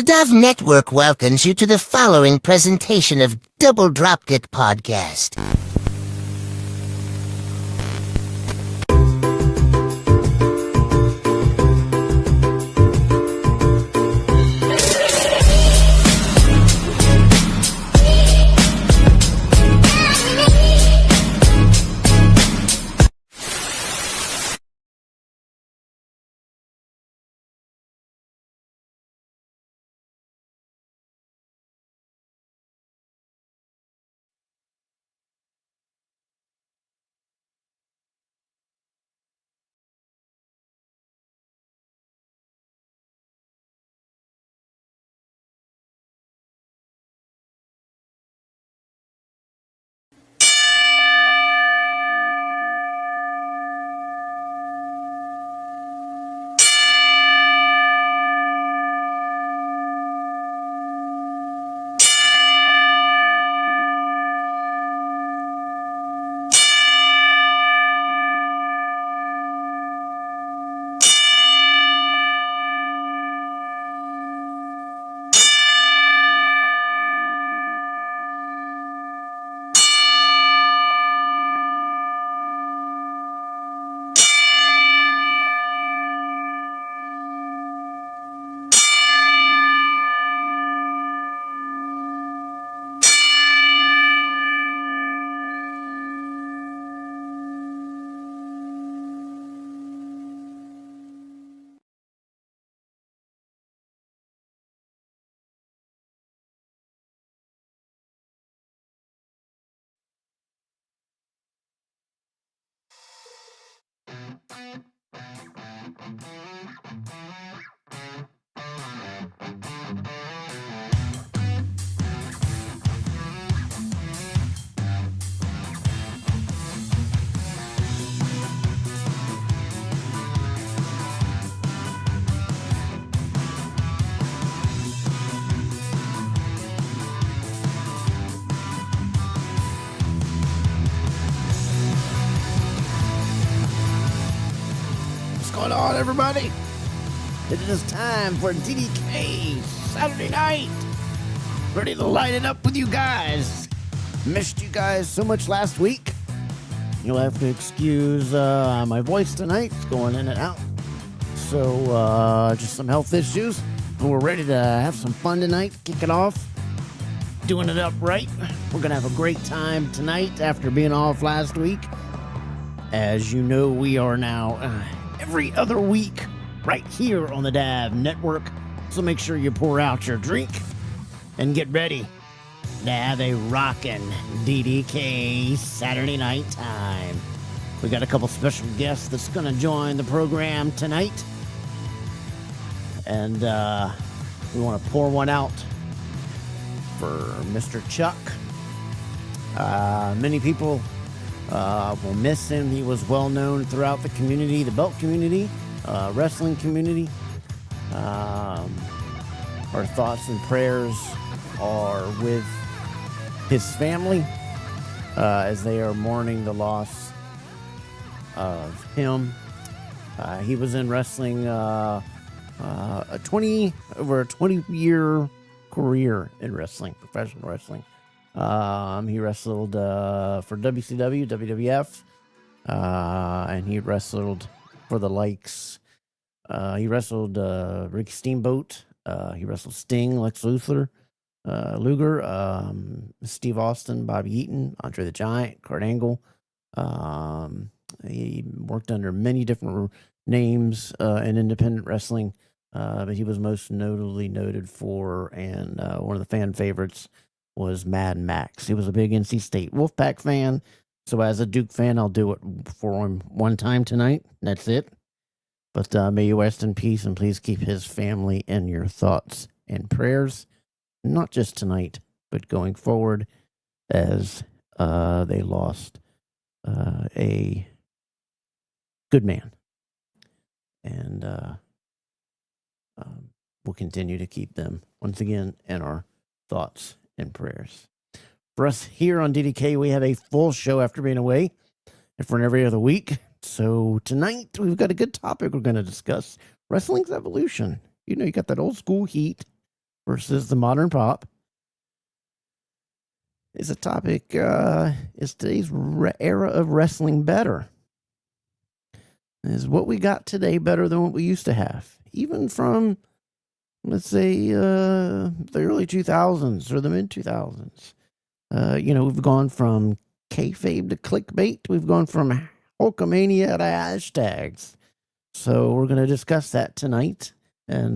The Dove Network welcomes you to the following presentation of Double Dropkick Podcast. What's going on, everybody? It is time for DDK Saturday night. Ready to light it up with you guys. Missed you guys so much last week. You'll have to excuse my voice tonight. It's going in and out. So, just some health issues. And we're ready to have some fun tonight. Kick it off. Doing it up right. We're going to have a great time tonight after being off last week. As you know, we are now every other week right here on the DAV Network. So make sure you pour out your drink and get ready to have a rockin' DDK Saturday night time. We got a couple special guests that's going to join the program tonight. And we want to pour one out for Mr. Chuck. Many people will miss him. He was well known throughout the community, the belt community, wrestling community. Our thoughts and prayers are with his family as they are mourning the loss of him. He was in wrestling over a 20-year career in wrestling, professional wrestling. He wrestled for WCW, WWF, and he wrestled for the likes. He wrestled Ricky Steamboat. He wrestled Sting, Lex Luger, Steve Austin, Bobby Eaton, Andre the Giant, Kurt Angle. He worked under many different names in independent wrestling, but he was most notably noted for, and one of the fan favorites was Mad Max. He was a big NC State Wolfpack fan, so as a Duke fan, I'll do it for him one time tonight. That's it. But may you rest in peace, and please keep his family in your thoughts and prayers, not just tonight, but going forward, as they lost a good man. And we'll continue to keep them, once again, in our thoughts and prayers. For us here on DDK, we have a full show after being away and for every other week. So tonight we've got a good topic we're going to discuss. Wrestling's evolution. You know, you got that old school heat versus the modern pop is a topic. Is today's era of wrestling better? Is what we got today better than what we used to have? Even from, let's say, the early 2000s or the mid 2000s. We've gone from KAYFABE to CLICKBAIT. We've gone from HULKAMANIA to hashtags. So we're going to discuss that tonight. And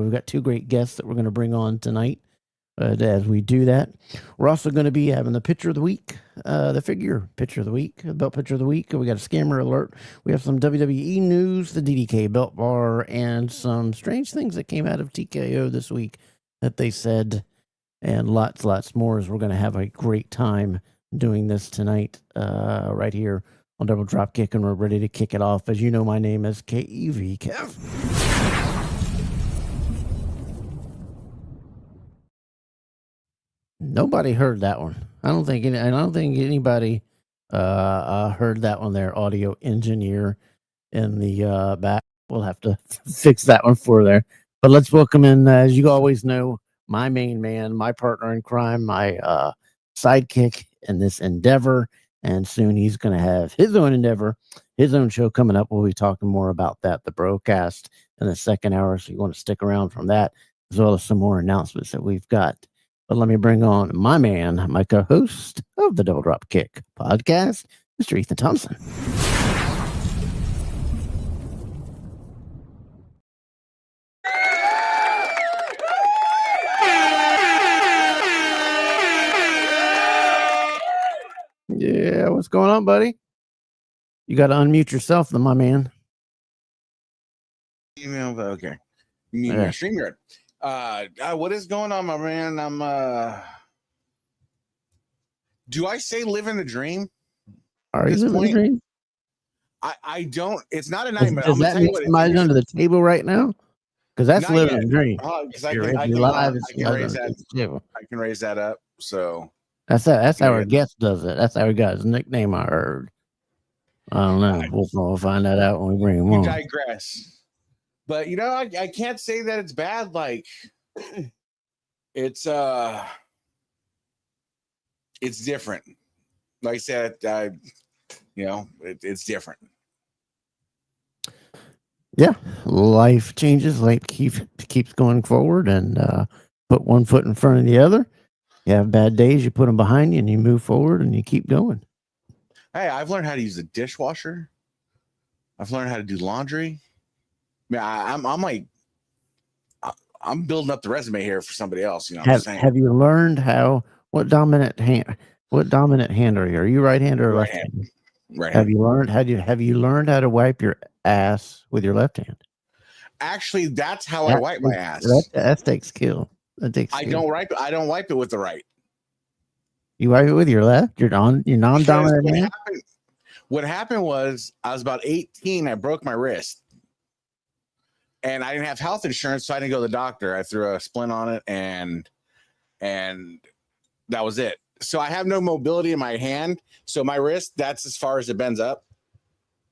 we've got two great guests that we're going to bring on tonight. As we do that, we're also going to be having the picture of the week, the figure picture of the week, belt picture of the week. We got a scammer alert. We have some WWE news, the DDK belt bar, and some strange things that came out of TKO this week that they said, and lots more. As we're going to have a great time doing this tonight, right here on Double Dropkick, and we're ready to kick it off. As you know, my name is KEV Kev. Nobody heard that one. I don't think anybody heard that one there. Audio engineer in the back. We'll have to fix that one for there. But let's welcome in, as you always know, my main man, my partner in crime, my sidekick in this endeavor. And soon he's going to have his own endeavor, his own show coming up. We'll be talking more about that, the broadcast, in the second hour. So you want to stick around from that, as well as some more announcements that we've got. But let me bring on my man, my co-host of the Double Drop Kick podcast, Mr. Ethan Thompson. Yeah, what's going on, buddy? You got to unmute yourself, then, my man. Okay. You mean my StreamYard? What is going on, my man? Do I say living a dream? Are you living a dream? I don't. It's not a nightmare. Does that mean somebody's under the table right now? Because that's not living a dream. Because I can raise that up. So that's how our guest does it. That's how he got his nickname. I heard. I don't know. We'll find that out when we bring him on. Digress. But I can't say that it's bad. Like it's different. Like I said, it's different. Yeah, life changes. Life keeps going forward, and put one foot in front of the other. You have bad days, you put them behind you, and you move forward, and you keep going. Hey, I've learned how to use a dishwasher. I've learned how to do laundry. I'm like, I'm building up the resume here for somebody else. Have you learned what dominant hand are you? Are you right-handed or left-handed? Right. Have you learned how to wipe your ass with your left hand? Actually, that's how I wipe my ass. That takes skill. I don't wipe it with the right. You wipe it with your left? You're non-dominant hand? What happened was I was about 18. I broke my wrist. And I didn't have health insurance, so I didn't go to the doctor. I threw a splint on it, and that was it. So I have no mobility in my hand. So my wrist, that's as far as it bends up.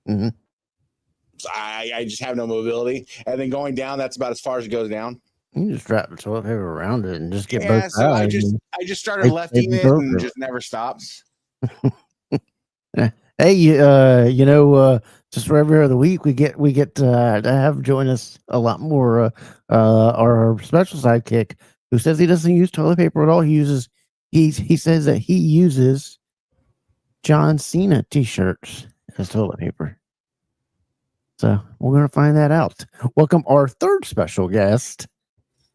Mm-hmm. So I just have no mobility. And then going down, that's about as far as it goes down. You just wrap the toilet paper around it and just get both so I just started lefting it and just never stops. Hey, just for every other week, we get to have join us a lot more. Our special sidekick, who says he doesn't use toilet paper at all. He says that he uses John Cena t-shirts as toilet paper. So we're gonna find that out. Welcome our third special guest,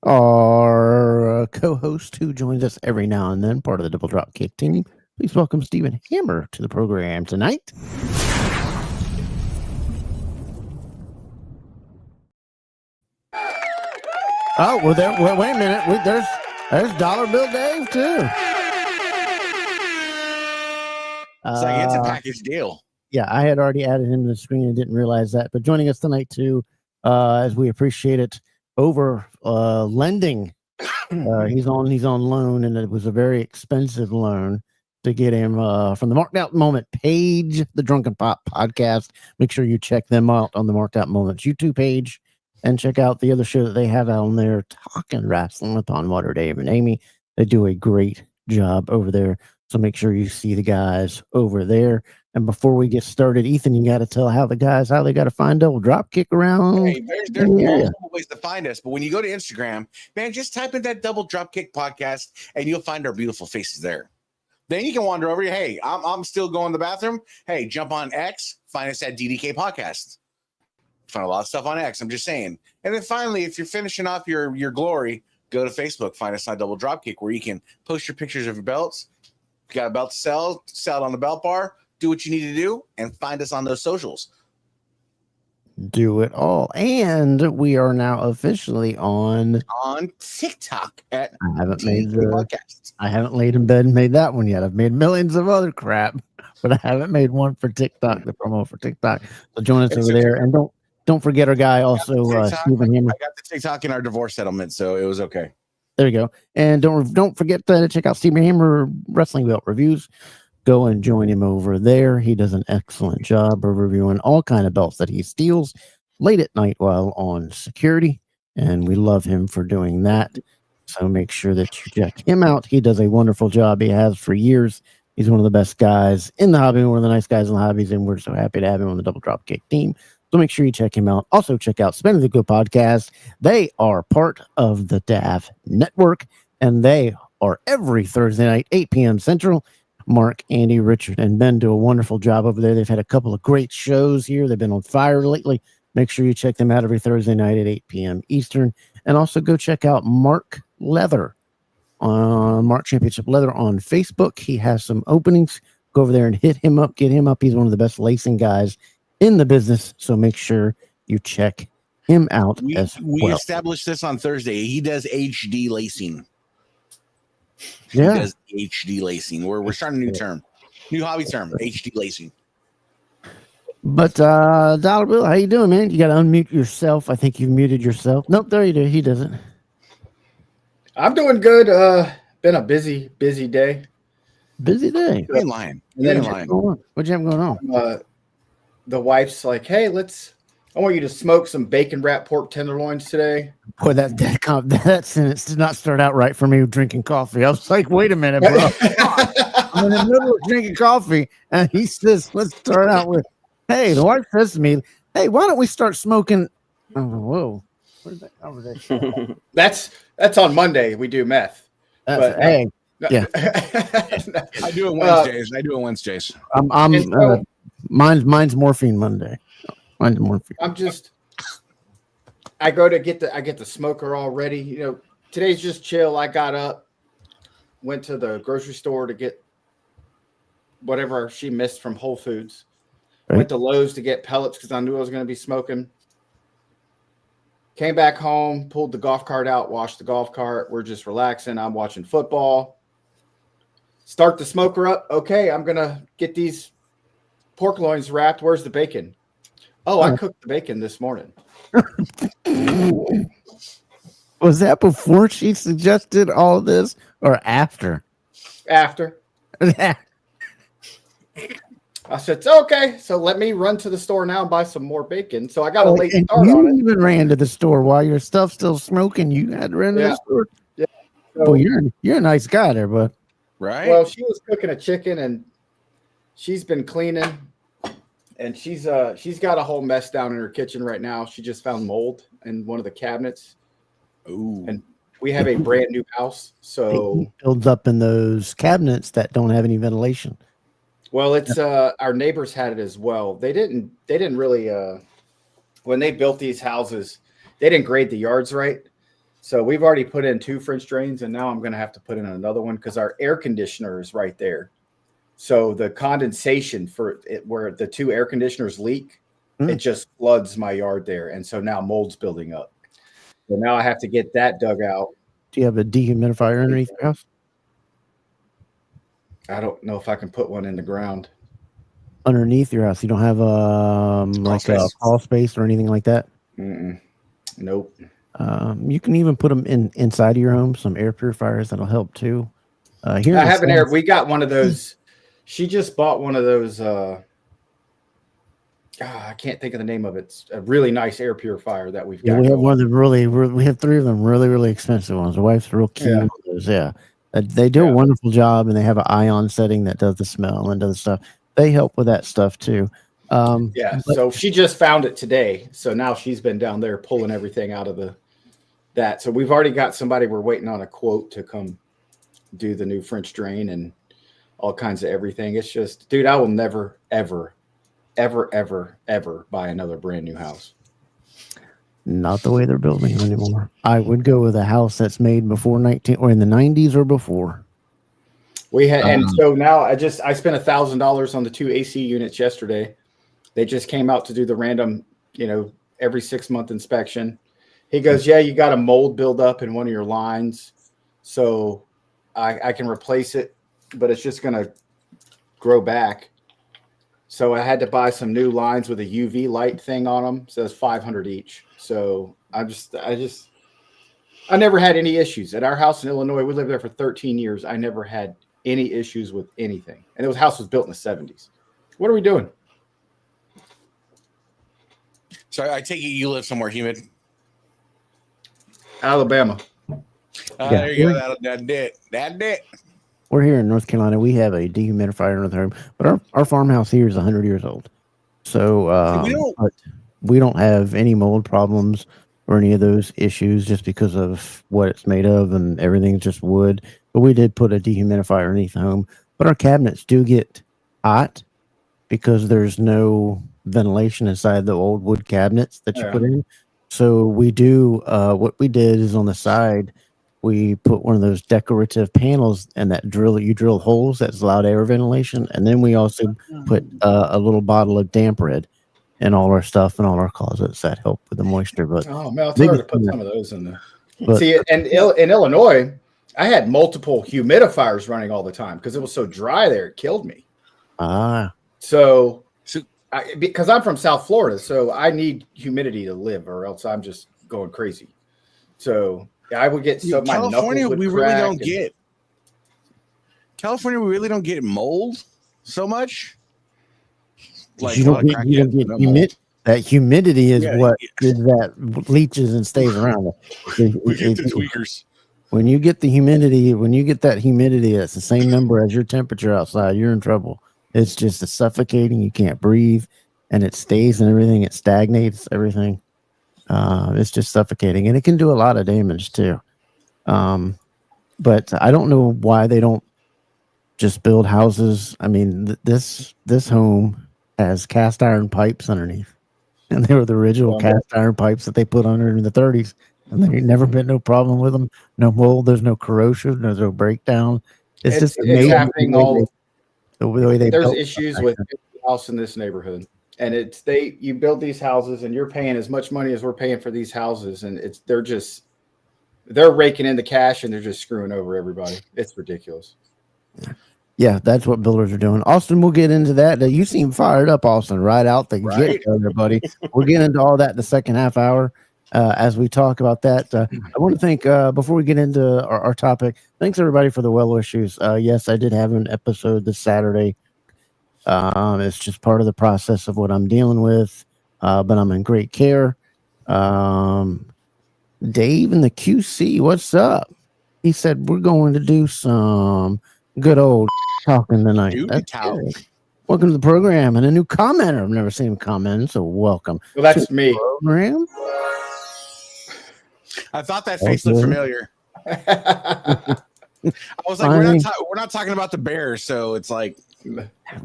our co-host who joins us every now and then, part of the Double Drop Kick team. Please welcome Stephen Hammer to the program tonight. Oh, well, wait a minute. There's Dollar Bill Dave too. It's a package deal. Yeah, I had already added him to the screen and didn't realize that. But joining us tonight too, as we appreciate it, over lending. He's on loan, and it was a very expensive loan to get him from the Marked Out Moment page, the Drunken Pop podcast. Make sure you check them out on the Marked Out Moments YouTube page. and check out the other show that they have out on there, Talking Wrestling with On Water Dave and Amy. They do a great job over there. So make sure you see the guys over there. And before we get started, Ethan, you got to tell how they got to find Double Dropkick around. Hey, there's multiple ways to find us, but when you go to Instagram, man, just type in that Double Dropkick podcast, and you'll find our beautiful faces there. Then you can wander over. Hey, I'm still going to the bathroom. Hey, jump on X, find us at DDK Podcast. Find a lot of stuff on X. I'm just saying. And then finally, if you're finishing off your glory, go to Facebook, find us on Double Dropkick, where you can post your pictures of your belts. If you got a belt to sell it on the belt bar. Do what you need to do, and find us on those socials. Do it all. And we are now officially on TikTok at I haven't made podcast. I haven't laid in bed and made that one yet. I've made millions of other crap, but I haven't made one for TikTok, the promo for TikTok. So join us over there. And don't forget our guy also, Stephen Hammer. I got the TikTok in our divorce settlement, so it was okay. There you go. And don't forget to check out Stephen Hammer Wrestling Belt Reviews. Go and join him over there. He does an excellent job of reviewing all kind of belts that he steals late at night while on security. And we love him for doing that. So make sure that you check him out. He does a wonderful job. He has for years. He's one of the best guys in the hobby, one of the nice guys in the hobbies, and we're so happy to have him on the Double Dropkick team. So make sure you check him out. Also check out Spin the Good Podcast. They are part of the DAF Network, and they are every Thursday night, 8 p.m. Central. Mark, Andy, Richard, and Ben do a wonderful job over there. They've had a couple of great shows here. They've been on fire lately. Make sure you check them out every Thursday night at 8 p.m. Eastern. And also go check out Mark Leather, Mark Championship Leather on Facebook. He has some openings. Go over there and hit him up, get him up. He's one of the best lacing guys in the business. So make sure you check him out as well. We established this on Thursday. He does HD lacing. Yeah. He does HD lacing. We're starting a new term, new hobby term, HD lacing. But Dollar Bill, how you doing, man? You got to unmute yourself. I think you've muted yourself. Nope, there you do. He doesn't. I'm doing good. Been a busy day. Busy day. You ain't lying. You ain't lying. What'd you have going on? The wife's like, "Hey, I want you to smoke some bacon wrapped pork tenderloins today." Boy, that sentence did not start out right for me drinking coffee. I was like, wait a minute, bro. I'm in the middle of drinking coffee, and he says, let's start out with, hey, the wife says to me, hey, why don't we start smoking? Oh, whoa. Where's that conversation? That's on Monday. We do meth. That's hey. Yeah. I do it Wednesdays. Mine's morphine Monday. Mine's morphine. I get the smoker all ready. You know, today's just chill. I got up, went to the grocery store to get whatever she missed from Whole Foods. Right. Went to Lowe's to get pellets because I knew I was going to be smoking. Came back home, pulled the golf cart out, washed the golf cart. We're just relaxing. I'm watching football. Start the smoker up. Okay, I'm going to get these pork loins wrapped. Where's the bacon? Oh, I cooked the bacon this morning. Was that before she suggested all this or after? After. I said, okay, so let me run to the store now and buy some more bacon. So I got a late start on it. You even ran to the store while your stuff's still smoking. You had to run to the store. Yeah. So, well, you're a nice guy there, bud. Right. Well, she was cooking a chicken and she's been cleaning. And she's got a whole mess down in her kitchen right now. She just found mold in one of the cabinets. Ooh. And we have a brand new house, so it builds up in those cabinets that don't have any ventilation. Well, it's our neighbors had it as well. They didn't really when they built these houses, they didn't grade the yards right. So we've already put in 2 French drains, and now I'm going to have to put in another one because our air conditioner is right there. So the condensation for it, where the 2 air conditioners leak, it just floods my yard there. And so now mold's building up. So now I have to get that dug out. Do you have a dehumidifier underneath your house? I don't know if I can put one in the ground. Underneath your house? You don't have like a crawl space or anything like that? Nope. You can even put them inside of your home, some air purifiers. That'll help too. Here I have an air. We got one of those. She just bought one of those I can't think of the name of it. It's a really nice air purifier that we've Yeah, got. we have going. one of the we have 3 of them really expensive ones. The wife's real keen on those. Yeah, they do a wonderful job, and they have an ion setting that does the smell and does stuff. They help with that stuff too. So she just found it today. So now she's been down there pulling everything out of that. So we've already got somebody. We're waiting on a quote to come do the new French drain and all kinds of everything. It's just, dude, I will never, ever buy another brand new house. Not the way they're building anymore. I would go with a house that's made before 19 or in the 90s or before. We had, and so now I spent $1,000 on the 2 AC units yesterday. They just came out to do the random, every 6-month inspection. He goes, yeah, you got a mold buildup in one of your lines. So I can replace it, but it's just going to grow back. So I had to buy some new lines with a UV light thing on them. So it's $500 each. So I never had any issues at our house in Illinois. We lived there for 13 years. I never had any issues with anything. And the house was built in the 70s. What are we doing? So I take it you live somewhere humid. Alabama. There you go. That did. We're here in North Carolina. We have a dehumidifier in the home, but our farmhouse here is 100 years old. So we don't have any mold problems or any of those issues just because of what it's made of, and everything's just wood. But we did put a dehumidifier underneath the home. But our cabinets do get hot because there's no ventilation inside the old wood cabinets that you put in. So we do what we did is on the side, we put one of those decorative panels and that you drill holes that's allowed air ventilation. And then we also put a little bottle of damp red in all our stuff and all our closets that help with the moisture. But man, I'll tell her to put some of those in there. See, and in Illinois, I had multiple humidifiers running all the time because it was so dry there. It killed me. Because I'm from South Florida, so I need humidity to live, or else I'm just going crazy. So I would get so my California. We really don't get California. We really don't get mold so much. Like you don't get that humidity is that leaches and stays around. We get the tweakers. When you get the humidity, when you get that humidity, that's the same number as your temperature outside. You're in trouble. It's just suffocating. You can't breathe, and it stays and everything. It stagnates everything. It's just suffocating, and it can do a lot of damage too. But I don't know why they don't just build houses. I mean, this home has cast iron pipes underneath, and they were the original cast iron pipes that they put under in the 30s, and there's never been no problem with them. No mold. There's no corrosion. There's no breakdown. It's just amazing. Happening all. The way there's issues with every house in this neighborhood, and you build these houses and you're paying as much money as we're paying for these houses, and they're raking in the cash and they're just screwing over everybody. It's ridiculous. Yeah, that's what builders are doing. Austin, we'll get into that. You seem fired up, Austin, right out the gate, everybody. We'll get into all that in the second half hour. As we talk about that, I want to thank, before we get into our topic, thanks everybody for the well wishes. Yes, I did have an episode this Saturday. It's just part of the process of what I'm dealing with, but I'm in great care. Dave in the QC, what's up? He said, we're going to do some good old talking tonight. Welcome to the program, and a new commenter. I've never seen him comment, so welcome. Well, that's me. Program. I thought that face looked familiar. I was like, we're not talking about the Bears, so it's like,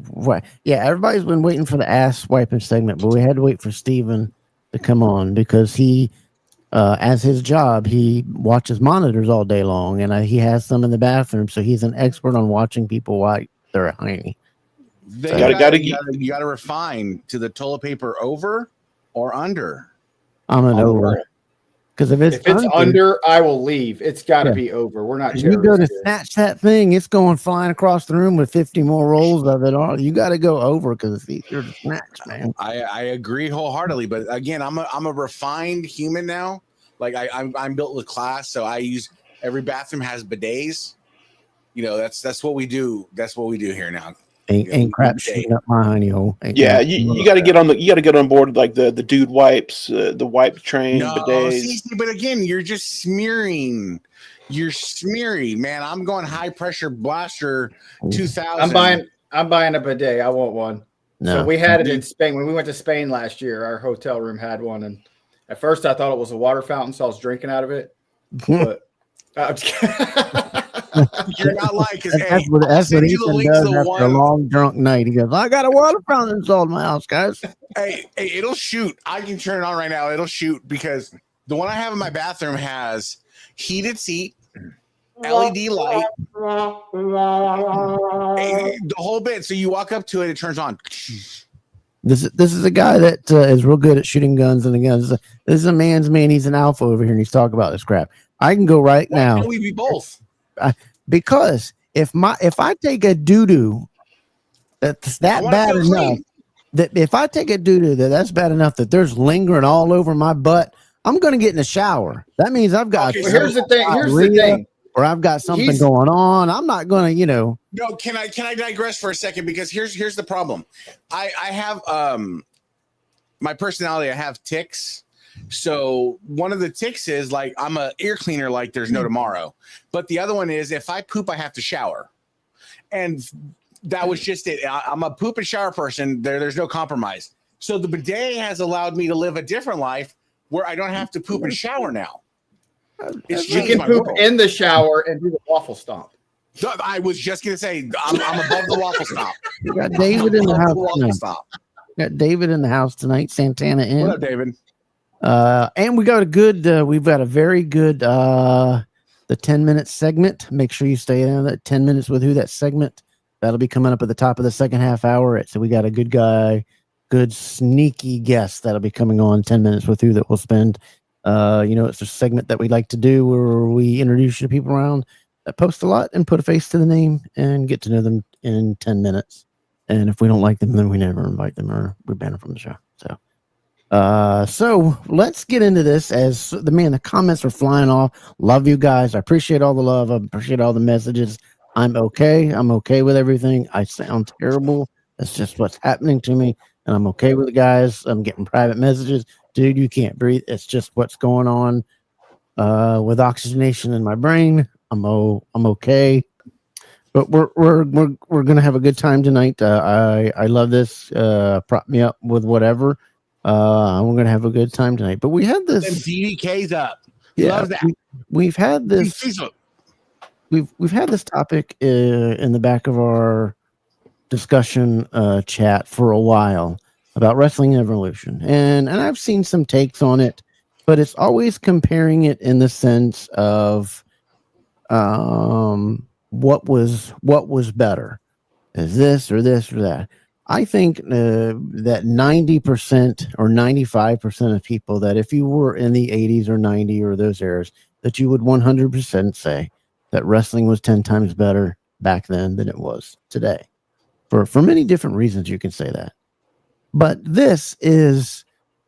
what? Yeah, everybody's been waiting for the ass wiping segment, but we had to wait for Stephen to come on because he, as his job, he watches monitors all day long, and he has some in the bathroom, so he's an expert on watching people wipe their hiney. You got to refine to the toilet paper over or under. I'm an over. Because if it's under, I will leave. It's got to be over. We're not. You go to snatch that thing, it's going flying across the room with 50 more rolls of it on. You got to go over because it's easier to snatch, man. I agree wholeheartly, but again, I'm a refined human now. Like I'm built with class, so I use every bathroom has bidets. That's what we do. That's what we do here now. Ain't crap shooting up my honey hole. Yeah, you got to get on board like the dude wipes, the wipe train, bidets. See, but again, you're just smearing. You're smearing, man. I'm going high pressure blaster 2000. I'm buying a bidet. I want one. No. So we had it in Spain when we went to Spain last year. Our hotel room had one, and at first I thought it was a water fountain, so I was drinking out of it. But you're not like that's what Ethan does after a long drunk night. He goes, "I got a water fountain installed in my house, guys." Hey, it'll shoot. I can turn it on right now. It'll shoot because the one I have in my bathroom has heated seat, LED light, the whole bit. So you walk up to it, it turns on. This is a guy that is real good at shooting guns and the guns. This is a man's man. He's an alpha over here, and he's talking about this crap. I can go right now. Why can't we be both? Because if I take a doo doo, that's that bad enough. That if I take a doo doo, that's bad enough that there's lingering all over my butt. I'm going to get in the shower. That means I've got. Okay, here's the thing. Or I've got something going on. I'm not going to, No, can I digress for a second? Because here's the problem. I have my personality. I have tics. So one of the tics is like I'm a ear cleaner like there's no tomorrow. But the other one is if I poop, I have to shower. And that was just it. I'm a poop and shower person. There's no compromise. So the bidet has allowed me to live a different life where I don't have to poop and shower now. You can poop in the shower and do the waffle stomp. I was just gonna say I'm above the waffle stomp. We got David in the house. Got David in the house tonight. Santana in. What up, David? And we've got a very good the 10-minute segment. Make sure you stay in that 10 minutes with who that segment. That'll be coming up at the top of the second half hour. So we got a good guy, good sneaky guest that'll be coming on 10 minutes with who that we'll spend. It's a segment that we like to do where we introduce you to people around that post a lot and put a face to the name and get to know them in 10 minutes. And if we don't like them, then we never invite them or we ban them from the show. So let's get into this as the comments are flying off. Love you guys. I appreciate all the love. I appreciate all the messages. I'm okay. I'm okay with everything. I sound terrible. That's just what's happening to me. And I'm okay with the guys. I'm getting private messages. Dude, you can't breathe. It's just what's going on with oxygenation in my brain. I'm okay. But we're gonna have a good time tonight. I love this. Prop me up with whatever. We're gonna have a good time tonight. But we had this. And DDK's up. Yeah, love that. We've had this. We've had this topic in the back of our discussion chat for a while about wrestling evolution, and I've seen some takes on it, but it's always comparing it in the sense of what was better, is this or that. I think that 90% or 95% of people that if you were in the 80s or 90s or those eras, that you would 100% say that wrestling was 10 times better back then than it was today. For many different reasons, you can say that. But this is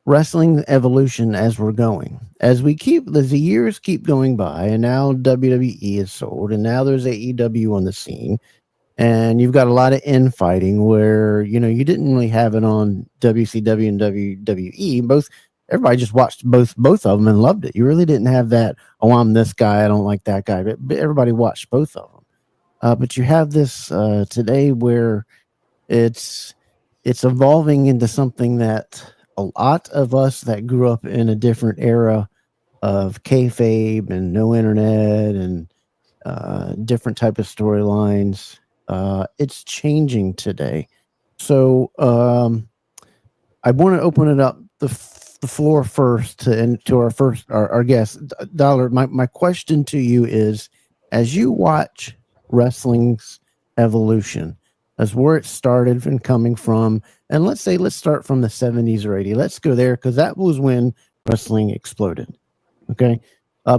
wrestling evolution as we're going. As the years keep going by, and now WWE is sold, and now there's AEW on the scene, and you've got a lot of infighting where, you didn't really have it on WCW and WWE. Everybody just watched both of them and loved it. You really didn't have that, oh, I'm this guy, I don't like that guy. But everybody watched both of them. But you have this today where it's evolving into something that a lot of us that grew up in a different era of kayfabe and no internet and different type of storylines, it's changing today. So I want to open it up the floor first to our guest. Dollar, my question to you is, as you watch wrestling's evolution, as where it started and coming from, and let's start from the 70s or 80s. Let's go there because that was when wrestling exploded. Okay,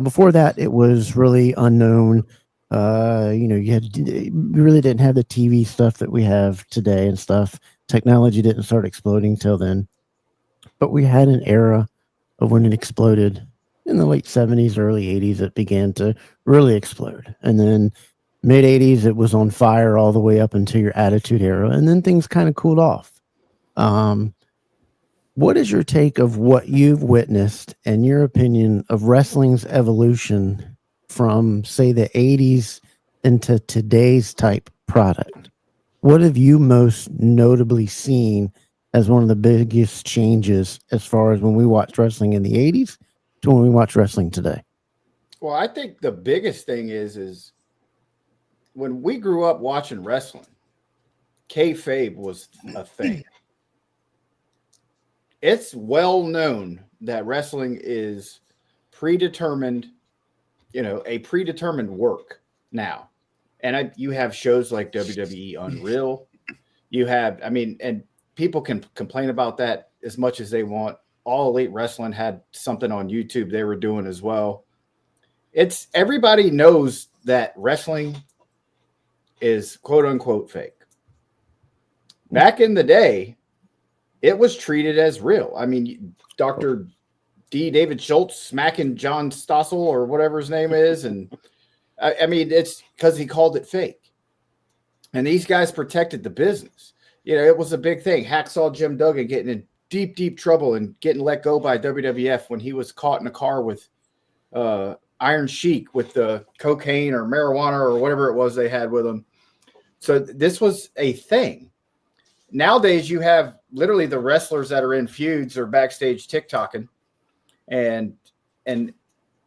before that it was really unknown. You really didn't have the TV stuff that we have today and stuff. Technology didn't start exploding till then, but we had an era of when it exploded in the late 70s, early 80s. It began to really explode, and then Mid 80s, it was on fire all the way up until your Attitude Era, and then things kind of cooled off. What is your take of what you've witnessed and your opinion of wrestling's evolution from, say, the 80s into today's type product? What have you most notably seen as one of the biggest changes as far as when we watched wrestling in the 80s to when we watch wrestling today? Well, I think the biggest thing is when we grew up watching wrestling, kayfabe was a thing. It's well known that wrestling is predetermined, a predetermined work now. And you have shows like WWE Unreal. You have, and people can complain about that as much as they want. All Elite Wrestling had something on YouTube they were doing as well. Everybody knows that wrestling is quote unquote fake. Back in the day, it was treated as real. Dr. David Schultz smacking John Stossel or whatever his name is. And it's because he called it fake. And these guys protected the business. It was a big thing. Hacksaw Jim Duggan getting in deep, deep trouble and getting let go by WWF when he was caught in a car with Iron Sheik with the cocaine or marijuana or whatever it was they had with him. So this was a thing. Nowadays, you have literally the wrestlers that are in feuds or backstage TikToking and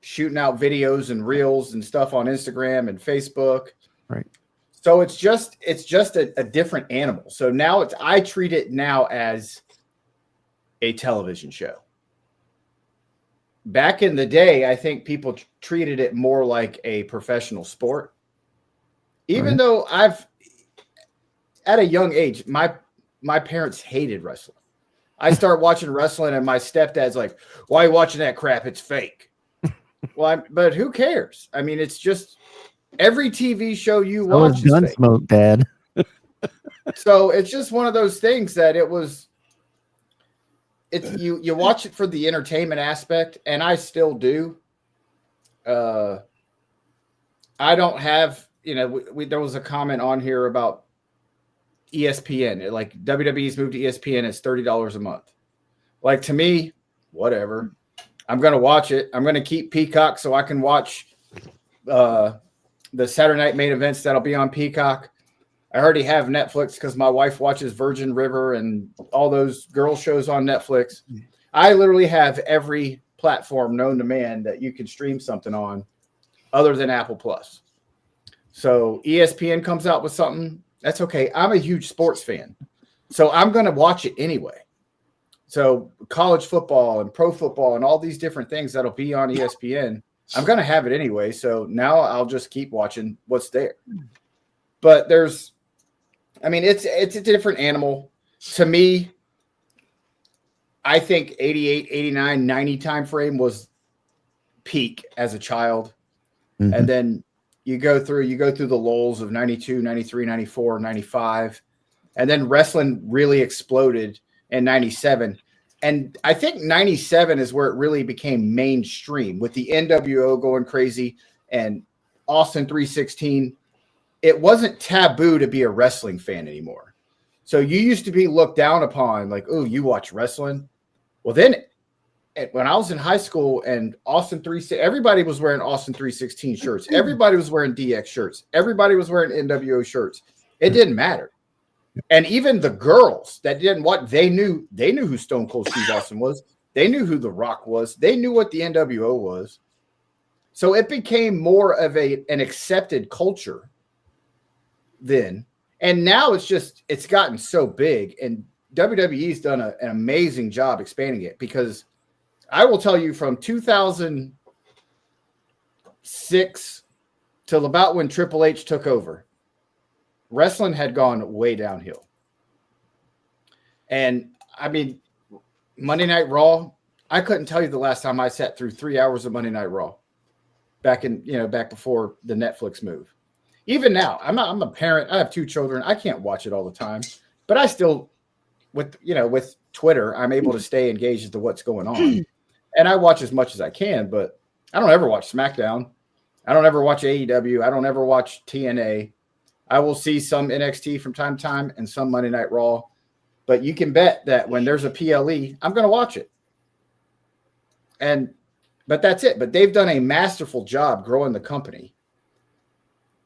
shooting out videos and reels and stuff on Instagram and Facebook. Right. So it's just a different animal. So now I treat it now as a television show. Back in the day, I think people treated it more like a professional sport. Even though at a young age, my parents hated wrestling. I start watching wrestling and my stepdad's like, why are you watching that crap? It's fake. But who cares? It's just every TV show you watch is fake. Gunsmoke, Dad. So it's just one of those things that you watch it for the entertainment aspect, and I still do. I don't have, there was a comment on here about ESPN. Like WWE's moved to ESPN, it's $30 a month. Like, to me, whatever. I'm going to watch it. I'm going to keep Peacock so I can watch the Saturday night main events that'll be on Peacock. I already have Netflix because my wife watches Virgin River and all those girl shows on Netflix. I literally have every platform known to man that you can stream something on other than Apple Plus. So ESPN comes out with something, that's okay. I'm a huge sports fan, so I'm going to watch it anyway. So college football and pro football and all these different things that'll be on ESPN, I'm going to have it anyway. So now I'll just keep watching what's there. But it's a different animal. To me, I think 88, 89, 90 time frame was peak as a child. Mm-hmm. And then you go through the lulls of 92, 93, 94, 95. And then wrestling really exploded in 97. And I think 97 is where it really became mainstream with the NWO going crazy and Austin 316. It wasn't taboo to be a wrestling fan anymore. So you used to be looked down upon like, oh, you watch wrestling? Well, then when I was in high school and Austin 316, everybody was wearing Austin 316 shirts. Everybody was wearing DX shirts. Everybody was wearing NWO shirts. It didn't matter. And even the girls that didn't what they knew who Stone Cold Steve Austin was. They knew who The Rock was. They knew what the NWO was. So it became more of an accepted culture then. And now it's gotten so big, and WWE's done an amazing job expanding it, because I will tell you from 2006 till about when Triple H took over, wrestling had gone way downhill. And Monday Night Raw, I couldn't tell you the last time I sat through 3 hours of Monday Night Raw back before the Netflix move. Even now, I'm a parent. I have 2 children. I can't watch it all the time, but I still, with Twitter, I'm able to stay engaged as to what's going on. And I watch as much as I can, but I don't ever watch SmackDown. I don't ever watch AEW. I don't ever watch TNA. I will see some NXT from time to time and some Monday Night Raw. But you can bet that when there's a PLE, I'm going to watch it. But that's it. But they've done a masterful job growing the company.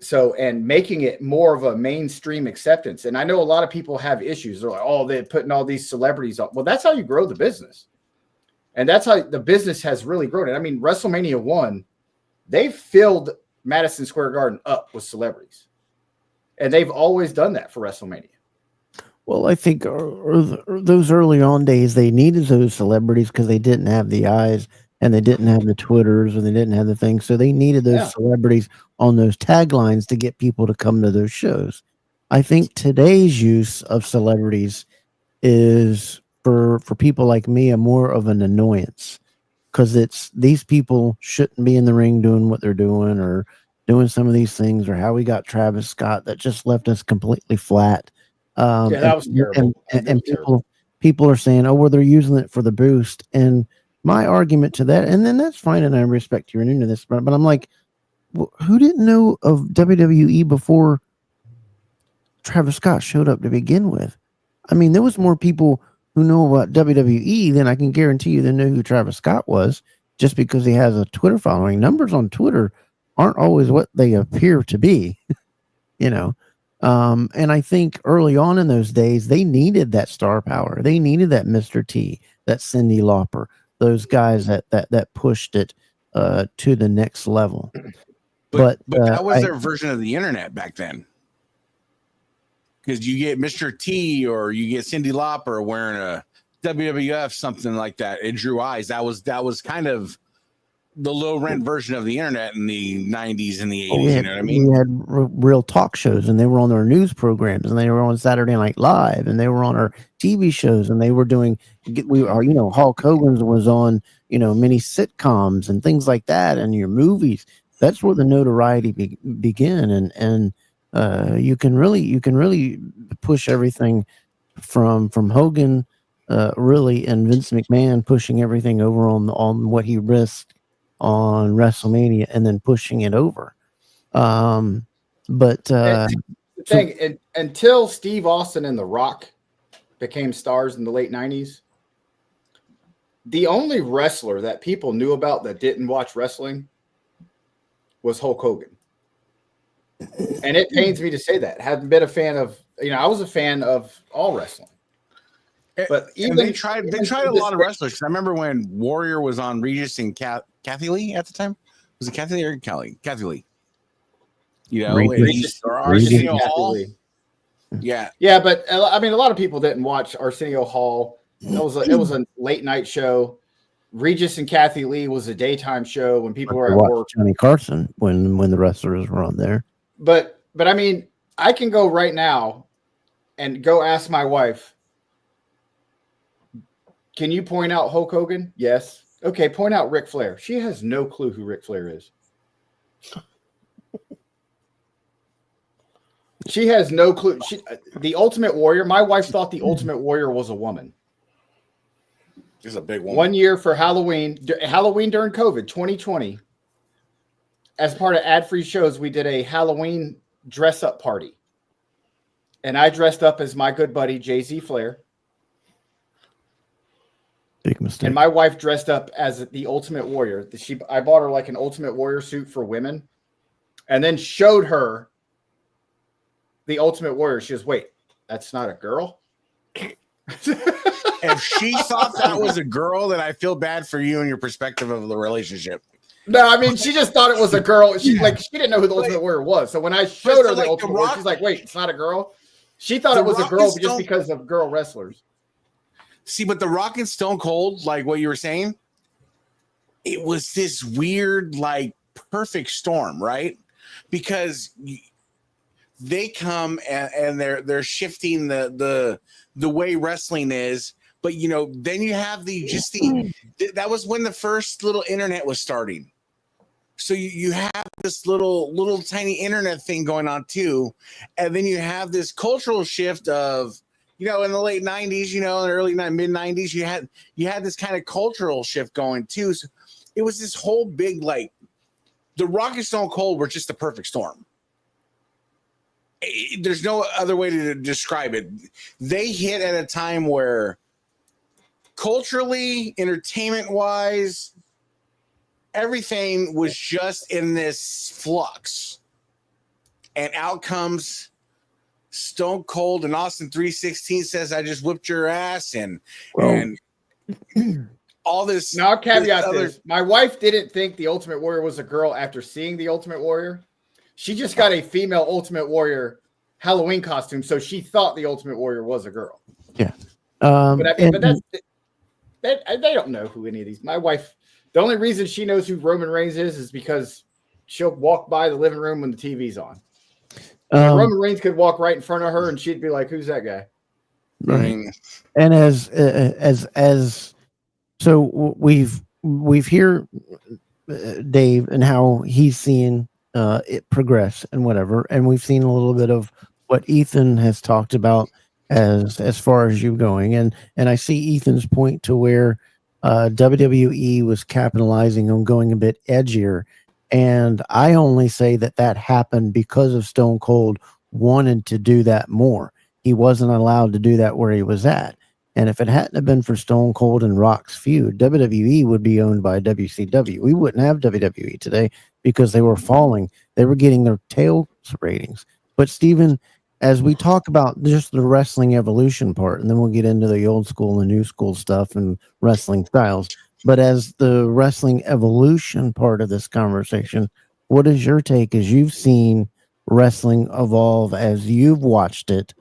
So, and making it more of a mainstream acceptance. And I know a lot of people have issues. They're like, oh, they're putting all these celebrities up. Well, that's how you grow the business. And that's how the business has really grown. And I mean, WrestleMania 1, they filled Madison Square Garden up with celebrities. And they've always done that for WrestleMania. Well, I think those early on days, they needed those celebrities because they didn't have the eyes and they didn't have the Twitters and they didn't have the things. So they needed those celebrities on those taglines to get people to come to those shows. I think today's use of celebrities is for people like me, more of an annoyance, because it's these people shouldn't be in the ring doing what they're doing or doing some of these things, or how we got Travis Scott that just left us completely flat. That was terrible. And people are saying, oh, well, they're using it for the boost. And my argument to that, and then that's fine, and I respect you're into this, but I'm like, well, who didn't know of WWE before Travis Scott showed up to begin with? I mean, there was more people who know about WWE than I can guarantee you they knew who Travis Scott was, just because he has a Twitter following. Numbers on Twitter aren't always what they appear to be, you know. And I think early on in those days, they needed that star power. They needed that Mr. T, that Cyndi Lauper, those guys that pushed it to the next level. But that was their version of the internet back then. Because you get Mr. T or you get Cyndi Lauper wearing a WWF, something like that. It drew eyes. That was kind of the low rent version of the internet in the 90s and the 80s. You know what I mean? We had real talk shows, and they were on their news programs, and they were on Saturday Night Live, and they were on our TV shows, and they were doing, Hulk Hogan was on, many sitcoms and things like that, and your movies. That's where the notoriety began, and you can really push everything from Hogan, really, and Vince McMahon pushing everything over on what he risked on WrestleMania and then pushing it over. Until Steve Austin and The Rock became stars in the late 90s, the only wrestler that people knew about that didn't watch wrestling was Hulk Hogan. And it pains me to say that. Haven't been a fan of, I was a fan of all wrestling. But even they tried a lot of wrestlers. I remember when Warrior was on Regis and Kathy Lee at the time. Was it Kathy Lee or Kelly? Kathy Lee. Regis or Arsenio Hall. Yeah. Yeah, but I mean, a lot of people didn't watch Arsenio Hall. It was a late night show. Regis and Kathy Lee was a daytime show when people were at work. Johnny Carson when the wrestlers were on there. But I mean, I can go right now and go ask my wife, can you point out Hulk Hogan? Yes. Okay, point out Ric Flair. She has no clue who Ric Flair is. She has no clue. The Ultimate Warrior, my wife thought the Ultimate Warrior was a woman. She's a big woman. One year for Halloween during COVID, 2020, as part of ad-free shows, we did a Halloween dress-up party. And I dressed up as my good buddy, Jay-Z Flair. Big mistake. And my wife dressed up as the Ultimate Warrior. I bought her like an Ultimate Warrior suit for women, and then showed her the Ultimate Warrior. She goes, "Wait, that's not a girl." If she thought that was a girl, then I feel bad for you and your perspective of the relationship. No, I mean, she just thought it was a girl. She didn't know who the Ultimate Warrior was. So when I showed her the Ultimate Warrior, she's like, "Wait, it's not a girl." She thought it was a girl just because of girl wrestlers. See, but The Rock and Stone Cold, like what you were saying, it was this weird, like, perfect storm, right? Because they come and they're shifting the way wrestling is, but then you have that was when the first little internet was starting. So you have this little tiny internet thing going on too, and then you have this cultural shift of. In the late 90s, in the early mid 90s, you had this kind of cultural shift going too. So it was this whole big, like, The Rock and Stone Cold were just the perfect storm. There's no other way to describe it. They hit at a time where culturally, entertainment-wise, everything was just in this flux. And out comes Stone Cold, and Austin 3:16 says, I just whipped your ass, and all this. Now, I'll caveat this. My wife didn't think the Ultimate Warrior was a girl after seeing the Ultimate Warrior. She just got a female Ultimate Warrior Halloween costume, so she thought the Ultimate Warrior was a girl. Yeah. But that's they don't know who any of these. My wife, the only reason she knows who Roman Reigns is because she'll walk by the living room when the TV's on. Roman Reigns could walk right in front of her, and she'd be like, "Who's that guy?" Right. And as so we've heard Dave and how he's seeing it progress and whatever, and we've seen a little bit of what Ethan has talked about as far as you going, and I see Ethan's point to where WWE was capitalizing on going a bit edgier, and I only say that happened because of Stone Cold wanted to do that more. He wasn't allowed to do that where he was at. And if it hadn't have been for Stone Cold and Rock's feud, WWE would be owned by WCW. We wouldn't have WWE today because they were falling. They were getting their tail ratings. But Stephen, as we talk about just the wrestling evolution part, and then we'll get into the old school and new school stuff and wrestling styles. But as the wrestling evolution part of this conversation, what is your take as you've seen wrestling evolve, as you've watched it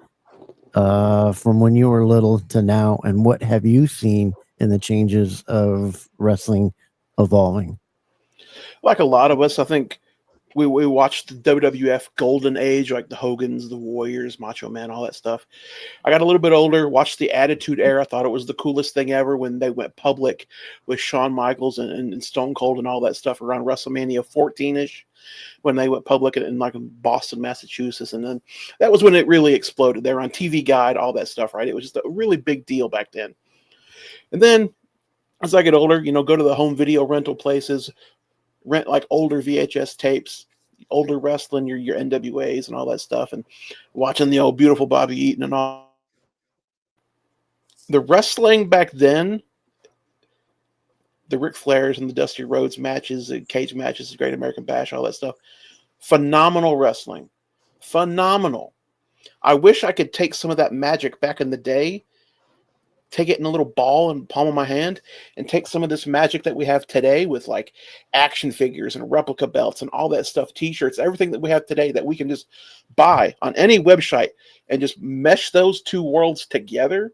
from when you were little to now, and what have you seen in the changes of wrestling evolving? Like a lot of us, I think we watched the WWF golden age, like the Hogans, the Warriors, Macho Man, all that stuff. I got a little bit older, watched the Attitude Era, thought it was the coolest thing ever when they went public with Shawn Michaels and Stone Cold and all that stuff around WrestleMania 14-ish, when they went public in like Boston, Massachusetts. And then that was when it really exploded. They were on TV Guide, all that stuff, right? It was just a really big deal back then. And then as I get older, go to the home video rental places, rent like older VHS tapes, older wrestling, your NWAs and all that stuff, and watching the old beautiful Bobby Eaton and all. The wrestling back then, the Ric Flairs and the Dusty Rhodes matches, the cage matches, the Great American Bash, all that stuff, phenomenal wrestling. Phenomenal. I wish I could take some of that magic back in the day, take it in a little ball in the palm of my hand, and take some of this magic that we have today with like action figures and replica belts and all that stuff, t-shirts, everything that we have today that we can just buy on any website and just mesh those two worlds together.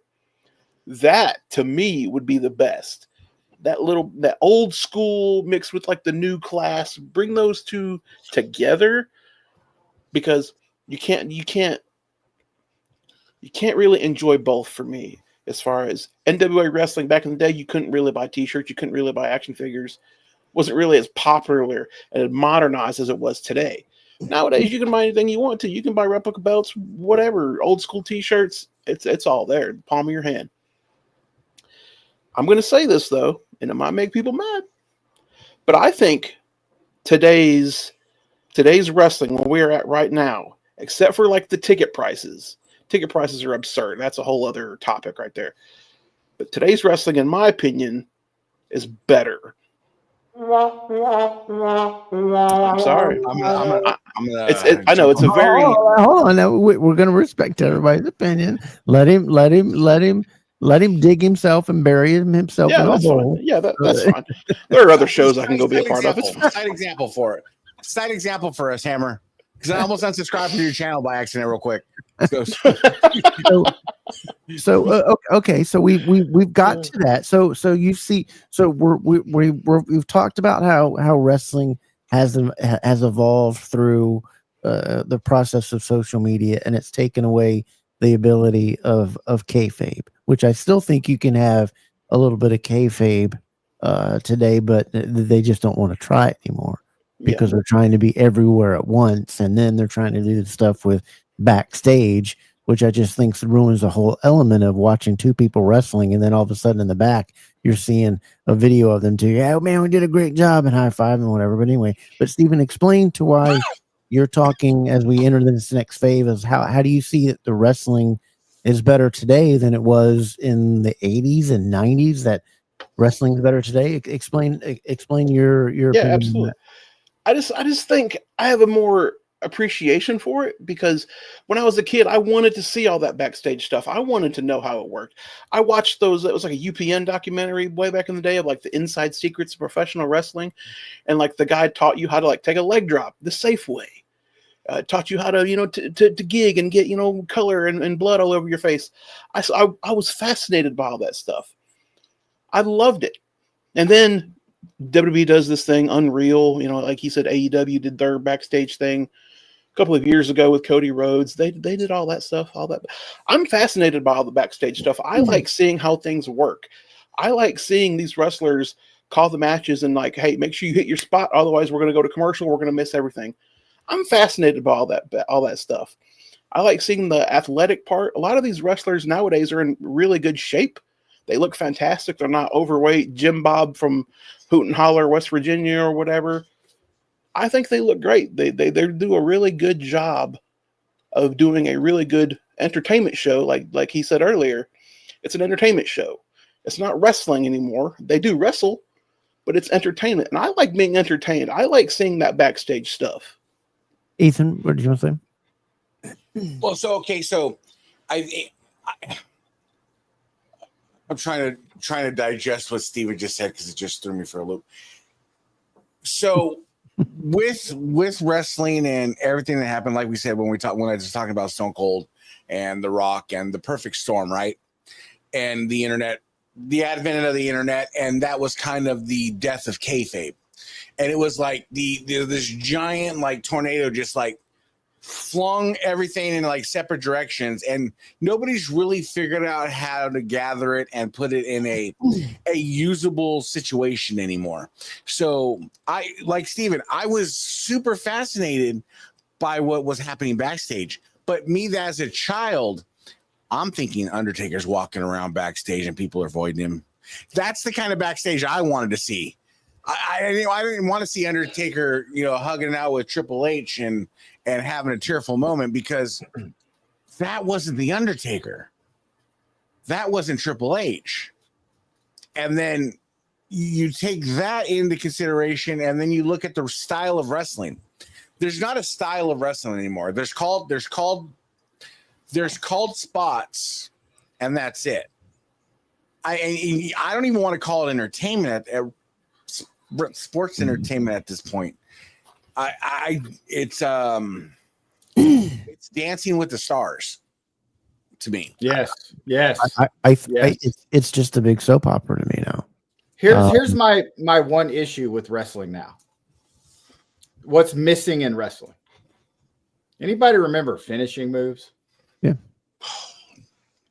That to me would be the best. That old school mixed with like the new class, bring those two together, because you can't really enjoy both for me. As far as NWA wrestling back in the day, you couldn't really buy t-shirts, you couldn't really buy action figures. Wasn't really as popular and modernized as it was today. Nowadays, you can buy anything you want to. You can buy replica belts, whatever, old school t-shirts. It's all there, the palm of your hand. I'm going to say this though, and it might make people mad, but I think today's wrestling, where we're at right now, except for like the ticket prices are absurd. That's a whole other topic right there. But today's wrestling, in my opinion, is better. I'm sorry. I know it's a very. Hold on. Now we're going to respect everybody's opinion. Let him dig himself and bury himself in a hole. Yeah, that's fine. There are other shows I can go be a part of. Side example for it. Side example for us, Hammer. Because I almost unsubscribed from your channel by accident, real quick. Okay. So we've got to that. So you see. So we've talked about how wrestling has evolved through the process of social media, and it's taken away the ability of kayfabe, which I still think you can have a little bit of kayfabe today, but they just don't want to try it anymore because they're trying to be everywhere at once, and then they're trying to do the stuff with backstage which I just think ruins the whole element of watching two people wrestling, and then all of a sudden in the back you're seeing a video of them too. Yeah, man, we did a great job and high five and whatever. But anyway, but Stephen, explain to why you're talking as we enter this next phase. Is how do you see that the wrestling is better today than it was in the 80s and 90s? That wrestling is better today. Explain your opinion. Absolutely. I just think I have a more appreciation for it, because when I was a kid, I wanted to see all that backstage stuff. I wanted to know how it worked. I watched those. It was like a UPN documentary way back in the day of like the inside secrets of professional wrestling, and like the guy taught you how to like take a leg drop the safe way. Taught you how to, to gig and get, color and blood all over your face. I was fascinated by all that stuff. I loved it. And then WWE does this thing, Unreal, like he said, AEW did their backstage thing a couple of years ago with Cody Rhodes. They did all that stuff, all that. I'm fascinated by all the backstage stuff. I like seeing how things work. I like seeing these wrestlers call the matches and like, hey, make sure you hit your spot. Otherwise, we're going to go to commercial. We're going to miss everything. I'm fascinated by all that stuff. I like seeing the athletic part. A lot of these wrestlers nowadays are in really good shape. They look fantastic. They're not overweight. Jim Bob from Hoot and Holler, West Virginia or whatever. I think they look great. They do a really good job of doing a really good entertainment show. Like he said earlier, it's an entertainment show. It's not wrestling anymore. They do wrestle, but it's entertainment. And I like being entertained. I like seeing that backstage stuff. Ethan, what did you want to say? Well, so I'm trying to digest what Steven just said because it just threw me for a loop. So with wrestling and everything that happened, like we said when I was talking about Stone Cold and The Rock and the perfect storm, right? And the internet, the advent of the internet, and that was kind of the death of kayfabe. And it was like this giant like tornado just like flung everything in like separate directions, and nobody's really figured out how to gather it and put it in a usable situation anymore. So like Steven, I was super fascinated by what was happening backstage. But me as a child, I'm thinking Undertaker's walking around backstage and people are avoiding him. That's the kind of backstage I wanted to see. I didn't want to see Undertaker, hugging it out with Triple H and having a tearful moment, because that wasn't the Undertaker. That wasn't Triple H. And then you take that into consideration, and then you look at the style of wrestling. There's not a style of wrestling anymore. There's called spots, and that's it. I don't even want to call it entertainment. Sports entertainment at this point. It's Dancing with the Stars to me. Yes. It's just a big soap opera to me now. Here's my one issue with wrestling now. What's missing in wrestling? Anybody remember finishing moves? Yeah.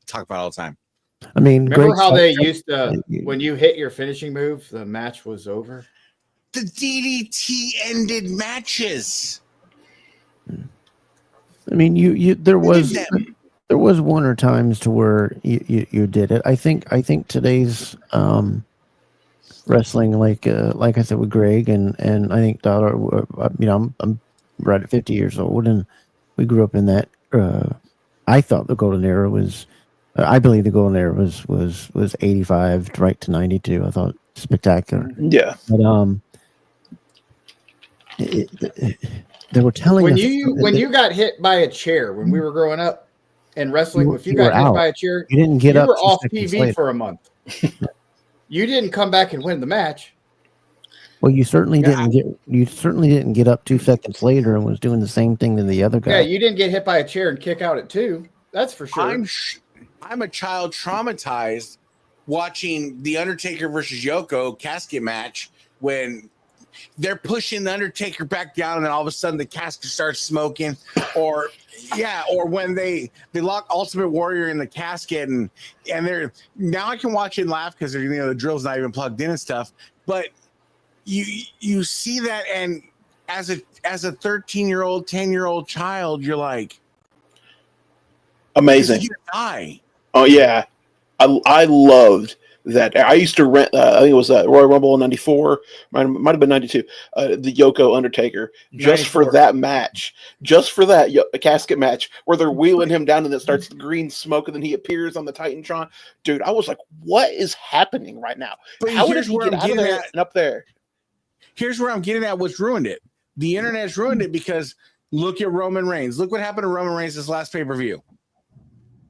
Talk about it all the time. I mean, remember how they used to, when you hit your finishing move, the match was over? The DDT ended matches. I mean, there was one or times to where you did it. I think today's wrestling, like I said with Greg and I think Dollar, I'm right at 50 years old, and we grew up in that. I thought the golden era was. I believe the golden era was 85 right to 92. I thought spectacular. Yeah. But they were telling when us you got hit by a chair when we were growing up in wrestling, if you got hit by a chair, you didn't get up. You were off TV for a month. You didn't come back and win the match. Well, you certainly didn't get up 2 seconds later and was doing the same thing to the other guy. Yeah, you didn't get hit by a chair and kick out at 2. That's for sure. I'm a child traumatized watching the Undertaker versus Yoko casket match when they're pushing the Undertaker back down and then all of a sudden the casket starts smoking, or when they lock Ultimate Warrior in the casket and they're, now I can watch it and laugh because the drill's not even plugged in and stuff, but you see that, and as a 13-year-old 10-year-old child, you're like, Amazing. He's gonna die. Oh yeah, I loved that. I used to rent. I think it was Royal Rumble in '94. Might have been '92. The Yoko Undertaker, just for 94. that match, just for that a casket match where they're wheeling him down and it starts the green smoke and then he appears on the Titantron. Dude, I was like, what is happening right now? But How did here's he where get I'm out of getting there at. and up there? Here's where I'm getting at. What's ruined it? The internet's ruined it because look at Roman Reigns. Look what happened to Roman Reigns this last pay-per-view.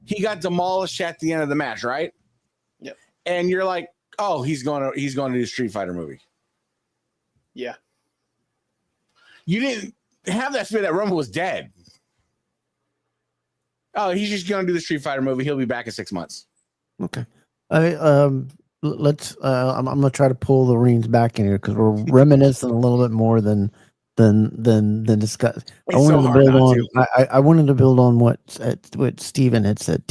He got demolished at the end of the match, right? Yep. And you're like, oh, he's going to do a Street Fighter movie. Yeah. You didn't have that fear that Roman was dead. Oh, he's just going to do the Street Fighter movie. He'll be back in 6 months. Okay. Let's. I'm gonna try to pull the reins back in here because we're reminiscing a little bit more than discuss. It's so hard not to. I wanted to build on what Stephen had said.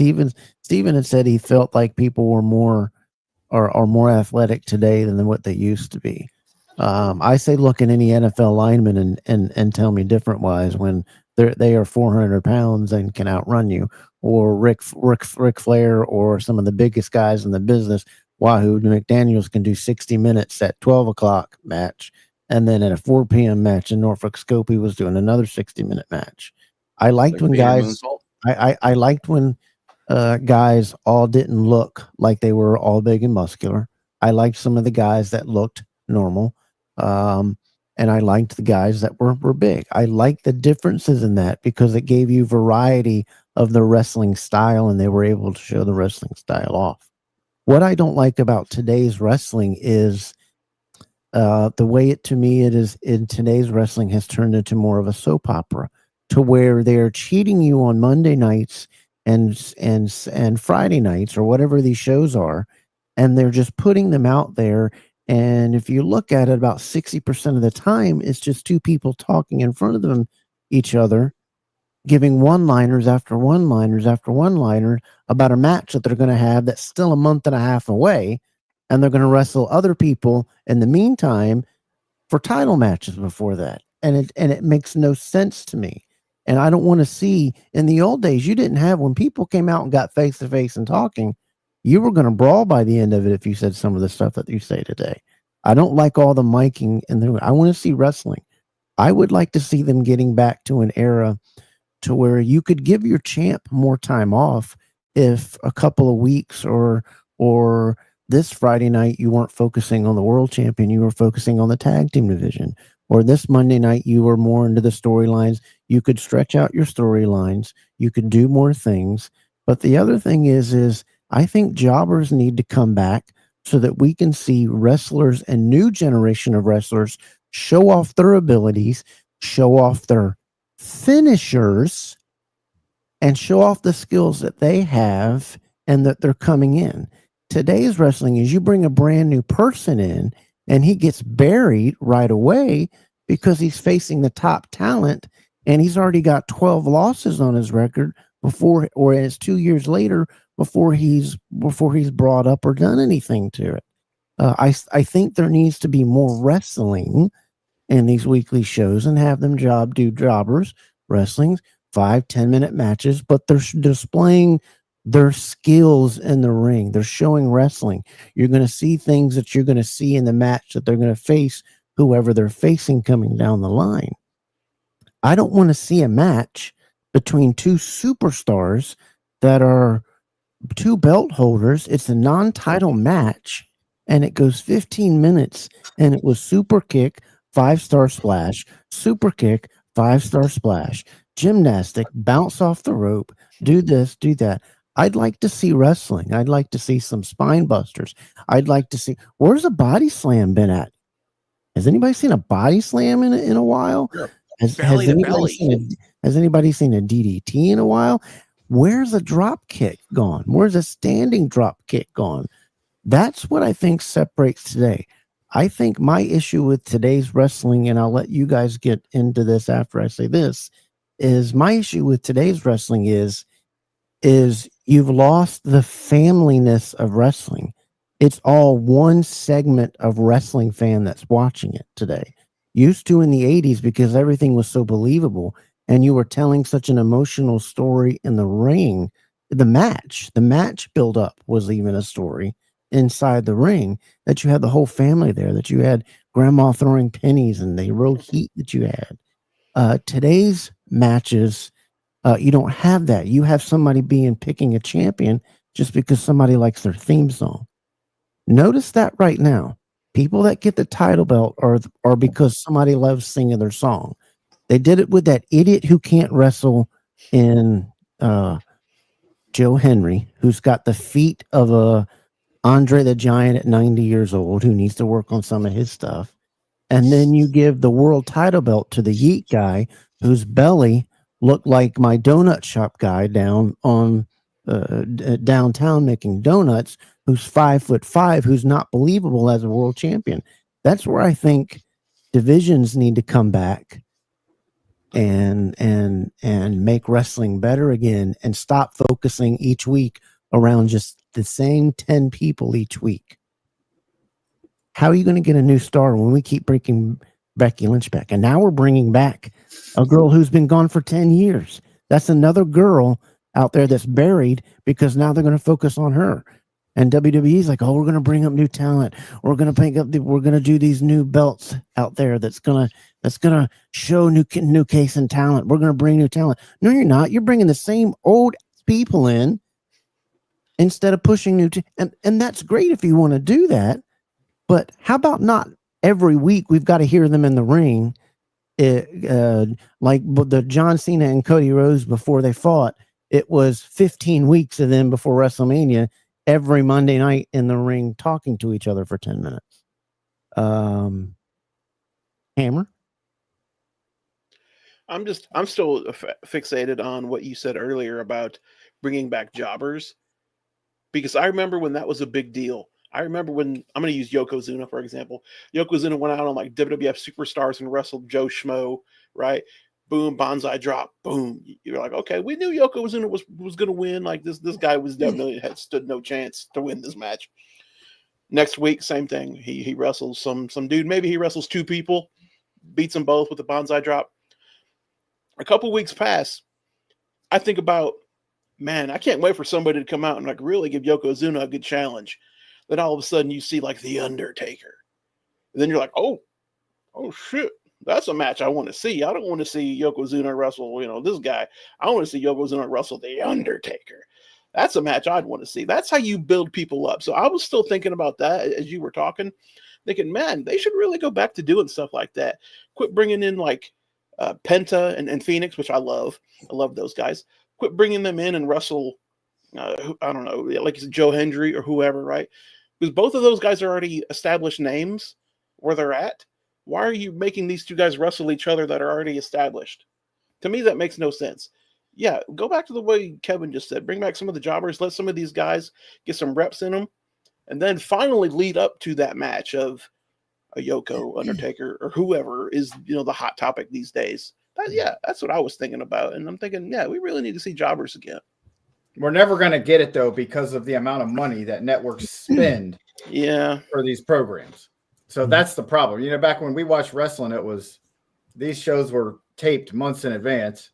Stephen had said he felt like people were more are more athletic today than what they used to be. I say look at any NFL lineman and tell me different wise when they are 400 pounds and can outrun you, or Rick Flair, or some of the biggest guys in the business. Wahoo McDaniels can do 60 minutes at 12 o'clock match, and then at a 4 p.m. match in Norfolk Scopey was doing another 60-minute match. I liked when guys. I liked when guys all didn't look like they were all big and muscular. I liked some of the guys that looked normal. And I liked the guys that were big. I liked the differences in that because it gave you variety of the wrestling style, and they were able to show the wrestling style off. What I don't like about today's wrestling is the way it is in today's wrestling has turned into more of a soap opera, to where they're cheating you on Monday nights and Friday nights or whatever these shows are, and they're just putting them out there. And if you look at it, about 60% of the time, it's just two people talking in front of each other, giving one-liners after one-liners after one-liner about a match that they're going to have that's still a month and a half away, and they're going to wrestle other people in the meantime for title matches before that. And it makes no sense to me. And I don't want to see, in the old days, you didn't have, when people came out and got face-to-face and talking, you were going to brawl by the end of it if you said some of the stuff that you say today. I don't like all the miking, and I want to see wrestling. I would like to see them getting back to an era to where you could give your champ more time off if a couple of weeks or this Friday night you weren't focusing on the world champion, you were focusing on the tag team division. Or this Monday night you were more into the storylines. You could stretch out your storylines. You could do more things. But the other thing is I think jobbers need to come back so that we can see wrestlers and new generation of wrestlers show off their abilities, show off their finishers, and show off the skills that they have and that they're coming in. Today's wrestling is you bring a brand new person in and he gets buried right away because he's facing the top talent and he's already got 12 losses on his record before, or it's 2 years later before he's brought up or done anything to it. I think there needs to be more wrestling in these weekly shows and have them do jobbers wrestling 5-10 minute matches, but they're displaying their skills in the ring. They're showing wrestling. You're going to see things that you're going to see in the match that they're going to face whoever they're facing coming down the line. I don't want to see a match between two superstars that are two belt holders. It's a non-title match and it goes 15 minutes and it was super kick, 5-star splash, super kick, 5-star splash, gymnastic, bounce off the rope, do this, do that. I'd like to see wrestling. I'd like to see some spine busters. I'd like to see, where's a body slam been at? Has anybody seen a body slam in a while? Sure. Has anybody seen a DDT in a while? Where's a drop kick gone? Where's a standing drop kick gone? That's what I think separates today. I think my issue with today's wrestling, and I'll let you guys get into this after I say this, is my issue with today's wrestling is you've lost the familyness of wrestling. It's all one segment of wrestling fan that's watching it today. Used to in the 80s, because everything was so believable and you were telling such an emotional story in the ring the match build up was even a story inside the ring, that you had the whole family there, that you had grandma throwing pennies and the road heat that you had. Today's matches, you don't have that. You have somebody picking a champion just because somebody likes their theme song. Notice that right now. People that get the title belt are because somebody loves singing their song. They did it with that idiot who can't wrestle in Joe Henry, who's got the feet of a Andre the Giant at 90 years old, who needs to work on some of his stuff. And then you give the world title belt to the Yeet guy, whose belly looked like my donut shop guy down on downtown making donuts, who's 5'5", who's not believable as a world champion. That's where I think divisions need to come back and make wrestling better again, and stop focusing each week around just the same 10 people each week. How are you going to get a new star when we keep bringing Becky Lynch back? And now we're bringing back a girl who's been gone for 10 years. That's another girl out there that's buried, because now they're going to focus on her. And WWE's like, oh, we're going to bring up new talent. We're going to do these new belts out there that's going to show new case and talent. We're going to bring new talent. No, you're not. You're bringing the same old people in instead of pushing new. And that's great if you want to do that. But how about not every week we've got to hear them in the ring, like the John Cena and Cody Rhodes before they fought. It was 15 weeks of them before WrestleMania, every Monday night in the ring talking to each other for 10 minutes. Hammer? I'm still fixated on what you said earlier about bringing back jobbers, because I remember when that was a big deal. I remember when, I'm going to use Yokozuna, for example. Yokozuna went out on like WWF Superstars and wrestled Joe Schmo, right? Boom, banzai drop, boom. You're like, okay, we knew Yokozuna was going to win. Like this guy was definitely had stood no chance to win this match. Next week, same thing. He wrestles some dude. Maybe he wrestles two people, beats them both with a banzai drop. A couple weeks pass. I think about, man, I can't wait for somebody to come out and like really give Yokozuna a good challenge. Then all of a sudden you see like The Undertaker. And then you're like, oh shit. That's a match I want to see. I don't want to see Yokozuna wrestle, this guy. I want to see Yokozuna wrestle The Undertaker. That's a match I'd want to see. That's how you build people up. So I was still thinking about that as you were talking, thinking, man, they should really go back to doing stuff like that. Quit bringing in like Penta and Phoenix, which I love. I love those guys. Quit bringing them in and wrestle, I don't know, like Joe Hendry or whoever, right? Because both of those guys are already established names where they're at. Why are you making these two guys wrestle each other that are already established? To me, that makes no sense. Yeah, go back to the way Kevin just said. Bring back some of the jobbers. Let some of these guys get some reps in them. And then finally lead up to that match of a Yoko, Undertaker, or whoever is, the hot topic these days. That's what I was thinking about. And I'm thinking, yeah, we really need to see jobbers again. We're never going to get it, though, because of the amount of money that networks spend for these programs. So that's the problem. Back when we watched wrestling, these shows were taped months in advance,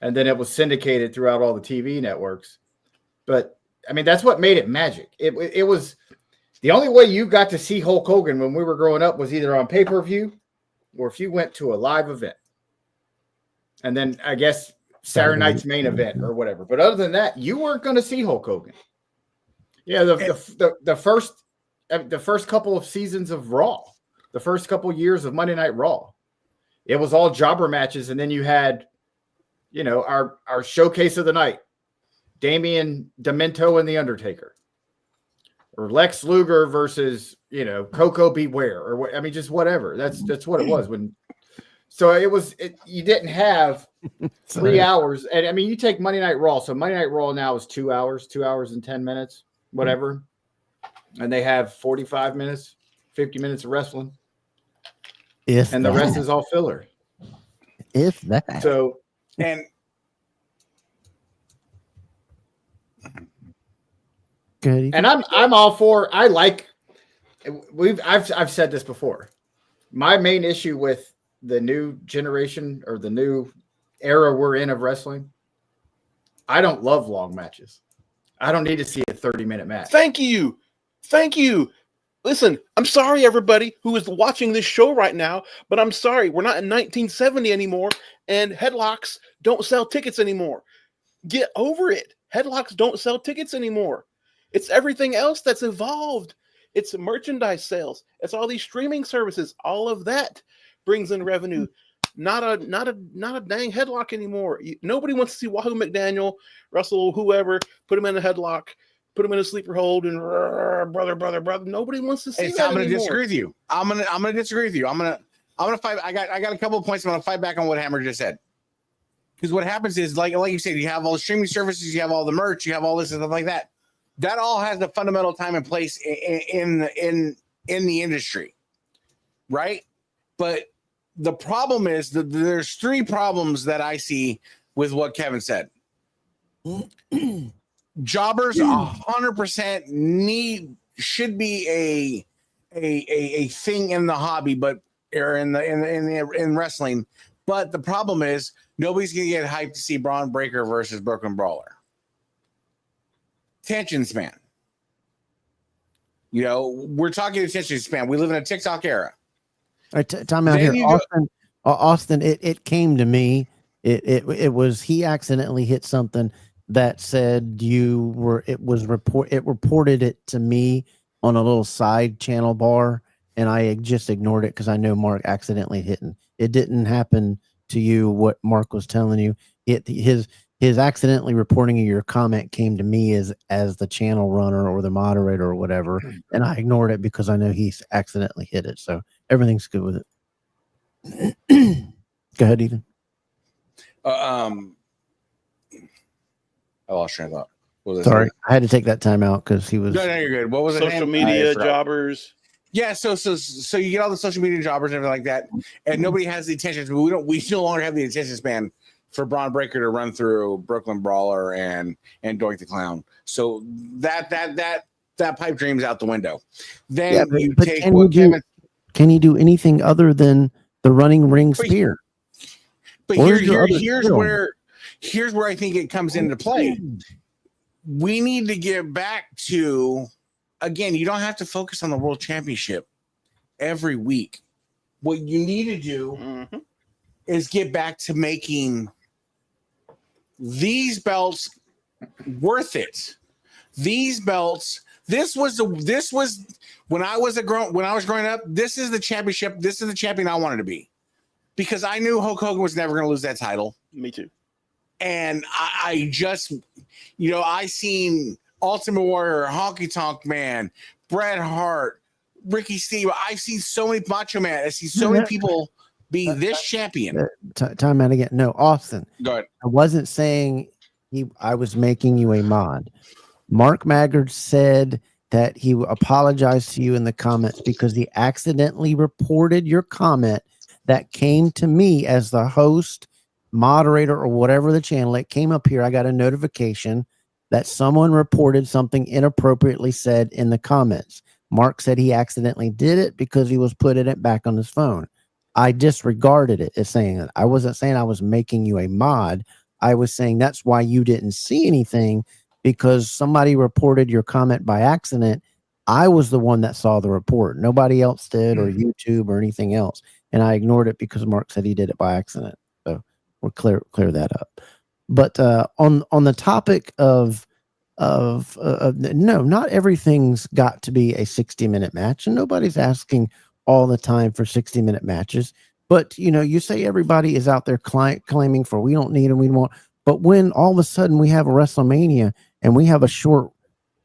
and then it was syndicated throughout all the TV networks. But I mean, that's what made it magic. It was the only way you got to see Hulk Hogan when we were growing up was either on pay-per-view or if you went to a live event. And then I guess Saturday night's main event or whatever. But other than that, you weren't going to see Hulk Hogan. Yeah, the first couple of seasons of Raw, the first couple of years of Monday Night Raw, it was all jobber matches. And then you had, our showcase of the night, Damian Demento and The Undertaker, or Lex Luger versus, Coco Beware, or just whatever. That's what it was when. So you didn't have 3 hours. And I mean, you take Monday Night Raw. So Monday Night Raw now is 2 hours and 10 minutes, whatever. And they have 45 minutes, 50 minutes of wrestling. And the rest is all filler. If that. So, and good. And I'm all for, I've said this before. My main issue with the new generation or the new era we're in of wrestling, I don't love long matches. I don't need to see a 30-minute match. Thank you. Listen, I'm sorry, everybody who is watching this show right now, but I'm sorry. We're not in 1970 anymore, and headlocks don't sell tickets anymore. Get over it. Headlocks don't sell tickets anymore. It's everything else that's evolved. It's merchandise sales. It's all these streaming services. All of that brings in revenue. Not a dang headlock anymore. Nobody wants to see Wahoo McDaniel wrestle whoever, put him in a headlock, put him in a sleeper hold, and brother. Nobody wants to see that I'm going to anymore. disagree with you. I'm gonna disagree with you. I'm gonna fight. I got a couple of points. I'm gonna fight back on what Hammer just said. Because what happens is, like you said, you have all the streaming services, you have all the merch, you have all this and stuff like that. That all has a fundamental time and place in the industry, right? But the problem is that there's three problems that I see with what Kevin said. Jobbers 100% should be a thing in the hobby, but or in wrestling. But the problem is nobody's gonna get hyped to see Braun Breaker versus Brooklyn Brawler. Attention span. You know, we're talking attention span. We live in a TikTok era. All right, time out here, Austin. It came to me. It was he accidentally hit something that said you were. It reported it to me on a little side channel bar, and I just ignored it because I know Mark accidentally hitting. It didn't happen to you. What Mark was telling you, his accidentally reporting of your comment came to me as the channel runner or the moderator or whatever, and I ignored it because I know he's accidentally hit it. So everything's good with it. Go ahead, Ethan. I lost train of thought. Sorry, I had to take that time out because he was. No, you're good. What was it? Social media jobbers. Yeah, so you get all the social media jobbers and everything like that, and nobody has the attention. We no longer have the attention span for Braun Breaker to run through Brooklyn Brawler and Doink the Clown. So that pipe dream's out the window. Then you take what Kevin. Can he do anything other than the running ring spear? But here's where I think it comes into play. We need to get back to, again, you don't have to focus on the World Championship every week. What you need to do is get back to making these belts worth it. These belts. This was when I was growing up. This is the championship. This is the champion I wanted to be, because I knew Hulk Hogan was never going to lose that title. Me too. And I just, I seen Ultimate Warrior, Honky Tonk Man, Bret Hart, Ricky Steamboat. I've seen so many Macho Man. I see so many people be this champion. Time out again. No, Austin. Go ahead. I wasn't saying I was making you a mod. Mark Maggard said that he apologized to you in the comments because he accidentally reported your comment that came to me as the host, moderator, or whatever the channel. It came up here. I got a notification that someone reported something inappropriately said in the comments. Mark said he accidentally did it because he was putting it back on his phone. I disregarded it as saying that. I wasn't saying I was making you a mod. I was saying that's why you didn't see anything, because somebody reported your comment by accident. I was the one that saw the report. Nobody else did, or YouTube or anything else. And I ignored it because Mark said he did it by accident. So we'll clear that up. But on the topic of no, not everything's got to be a 60-minute match, and nobody's asking all the time for 60-minute matches. But you say everybody is out there claiming for we don't need them, we don't want. But when all of a sudden we have a WrestleMania and we have a short,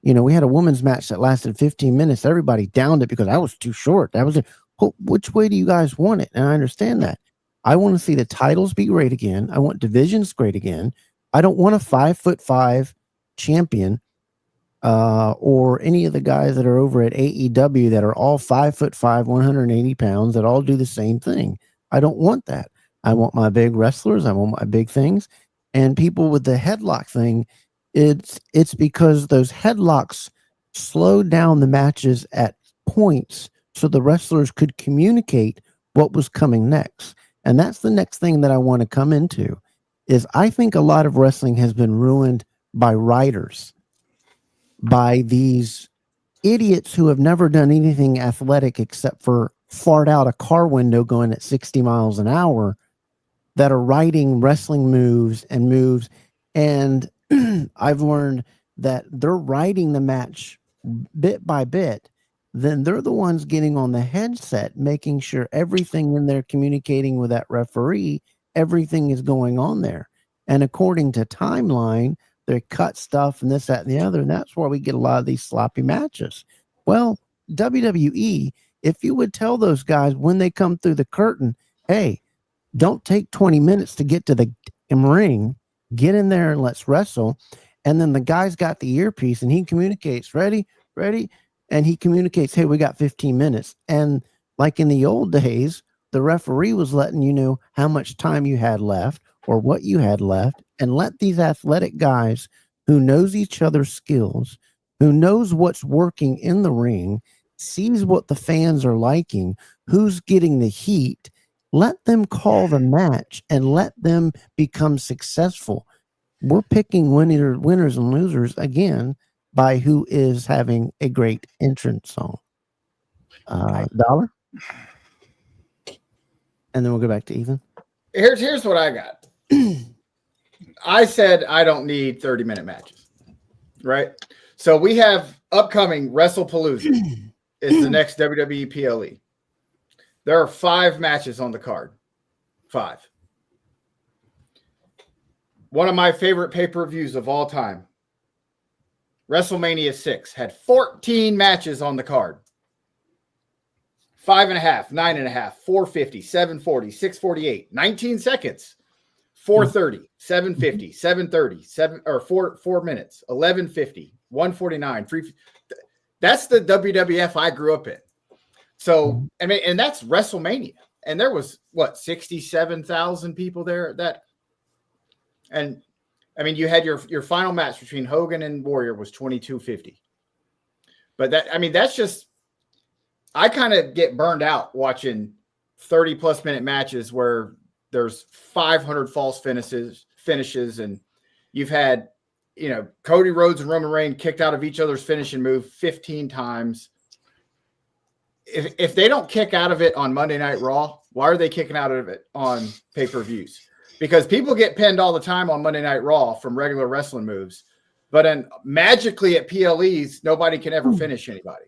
we had a women's match that lasted 15 minutes, everybody downed it because that was too short. That was it. Which way do you guys want it? And I understand that. I want to see the titles be great again. I want divisions great again. I don't want a 5'5" champion or any of the guys that are over at AEW that are all 5'5", 180 pounds that all do the same thing. I don't want that. I want my big wrestlers. I want my big things. And people with the headlock thing, it's because those headlocks slowed down the matches at points so the wrestlers could communicate what was coming next. And that's the next thing that I want to come into is I think a lot of wrestling has been ruined by writers, by these idiots who have never done anything athletic except for fart out a car window going at 60 miles an hour, that are writing wrestling moves. And I've learned that they're writing the match bit by bit. Then they're the ones getting on the headset, making sure everything in there communicating with that referee, everything is going on there. And according to timeline, they cut stuff and this, that, and the other. And that's where we get a lot of these sloppy matches. Well, WWE, if you would tell those guys when they come through the curtain, hey, don't take 20 minutes to get to the ring, get in there and let's wrestle. And then the guy's got the earpiece and he communicates, ready. And he communicates, hey, we got 15 minutes. And like in the old days, the referee was letting you know how much time you had left or what you had left, and let these athletic guys who knows each other's skills, who knows what's working in the ring, sees what the fans are liking, who's getting the heat, let them call the match and let them become successful. We're picking winners and losers again by who is having a great entrance song. Dollar? And then we'll go back to Ethan. Here's what I got. I said I don't need 30-minute matches, right? So we have upcoming WRESTLEPALOOZA is the next WWE PLE. There are 5 matches on the card. 5. One of my favorite pay-per-views of all time, WrestleMania 6, had 14 matches on the card. 5.5, 9.5, 450, 740, 648, 19 seconds, 430, 750, 730, 4 minutes, 1150, 149, 3. That's the WWF I grew up in. So, I mean, and that's WrestleMania. And there was, 67,000 people there at that. And, I mean, you had your final match between Hogan and Warrior was 2250. But that's just, I kind of get burned out watching 30-plus minute matches where there's 500 false finishes, and you've had, Cody Rhodes and Roman Reigns kicked out of each other's finishing move 15 times. If they don't kick out of it on Monday Night Raw, why are they kicking out of it on pay-per-views? Because people get pinned all the time on Monday Night Raw from regular wrestling moves, but then magically at PLEs, nobody can ever finish anybody.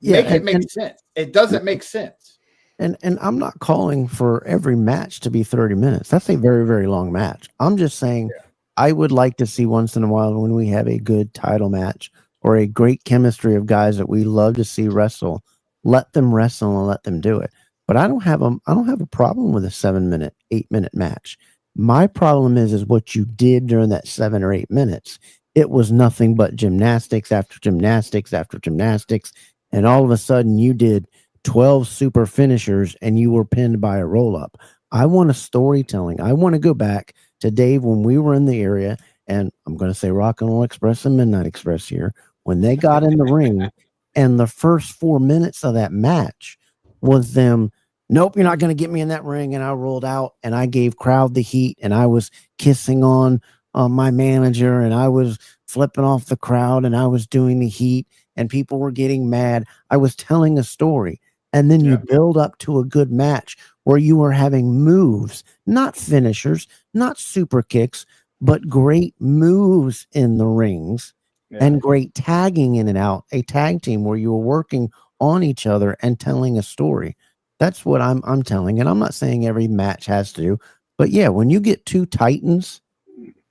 Make it make sense. It doesn't make sense. And I'm not calling for every match to be 30 minutes. That's a very, very long match. I'm just saying I would like to see once in a while when we have a good title match or a great chemistry of guys that we love to see wrestle, let them wrestle and let them do it. But I don't have a problem with a 7-minute, 8-minute match. My problem is what you did during that 7 or 8 minutes. It was nothing but gymnastics after gymnastics after gymnastics. And all of a sudden you did 12 super finishers and you were pinned by a roll up. I want a storytelling. I want to go back to Dave when we were in the area, and I'm going to say Rock and Roll Express and Midnight Express here, when they got in the ring and the first 4 minutes of that match was them, nope, you're not going to get me in that ring. And I rolled out and I gave crowd the heat and I was kissing on my manager and I was flipping off the crowd and I was doing the heat and people were getting mad. I was telling a story. And then you build up to a good match where you are having moves, not finishers, not super kicks, but great moves in the rings and great tagging in and out, a tag team where you were working on each other and telling a story. That's what I'm telling. And I'm not saying every match has to do, but yeah, when you get 2 titans,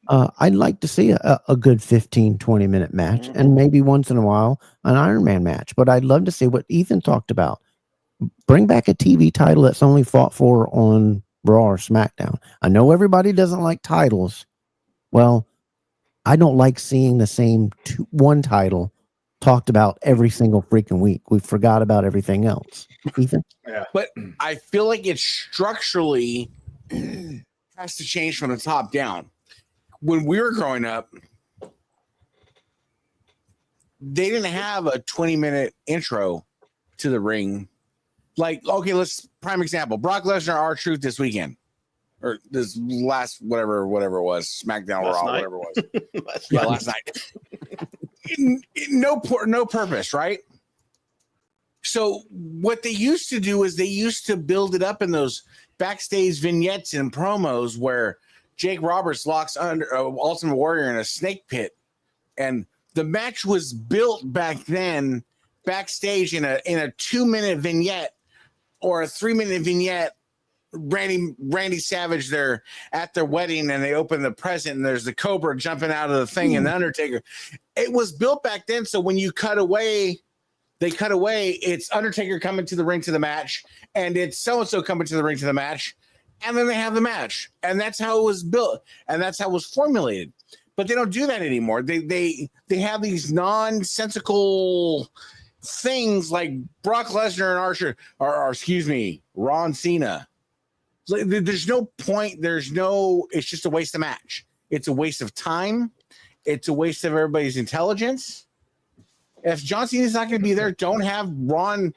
I'd like to see a good 15, 20-minute match and maybe once in a while an Iron Man match. But I'd love to see what Ethan talked about. Bring back a TV title that's only fought for on Raw or SmackDown. I know everybody doesn't like titles. Well, I don't like seeing the same one title talked about every single freaking week. We forgot about everything else. Ethan? But I feel like it structurally has to change from the top down. When we were growing up, they didn't have a 20-minute intro to the ring. Like, okay, prime example, Brock Lesnar, R-Truth this weekend, or this last whatever it was, SmackDown or Raw, whatever it was. Last night. No purpose, right? So what they used to do is they used to build it up in those backstage vignettes and promos where Jake Roberts locks under Ultimate Warrior in a snake pit, and the match was built back then backstage in a 2-minute vignette or a 3-minute vignette. Randy Savage, they're at their wedding and they open the present and there's the Cobra jumping out of the thing and the Undertaker. It was built back then, so when you cut away, it's Undertaker coming to the ring to the match, and it's so-and-so coming to the ring to the match, and then they have the match. And that's how it was built, and that's how it was formulated. But they don't do that anymore. They have these nonsensical things like Brock Lesnar and Archer, or excuse me, Ron Cena. There's no point. It's just a waste of match. It's a waste of time. It's a waste of everybody's intelligence. If John Cena's not going to be there, don't have Ron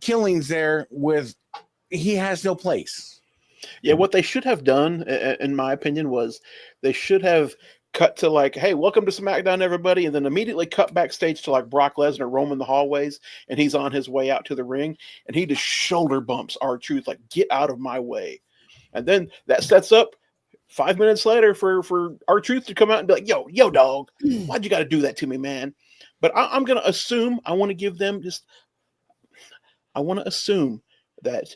Killings there he has no place. Yeah, what they should have done, in my opinion, was they should have cut to like, hey, welcome to SmackDown, everybody, and then immediately cut backstage to like Brock Lesnar roaming the hallways, and he's on his way out to the ring, and he just shoulder bumps R-Truth, like, get out of my way. And then that sets up 5 minutes later for R-Truth to come out and be like, yo, dog, why'd you got to do that to me, man? But I'm going to assume, I want to assume that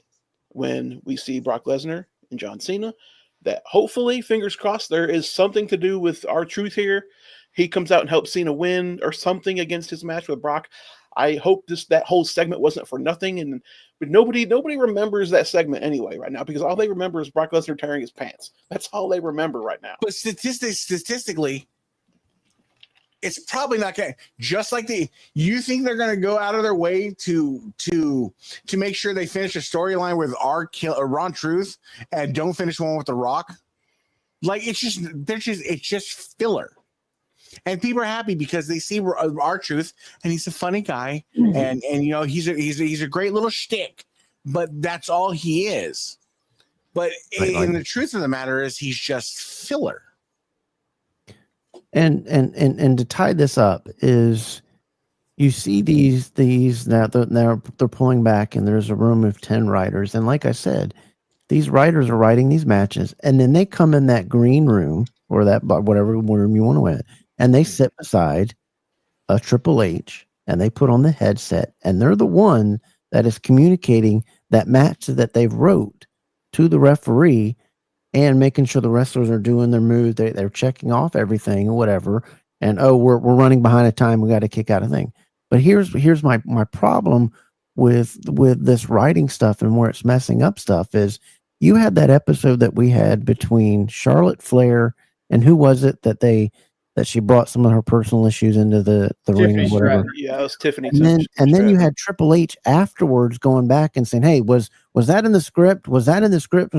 when we see Brock Lesnar and John Cena, that hopefully, fingers crossed, there is something to do with R-Truth here. He comes out and helps Cena win or something against his match with Brock. I hope that whole segment wasn't for nothing, but nobody remembers that segment anyway right now, because all they remember is Brock Lesnar tearing his pants. That's all they remember right now. But statistically, it's probably not going to, just like you think they're going to go out of their way to make sure they finish a storyline with Ron Truth and don't finish one with The Rock. Like, it's just filler. And people are happy because they see R-Truth and he's a funny guy, and he's a great little shtick, but that's all he is. But the truth of the matter is he's just filler. And to tie this up is, you see these that they're pulling back, and there's a room of 10 writers, and like I said, these writers are writing these matches, and then they come in that green room or that whatever room you want to win, and they sit beside a Triple H, and they put on the headset, and they're the one that is communicating that match that they've wrote to the referee, and making sure the wrestlers are doing their moves. They're checking off everything or whatever. And we're running behind a time. We got to kick out a thing. But here's my problem with this writing stuff and where it's messing up stuff is, you had that episode that we had between Charlotte Flair and who was it that she brought some of her personal issues into the ring or whatever. Yeah, it was Tiffany. And then you had Triple H afterwards going back and saying, hey, was that in the script? Was that in the script?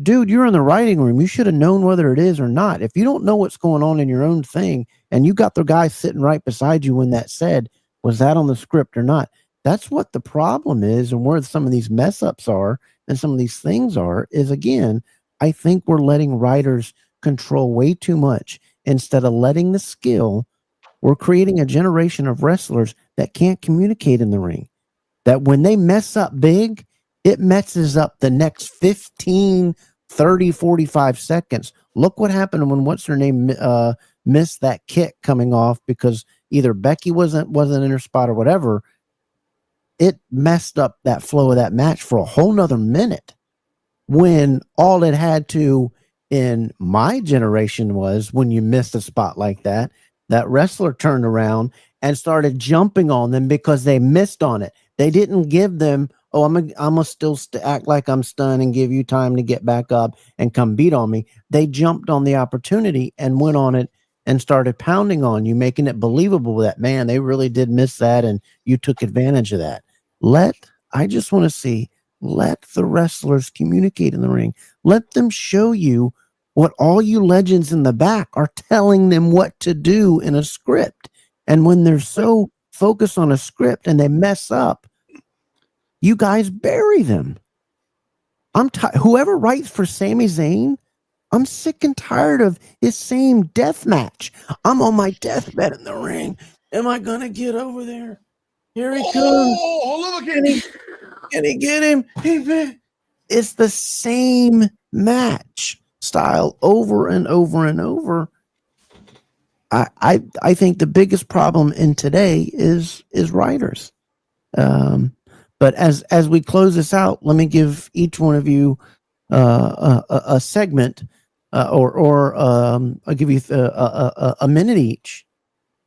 Dude, you're in the writing room. You should have known whether it is or not. If you don't know what's going on in your own thing, and you got the guy sitting right beside you when that said, was that on the script or not? That's what the problem is, and where some of these mess ups are and some of these things are, is, again, I think we're letting writers control way too much instead of letting the skill. We're creating a generation of wrestlers that can't communicate in the ring, that when they mess up big, it messes up the next 15, 30, 45 seconds. Look what happened when what's her name missed that kick coming off because either Becky wasn't in her spot or whatever. It messed up that flow of that match for a whole nother minute, when all it had to in my generation was, when you missed a spot like that, that wrestler turned around and started jumping on them because they missed on it. They didn't give them, I'm gonna still act like I'm stunned and give you time to get back up and come beat on me. They jumped on the opportunity and went on it and started pounding on you, making it believable that, man, they really did miss that and you took advantage of that. I just want to see, let the wrestlers communicate in the ring. Let them show you what all you legends in the back are telling them what to do in a script. And when they're so focused on a script and they mess up, you guys bury them. Whoever writes for Sami Zayn, I'm sick and tired of his same death match. I'm on my deathbed in the ring. Am I gonna get over there? Here he comes. Oh, look at me. Can he get him? It's the same match style over and over and over. I think the biggest problem in today is writers. But as we close this out, let me give each one of you a segment, or I'll give you a minute each.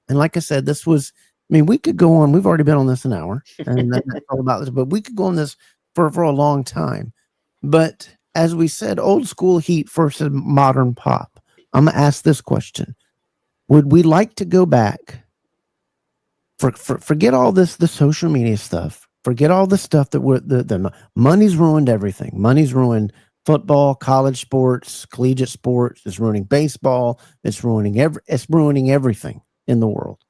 And like I said, this was. I mean, we could go on. We've already been on this an hour, and that's all about this. But we could go on this for a long time. But as we said, old school heat versus modern pop. I'm gonna ask this question: would we like to go back? Forget all the social media stuff. Forget all the stuff that the money's ruined everything. Money's ruined football, college sports, collegiate sports. It's ruining baseball. It's ruining everything in the world.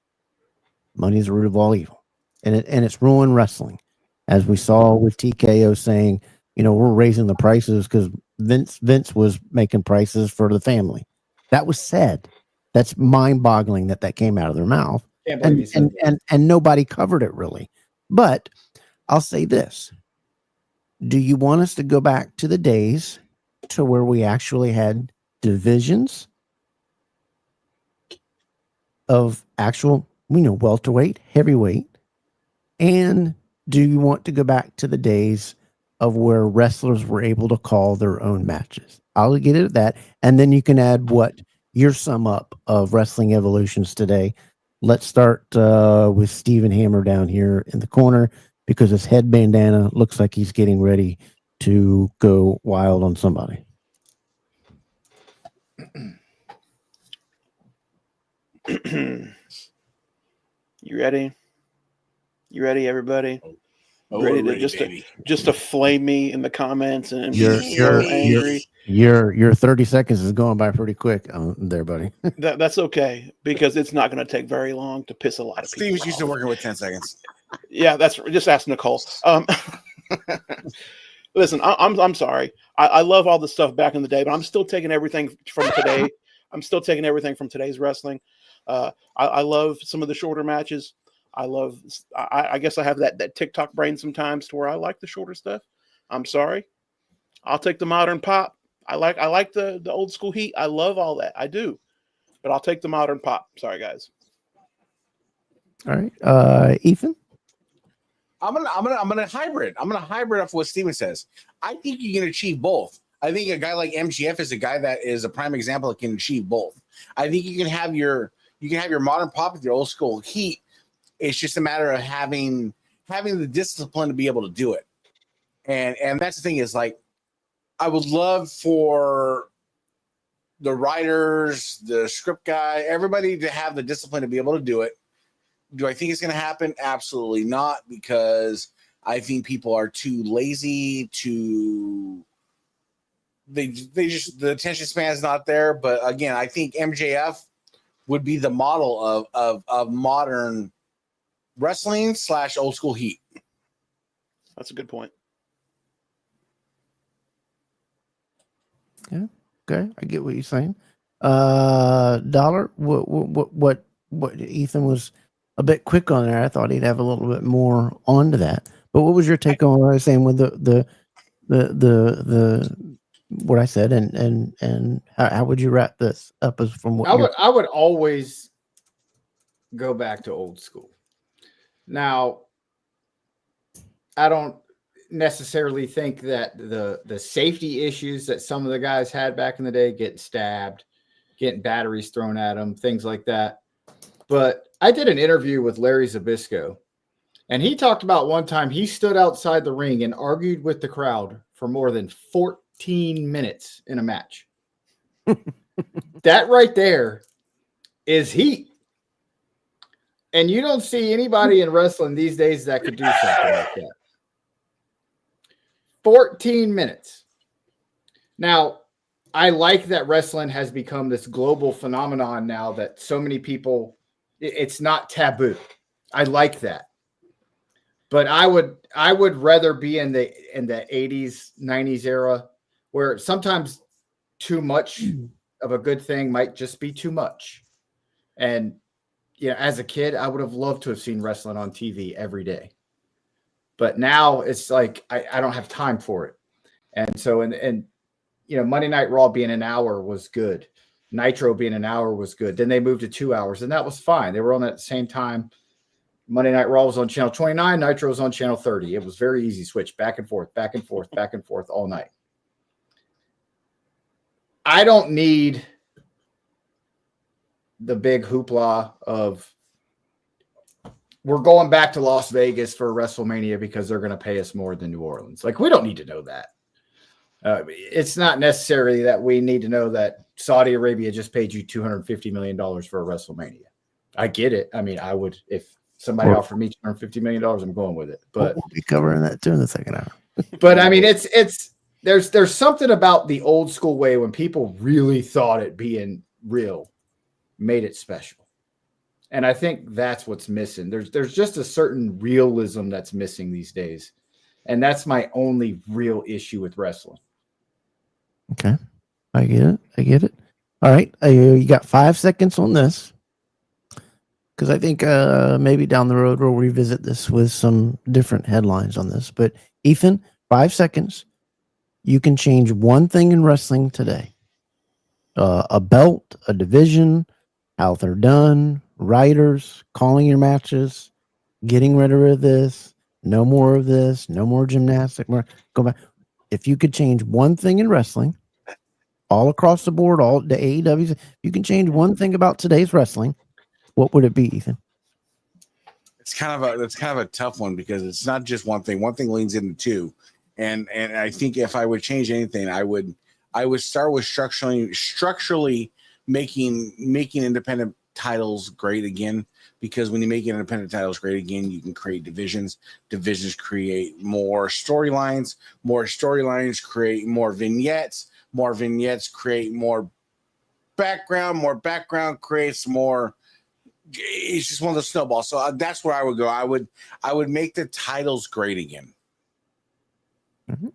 Money is the root of all evil, and it's ruined wrestling, as we saw with TKO saying, we're raising the prices because Vince was making prices for the family. That was said. That's mind-boggling that came out of their mouth, and nobody covered it really. But I'll say this: do you want us to go back to the days to where we actually had divisions of actual, welterweight, heavyweight? And do you want to go back to the days of where wrestlers were able to call their own matches? I'll get into that. And then you can add what your sum up of wrestling evolutions today. Let's start with Stephen Hammer down here in the corner, because his head bandana looks like he's getting ready to go wild on somebody. You ready? You ready, everybody? Oh, ready to just to flame me in the comments and be You're so angry. Your 30 seconds is going by pretty quick there, buddy. That's okay, because it's not going to take very long to piss a lot of people Steve's off. used to working with 10 seconds. Yeah, that's just ask Nicole. Listen, I'm sorry. I love all the stuff back in the day, but I'm still taking everything from today. I'm still taking everything from today's wrestling. I love some of the shorter matches. I guess I have that TikTok brain sometimes to where I like the shorter stuff. I'm sorry. I'll take the modern pop. I like the old school heat. I love all that. I do. But I'll take the modern pop. Sorry, guys. All right. Ethan? I'm gonna hybrid. I'm gonna hybrid off what Steven says. I think you can achieve both. I think a guy like MGF is a guy that is a prime example that can achieve both. I think you can have your modern pop with your old school heat. It's just a matter of having the discipline to be able to do it. And that's the thing, is like, I would love for the writers, the script guy, everybody to have the discipline to be able to do it. Do I think it's going to happen? Absolutely not, because I think people are too lazy they just, the attention span is not there. But again, I think MJF would be the model of modern wrestling / old school heat. That's a good point. Yeah. Okay. I get what you're saying. Dollar, what Ethan was a bit quick on there. I thought he'd have a little bit more onto that. But what was your take on what I was saying with the what I said, and how would you wrap this up as from what I would always go back to old school. Now, I don't necessarily think that the safety issues that some of the guys had back in the day, getting stabbed, getting batteries thrown at them, things like that. But I did an interview with Larry Zbyszko, and he talked about one time he stood outside the ring and argued with the crowd for more than 14 minutes in a match. That right there is heat. And you don't see anybody in wrestling these days that could do something like that. 14 minutes. Now, I like that wrestling has become this global phenomenon now that so many people, it's not taboo. I like that. But I would rather be in the 80s, 90s era where sometimes too much of a good thing might just be too much. And as a kid, I would have loved to have seen wrestling on TV every day. But now it's like I don't have time for it. And so and Monday Night Raw being an hour was good. Nitro being an hour was good. Then they moved to 2 hours, and that was fine. They were on at the same time. Monday Night Raw was on channel 29. Nitro was on channel 30. It was very easy switch back and forth, back and forth, back and forth all night. I don't need the big hoopla of we're going back to Las Vegas for WrestleMania because they're going to pay us more than New Orleans. Like, we don't need to know that. It's not necessarily that we need to know that Saudi Arabia just paid you $250 million for a WrestleMania. I get it. I mean, I would, if somebody offered me $250 million, I'm going with it. But we'll be covering that too in the second hour. But I mean, there's something about the old school way when people really thought it being real made it special. And I think that's what's missing. There's just a certain realism that's missing these days. And that's my only real issue with wrestling. Okay. I get it. All right. You got 5 seconds on this. Because I think maybe down the road we'll revisit this with some different headlines on this. But Ethan, 5 seconds. You can change one thing in wrestling today. A belt, a division, how they're done, writers, calling your matches, getting rid of this, no more of this, no more gymnastic, go back. If you could change one thing in wrestling, all across the board, all the AEW, you can change one thing about today's wrestling, what would it be, Ethan? It's kind of a tough one because it's not just one thing. One thing leans into two, and I think if I would change anything, I would start with structurally making independent titles great again. Because when you make independent titles great again, you can create divisions. Divisions create more storylines. More storylines create more vignettes. More vignettes create more background. More background creates more. It's just one of the snowballs. So that's where I would go. I would make the titles great again. Mm-hmm.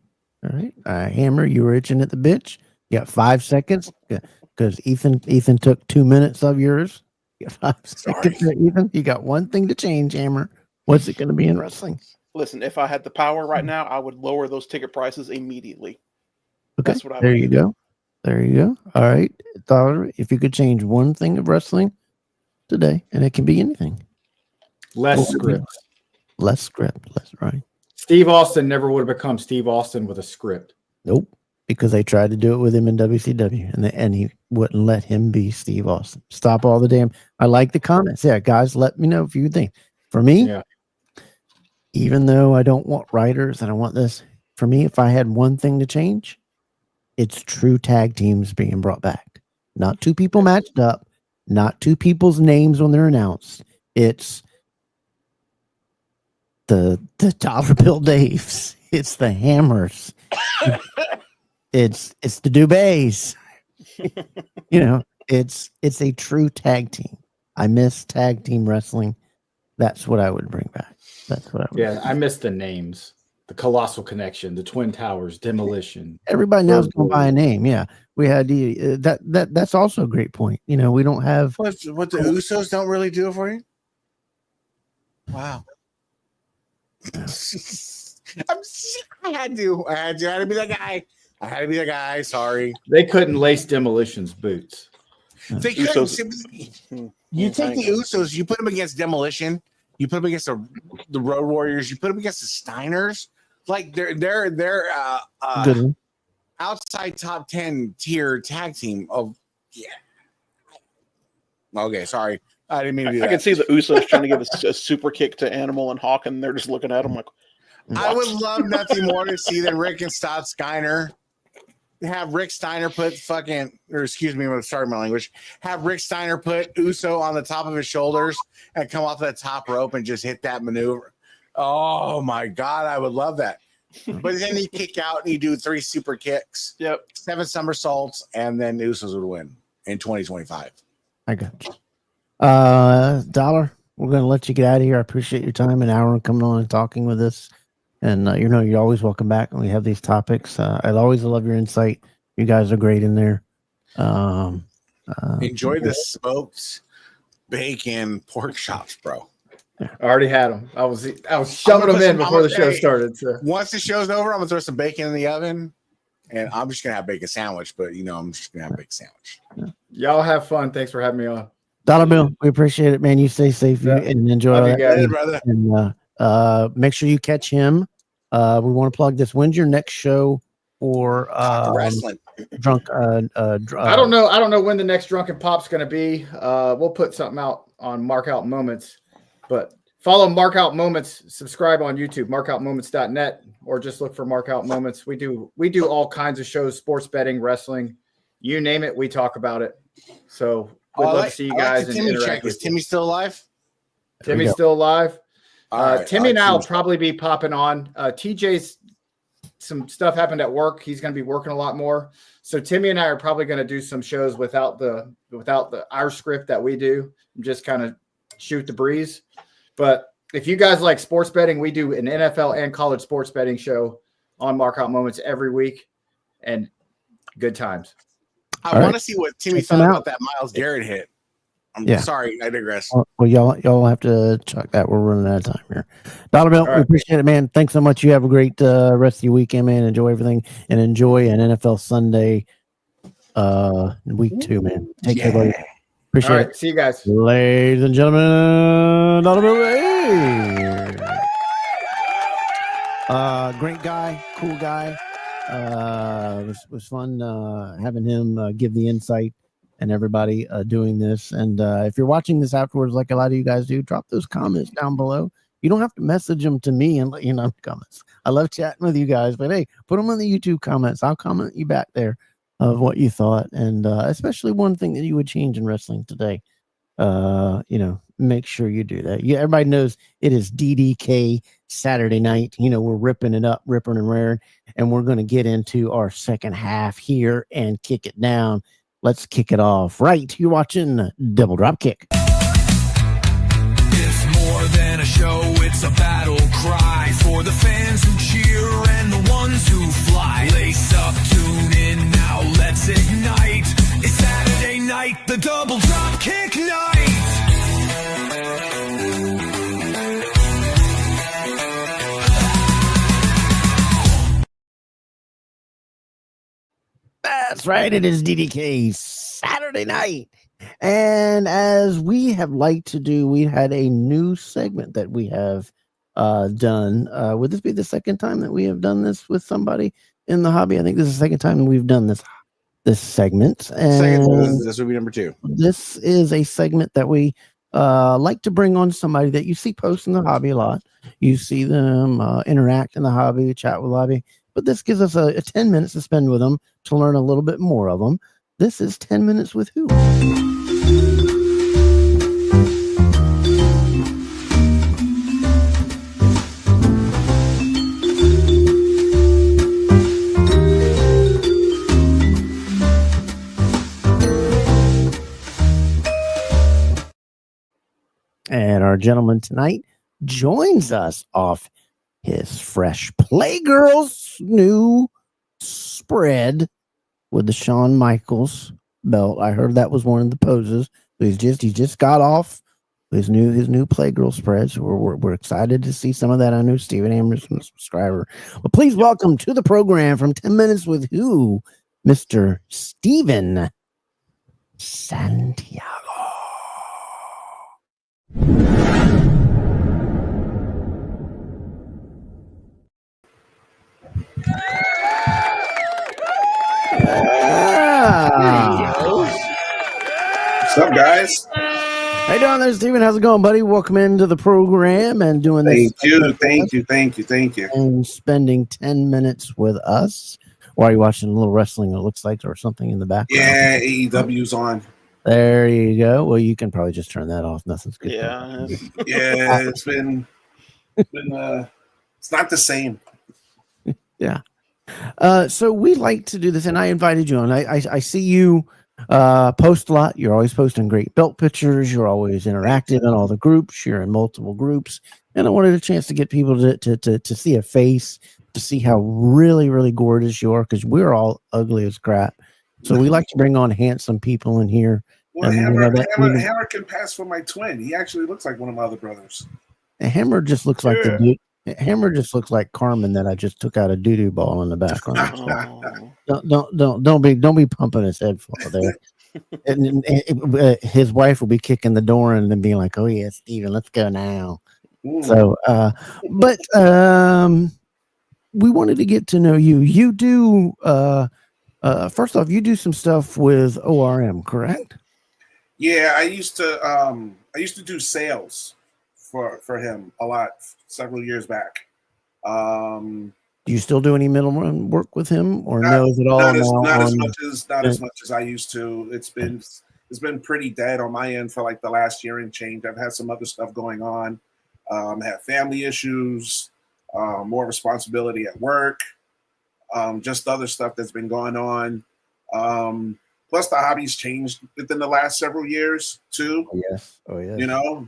All right, Hammer, you were itching at the bitch. You got 5 seconds because Ethan took 2 minutes of yours. You got 5 seconds there, Ethan. You got one thing to change, Hammer. What's it going to be in wrestling? Listen, if I had the power right now, I would lower those ticket prices immediately. Okay, that's what I there would you do. go. There you go. All right, Dollar, if you could change one thing of wrestling today, and it can be anything. Less script. Less script. Less, right. Steve Austin never would have become Steve Austin with a script. Nope. Because they tried to do it with him in WCW, and he wouldn't let him be Steve Austin. Stop all the damn. I like the comments. Yeah, guys, let me know if you think. For me, even though I don't want writers and I want this, for me, if I had one thing to change, it's true tag teams being brought back. Not two people matched up, not two people's names when they're announced. It's the Dollar Bill Daves. It's the Hammers. It's the Dubays. It's a true tag team. I miss tag team wrestling. That's what I would bring back. That's what I would. Yeah, I miss the names. The Colossal Connection, the Twin Towers, Demolition. Everybody now's going to buy a name. Yeah, we had that's also a great point. We don't have what the Usos don't really do it for you. Wow. I had to be that guy. I had to be the guy. Sorry. They couldn't lace Demolition's boots. They couldn't. You take the Usos, you put them against Demolition, you put them against the Road Warriors, you put them against the Steiners. Like they're outside top 10 tier tag team of Okay, sorry. I didn't mean to do that. I can see the Usos trying to give a super kick to Animal and Hawk, and they're just looking at him like, what? I would love nothing more to see than Rick and Scott Steiner. Have Rick Steiner put have Rick Steiner put Uso on the top of his shoulders and come off that top rope and just hit that maneuver. Oh my God, I would love that. But then he'd kick out and he'd do 3 super kicks, 7 somersaults, and then Usos would win in 2025. I got you. Dollar, we're gonna let you get out of here. I appreciate your time, an hour, and coming on and talking with us. And you're always welcome back when we have these topics. I always love your insight. You guys are great in there. Enjoy the smoked bacon pork chops, bro. I already had them. I was shoving them in before the show started. So. Once the show's over, I'm gonna throw some bacon in the oven, and I'm just gonna have bacon sandwich. But I'm just gonna have bacon sandwich. Y'all have fun. Thanks for having me on. Dollar Bill, we appreciate it, man. You stay safe and enjoy Love all you that. guys. Brother. And make sure you catch him. We want to plug this. When's your next show for wrestling? Drunk. I don't know. I don't know when the next Drunken Pop's going to be. We'll put something out on Mark Out Moments, but follow Mark Out Moments. Subscribe on YouTube, markoutmoments.net, or just look for Mark Out Moments. We do all kinds of shows: sports betting, wrestling, you name it. We talk about it. So we'd love to see you guys and interact. Is Timmy still alive? Timmy's still alive. Right, Timmy and I will probably be popping on. TJ's some stuff happened at work. He's going to be working a lot more. So Timmy and I are probably going to do some shows without our script that we do, just kind of shoot the breeze. But if you guys like sports betting, we do an NFL and college sports betting show on Mark Out Moments every week, and good times. I want to see what Timmy thought about that Myles Garrett hit. I'm sorry, I digress. Well, y'all have to check that. We're running out of time here. Dollar Bill, we appreciate it, man. Thanks so much. You have a great rest of your weekend, man. Enjoy everything and enjoy an NFL Sunday week 2, man. Take care, buddy. Appreciate it. See you guys. Ladies and gentlemen, Dollar Bill. Great guy, cool guy. It was fun having him give the insight and everybody doing this. And if you're watching this afterwards, like a lot of you guys do, drop those comments down below. You don't have to message them to me and let you know in the comments. I love chatting with you guys, but hey, put them in the YouTube comments. I'll comment you back there of what you thought, and especially one thing that you would change in wrestling today. Make sure you do that. Yeah, everybody knows it is DDK Saturday night. We're ripping it up, ripping and raring, and we're going to get into our second half here and kick it down. Let's kick it off. Right, you're watching Double Drop Kick. It's more than a show, it's a battle cry for the fans who cheer and the ones who fly. Lace up, tune in, now let's ignite. It's Saturday night, the Double Drop Kick night. That's right. It is DDK Saturday night. And as we have liked to do, we had a new segment that we have done. Would this be the second time that we have done this with somebody in the hobby? I think this is the second time we've done this segment. And this will be number 2. This is a segment that we like to bring on somebody that you see post in the hobby a lot. You see them interact in the hobby, chat with hobby. But this gives us a 10 minutes to spend with them to learn a little bit more of them. This is 10 Minutes with Who. And our gentleman tonight joins us off his fresh Playgirls new spread with the Shawn Michaels belt. I heard that was one of the poses. He just got off his new Playgirl spread. So we're excited to see some of that. I know Stephen Amerson, subscriber. But please welcome to the program from 10 Minutes with Who, Mr. Stephen Santiago. What's up, guys? How you doing there, Stephen? How's it going, buddy? Welcome into the program and doing this. Thank you. And spending 10 minutes with us while you're watching a little wrestling, it looks like, or something in the background. Yeah, AEW's on. There you go. Well, you can probably just turn that off. Nothing's good. Yeah. Yeah, it's been it's not the same. Yeah. So we like to do this, and I invited you on. I see you Post a lot. You're always posting great belt pictures. You're always interactive in all the groups. You're in multiple groups. And I wanted a chance to get people to see a face, to see how really, really gorgeous you are, because we're all ugly as crap. So we like to bring on handsome people in here. Well, And, Hammer can pass for my twin. He actually looks like one of my other brothers. Hammer just looks like the dude. Hammer just looks like Carmen that I just took out a doo-doo ball in the background. Don't be pumping his head full there. His wife will be kicking the door and then being like, "Oh yeah, Steven, let's go now." Ooh. So, but we wanted to get to know you. You do first off, you do some stuff with ORM, correct? Yeah, I used to do sales for him a lot several years back. Do you still do any middleman work with him, or not, no? Is it all not as much as I used to? It's been pretty dead on my end for like the last year and change. I've had some other stuff going on. Had family issues, more responsibility at work, just other stuff that's been going on. Plus, the hobby's changed within the last several years too. Oh yes. You know,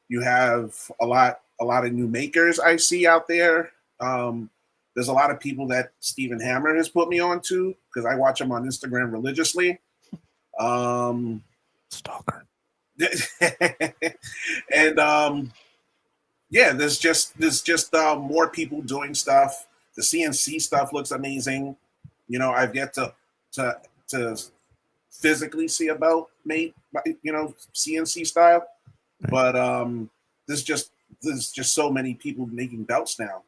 you have a lot of new makers I see out there. There's a lot of people that Stephen Hammer has put me on to because I watch him on Instagram religiously. Stalker. And yeah, there's just more people doing stuff. The CNC stuff looks amazing. You know, I've yet to physically see a belt made, CNC style, but there's just so many people making belts now.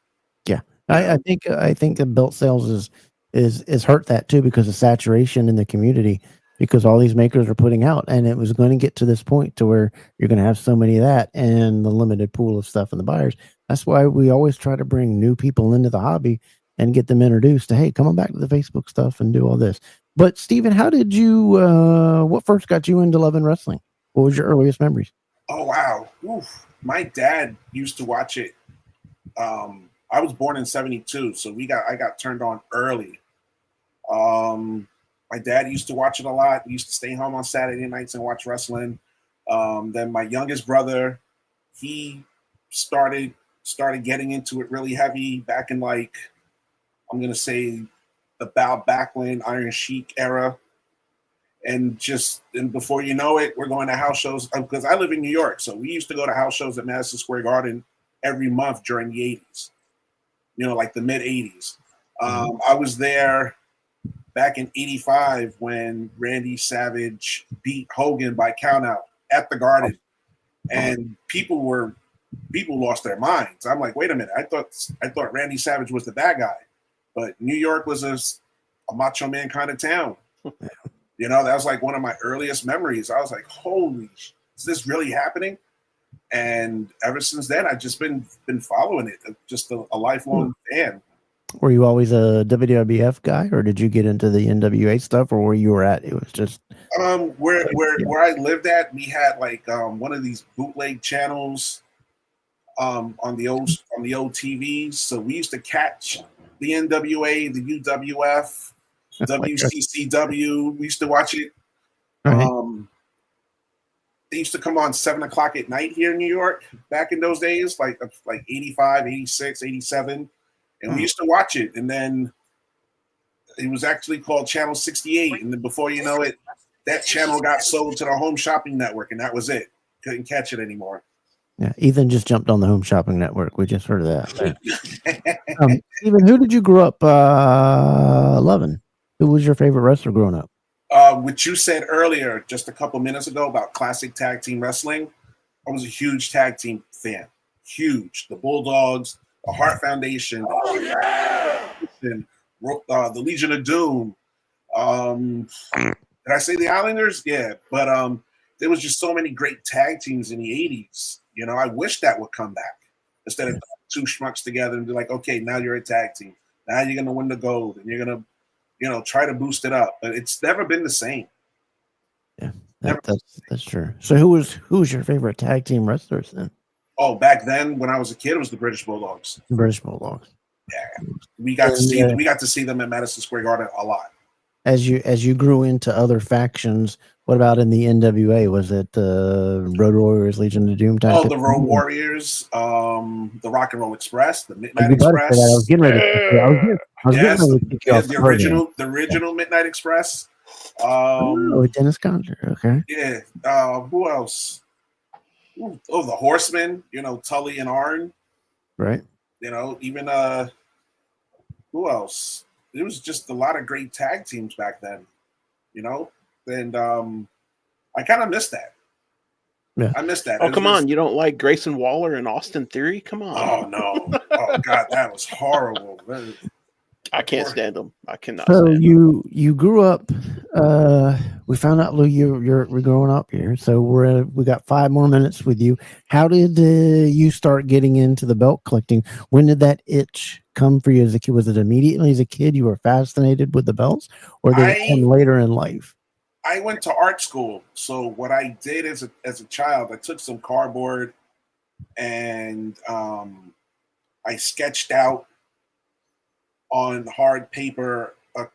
Yeah, I think the belt sales is hurt that too because of saturation in the community, because all these makers are putting out, and it was going to get to this point to where you're going to have so many of that and the limited pool of stuff and the buyers. That's why we always try to bring new people into the hobby and get them introduced to, hey, come on back to the Facebook stuff and do all this. But Stephen, how did you, what first got you into loving wrestling? What was your earliest memories? Oh, wow. Oof. My dad used to watch it. I was born in 72, so I got turned on early. My dad used to watch it a lot. He used to stay home on Saturday nights and watch wrestling. Then my youngest brother, he started getting into it really heavy back in, like, I'm going to say the Bow Backlund, Iron Sheik era. And before you know it, we're going to house shows because I live in New York. So we used to go to house shows at Madison Square Garden every month during the 80s, like the mid 80s. I was there back in 85 when Randy Savage beat Hogan by countout at the Garden, and people lost their minds. I'm like, wait a minute. I thought Randy Savage was the bad guy, but New York was a macho man kind of town. That was like one of my earliest memories. I was like, holy, is this really happening? And ever since then, I've just been following it, just a lifelong fan. Were you always a WWF guy, or did you get into the NWA stuff, or where you were at? It was just where I lived at. We had like one of these bootleg channels on the old TVs. So we used to catch the NWA, the UWF, WCCW. We used to watch it. Right. They used to come on 7 o'clock at night here in New York back in those days, like 85, 86, 87. And we used to watch it. And then it was actually called Channel 68. And then before you know it, that channel got sold to the Home Shopping Network. And that was it. Couldn't catch it anymore. Yeah, Ethan just jumped on the Home Shopping Network. We just heard of that. Ethan, who did you grow up loving? Who was your favorite wrestler growing up? What you said earlier, just a couple minutes ago, about classic tag team wrestling, I was a huge tag team fan. Huge. The Bulldogs, the Hart Foundation, the Legion of Doom. Did I say the Islanders? Yeah, but there was just so many great tag teams in the 80s. I wish that would come back instead of two schmucks together and be like, okay, now you're a tag team. Now you're going to win the gold and you're going to try to boost it up, but it's never been the same. Yeah, that's true. So who was your favorite tag team wrestlers then? Oh, back then when I was a kid, it was the British Bulldogs. The British Bulldogs. Yeah, we got to see them at Madison Square Garden a lot. as you grew into other factions, what about in the NWA? Was it Road Warriors, Legion of Doom type? Oh, the Road Warriors, the Rock and Roll Express, the Midnight You better say that. I was Express. getting ready to kick you. I was getting Yes, ready to kick you off the program. original Midnight Express. Oh, Dennis Conjure. Okay. Yeah. Who else? Oh, the Horsemen. You know, Tully and Arn. Right. You know, even who else? There was just a lot of great tag teams back then. You know, and I kind of miss that. Yeah. I miss that. Oh, come on. You don't like Grayson Waller and Austin Theory? Come on. Oh, no. Oh, God, that was horrible. I can't stand them. I cannot So stand them. you grew up. We found out, Lou, you're growing up here. So we got 5 more minutes with you. How did you start getting into the belt collecting? When did that itch come for you as a kid? Was it immediately as a kid you were fascinated with the belts, or did it come later in life? I went to art school. So what I did as a child, I took some cardboard and I sketched out on hard paper a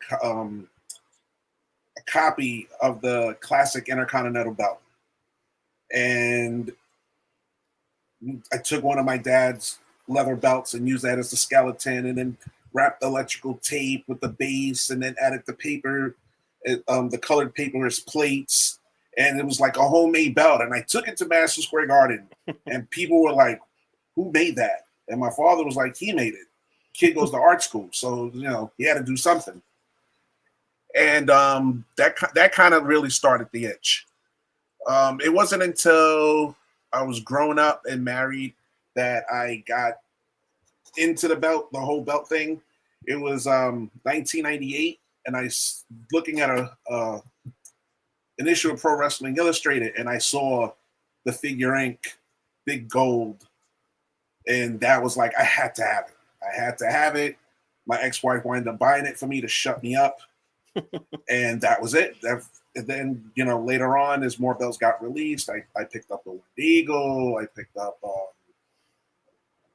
copy of the classic Intercontinental belt. And I took one of my dad's leather belts and used that as the skeleton, and then wrapped electrical tape with the base, and then added the paper, the colored paper as plates. And it was like a homemade belt. And I took it to Madison Square Garden, and people were like, "Who made that?" And my father was like, "He made it. Kid goes to art school, so you know he had to do something." And that kind of really started the itch. It wasn't until I was grown up and married that I got into the whole belt thing. It was 1998, and I was looking at an issue of Pro Wrestling Illustrated, and I saw the Figure Inc. Big Gold, and that was like I had to have it. I had to have it. My ex-wife wound up buying it for me to shut me up. And that was it. And then, you know, later on, as more belts got released, I picked up the Wind Eagle. I picked up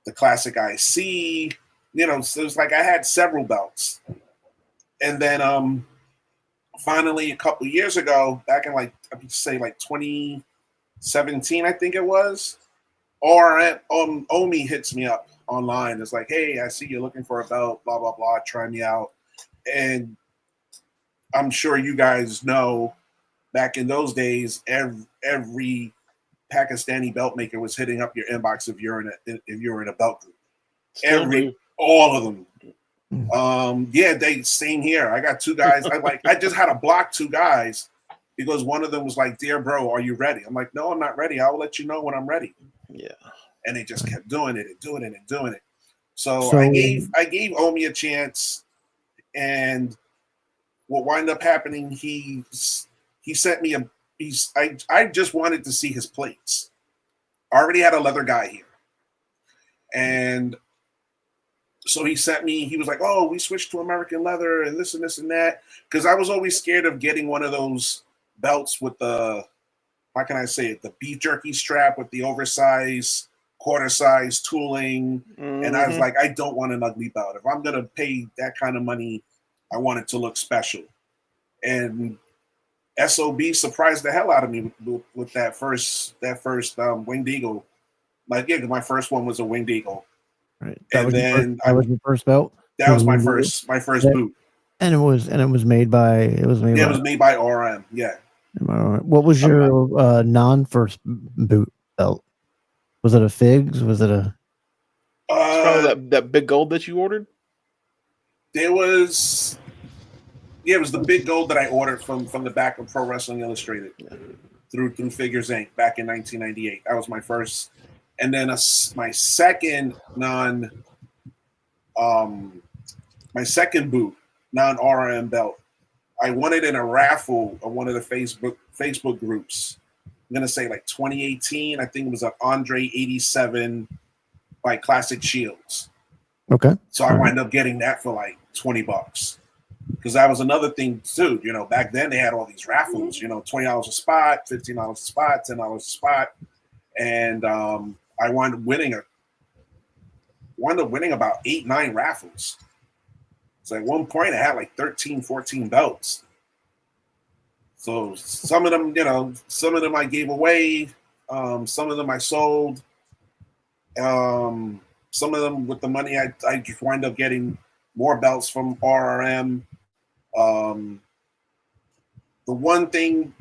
the Classic IC. You know, so it was like I had several belts. And then finally, a couple of years ago, back in like 2017, I think it was, Omi hits me up online. It's like, "Hey, I see you're looking for a belt, blah, blah, blah. Try me out." And I'm sure you guys know, back in those days, every Pakistani belt maker was hitting up your inbox if you're in a belt group. All of them. Same here. I got 2 guys. I just had to block 2 guys because one of them was like, "Dear bro, are you ready?" I'm like, "No, I'm not ready. I'll let you know when I'm ready." Yeah. And they just kept doing it and doing it and doing it. So I gave Omi a chance, and what wound up happening, he sent me I just wanted to see his plates. I already had a leather guy here. And so he was like, "Oh, we switched to American leather and this and this and that." Because I was always scared of getting one of those belts with the, how can I say it, the beef jerky strap with the oversized quarter size tooling. Mm-hmm. And I was like, I don't want an ugly belt. If I'm going to pay that kind of money, I want it to look special. And SOB surprised the hell out of me with that first Winged Eagle. Like, yeah, my first one was a Winged Eagle. Right. That was your first belt? That was my first boot. And it was made by it was made by RM. Yeah. What was your non-first boot belt? Was it a Figs? Was it a? It's probably that big gold that you ordered. There was, it was the big gold that I ordered from the back of Pro Wrestling Illustrated through Figures Inc. back in 1998. That was my first, and then my second boot, non-RM belt. I won it in a raffle of one of the Facebook groups. I'm gonna say like 2018. I think it was an Andre 87 by Classic Shields. Okay. So I wound up getting that for like $20 because that was another thing too. You know, back then they had all these raffles. You know, $20 a spot, $15 a spot, $10 a spot, and I wound up winning about 8-9 raffles. So at one point I had like 13, 14 belts. So some of them, some of them I gave away. Some of them I sold. Some of them with the money I just wind up getting more belts from RRM. The one thing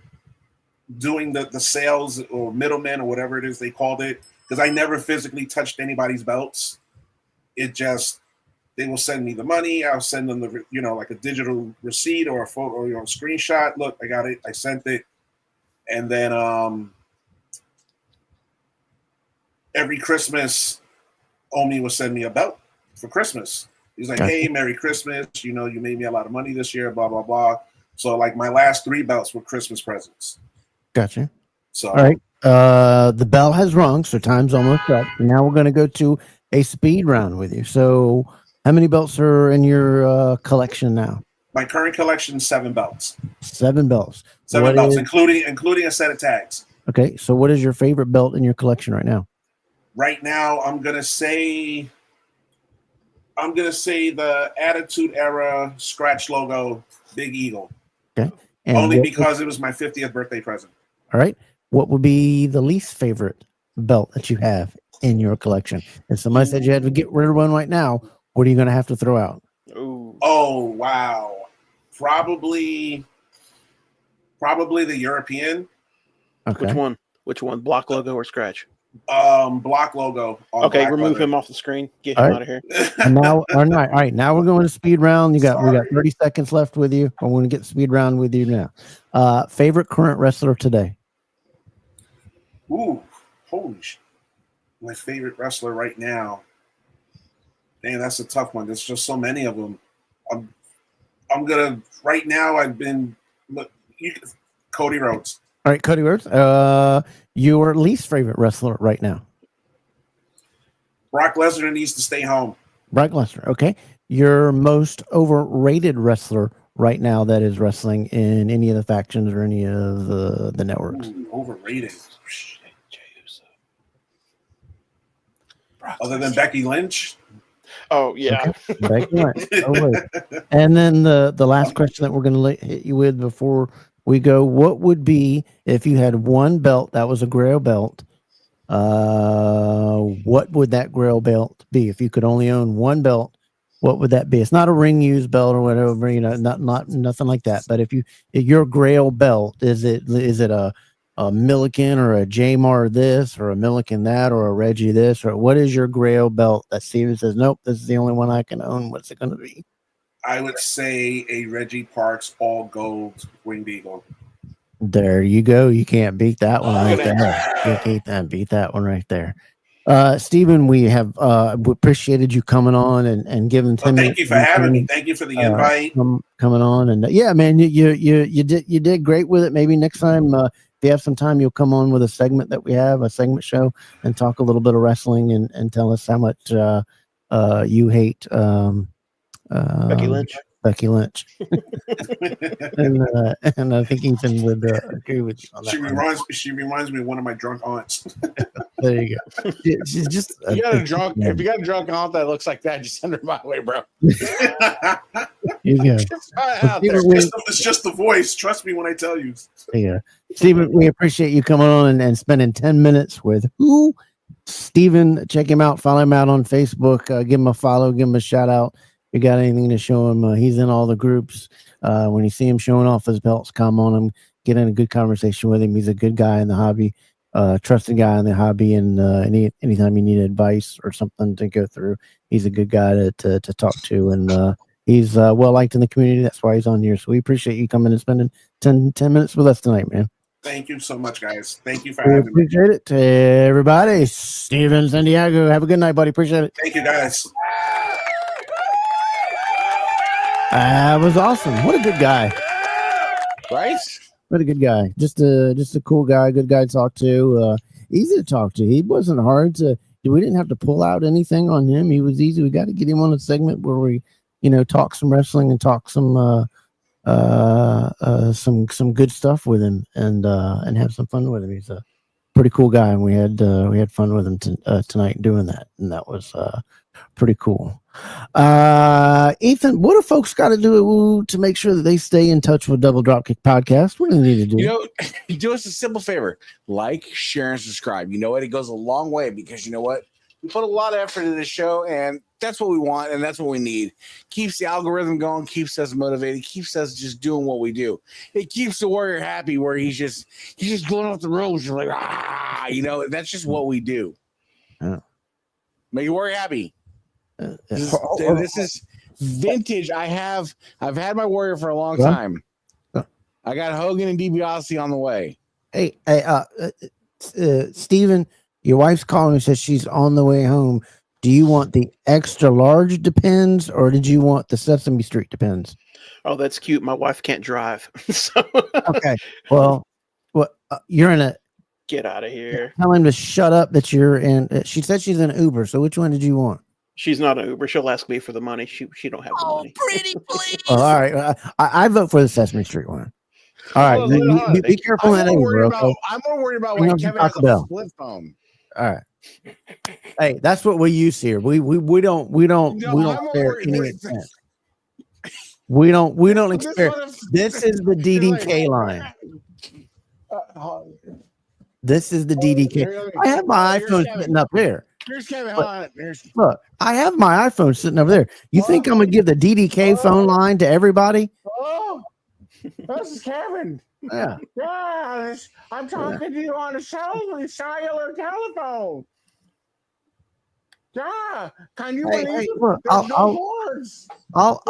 doing the sales or middlemen or whatever it is they called it, because I never physically touched anybody's belts. It just, they will send me the money. I'll send them the, like a digital receipt or a photo or a screenshot. Look, I got it. I sent it. And then every Christmas, Omi would send me a belt for Christmas. He's like, hey, Merry Christmas. You made me a lot of money this year, blah, blah, blah. So like my last 3 belts were Christmas presents. Gotcha. So, all right. The bell has rung, so time's almost up. Now we're going to go to a speed round with you. So how many belts are in your collection now? My current collection is 7 belts. 7 belts. 7 belts, including a set of tags. Okay, so what is your favorite belt in your collection right now? Right now, I'm gonna say the Attitude Era scratch logo Big Eagle. Okay, and only because it was my 50th birthday present. All right, what would be the least favorite belt that you have in your collection? If somebody said you had to get rid of one right now, what are you going to have to throw out? Ooh. Oh wow, probably the European. Okay. Which one? Block logo or scratch? Block logo. Okay, remove him off the screen. Get him out of here. And now, all right. Now we're going to speed round. We got 30 seconds left with you. I'm going to get speed round with you now. Favorite current wrestler today? Ooh, holy shit! My favorite wrestler right now. Man, that's a tough one. There's just so many of them. I'm gonna right now. Cody Rhodes. All right, Cody Rhodes. Your least favorite wrestler right now? Brock Lesnar needs to stay home. Brock Lesnar. Okay. Your most overrated wrestler right now that is wrestling in any of the factions or any of the networks? Ooh, overrated. Other than Becky Lynch. Oh yeah. Okay. Becky Lynch. And then the last question that we're going to hit you with before we go, what would be if you had one belt that was a Grail belt? What would that Grail belt be? If you could only own one belt, what would that be? It's not a ring used belt or whatever, not nothing like that. But if your Grail belt, is it a Milliken or a Jamar this or a Milliken that or a Reggie this, or what is your Grail belt that Steven says, nope, this is the only one I can own? What's it going to be? I would say a Reggie Parks all gold Winged Eagle. There you go. You can't beat that one right there. You can't beat that one right there. Stephen, we have appreciated you coming on and giving 10 minutes. Thank you for having me. Thank you for the invite. Coming on, and yeah, man, you did great with it. Maybe next time, if you have some time, you'll come on with a segment that we have, a segment show, and talk a little bit of wrestling and tell us how much you hate Becky Lynch. and I think Ethan would agree with you on that. She reminds me of one of my drunk aunts. There you go. She's just if you got a drunk aunt that looks like that, just send her my way, bro. You go. It's just the voice. Trust me when I tell you. Yeah, Stephen, we appreciate you coming on and spending 10 minutes with who? Stephen, check him out. Follow him out on Facebook. Give him a follow. Give him a shout out. You got anything to show him? He's in all the groups. When you see him showing off his belts, come on him. Get in a good conversation with him. He's a good guy in the hobby, trusted guy in the hobby. And anytime you need advice or something to go through, he's a good guy to talk to. And he's well liked in the community. That's why he's on here. So we appreciate you coming and spending 10 minutes with us tonight, man. Thank you so much, guys. Thank you for having me. Appreciate it. To everybody, Stephen Santiago. Have a good night, buddy. Appreciate it. Thank you, guys. That was awesome. What a good guy. Right? What a good guy. Just a cool guy, good guy to talk to. Easy to talk to. He wasn't hard to. We didn't have to pull out anything on him. He was easy. We got to get him on a segment where we, talk some wrestling and talk some good stuff with him and have some fun with him. He's a pretty cool guy, and we had fun with him tonight doing that, and that was pretty cool. Ethan, what do folks got to do to make sure that they stay in touch with Double Dropkick Podcast? What do they need to do? Do us a simple favor: like, share, and subscribe. You know what? It goes a long way because you know what? We put a lot of effort into this show, and that's what we want, and that's what we need. Keeps the algorithm going, keeps us motivated, keeps us just doing what we do. It keeps the warrior happy, where he's just going off the roads. You're like, that's just what we do. Yeah. Make your warrior happy. This is vintage. I've had my warrior for a long time. I got Hogan and DiBiase on the way. Hey, Stephen, your wife's calling and says she's on the way home. Do you want the extra large Depends, or did you want the Sesame Street Depends? Oh, that's cute. My wife can't drive. So. Okay. Well, you're in a. Get out of here. Tell him to shut up. That you're in. She said she's in Uber. So which one did you want? She's not an Uber. She'll ask me for the money. She don't have the money. Pretty please. Oh, all right. I vote for the Sesame Street one. All right. Be careful in Uber. Okay? I'm more worried about when Kevin has a flip phone. All right. Hey, that's what we use here. We don't spare any expense. We don't experience. This is the DDK line. This is the DDK. I have my iPhone sitting up there. Here's Kevin. Look, I have my iPhone sitting over there. You think I'm gonna give the DDK phone line to everybody? Oh, this is Kevin. Yeah. Yeah, I'm talking to you on a cellular telephone. Yeah, can you believe it? Look, I'll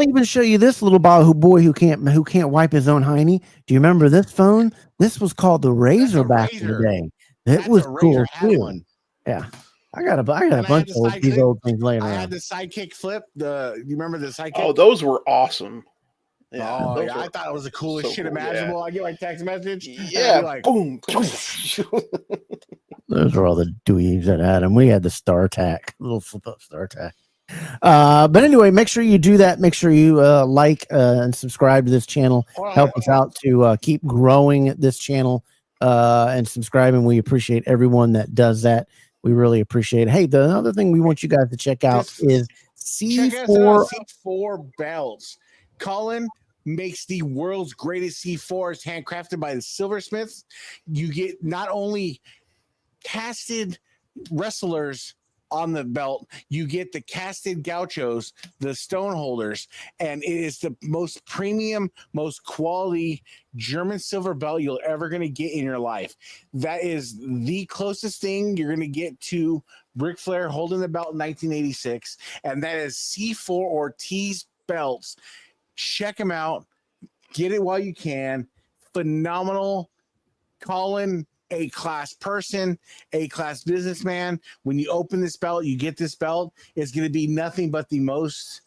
even show you this little boy who can't wipe his own hiney. Do you remember this phone? This was called the Razor back in the day. It was cool too. Yeah, I got a bunch of these old things laying around. I had the Sidekick flip. You remember the Sidekick? Oh, those were awesome. Yeah, I thought it was the coolest shit imaginable. Yeah. I get my text message. Yeah, like boom. Those are all the dweebs that had them. We had the StarTAC, little flip up StarTAC. But anyway, make sure you do that. Make sure you like and subscribe to this channel. Help us out to keep growing this channel and subscribing. We appreciate everyone that does that. We really appreciate it. Hey, the other thing we want you guys to check out is C4 belts. Colin makes the world's greatest C4s, handcrafted by the silversmiths. You get not only casted wrestlers on the belt, you get the casted gauchos, the stone holders, and it is the most premium, most quality German silver belt you're ever going to get in your life. That is the closest thing you're going to get to Ric Flair holding the belt in 1986, and that is C4 Ortiz belts. Check them out. Get it while you can. Phenomenal. Colin, A-class person, A-class businessman. When you open this belt, you get this belt. It's going to be nothing but the most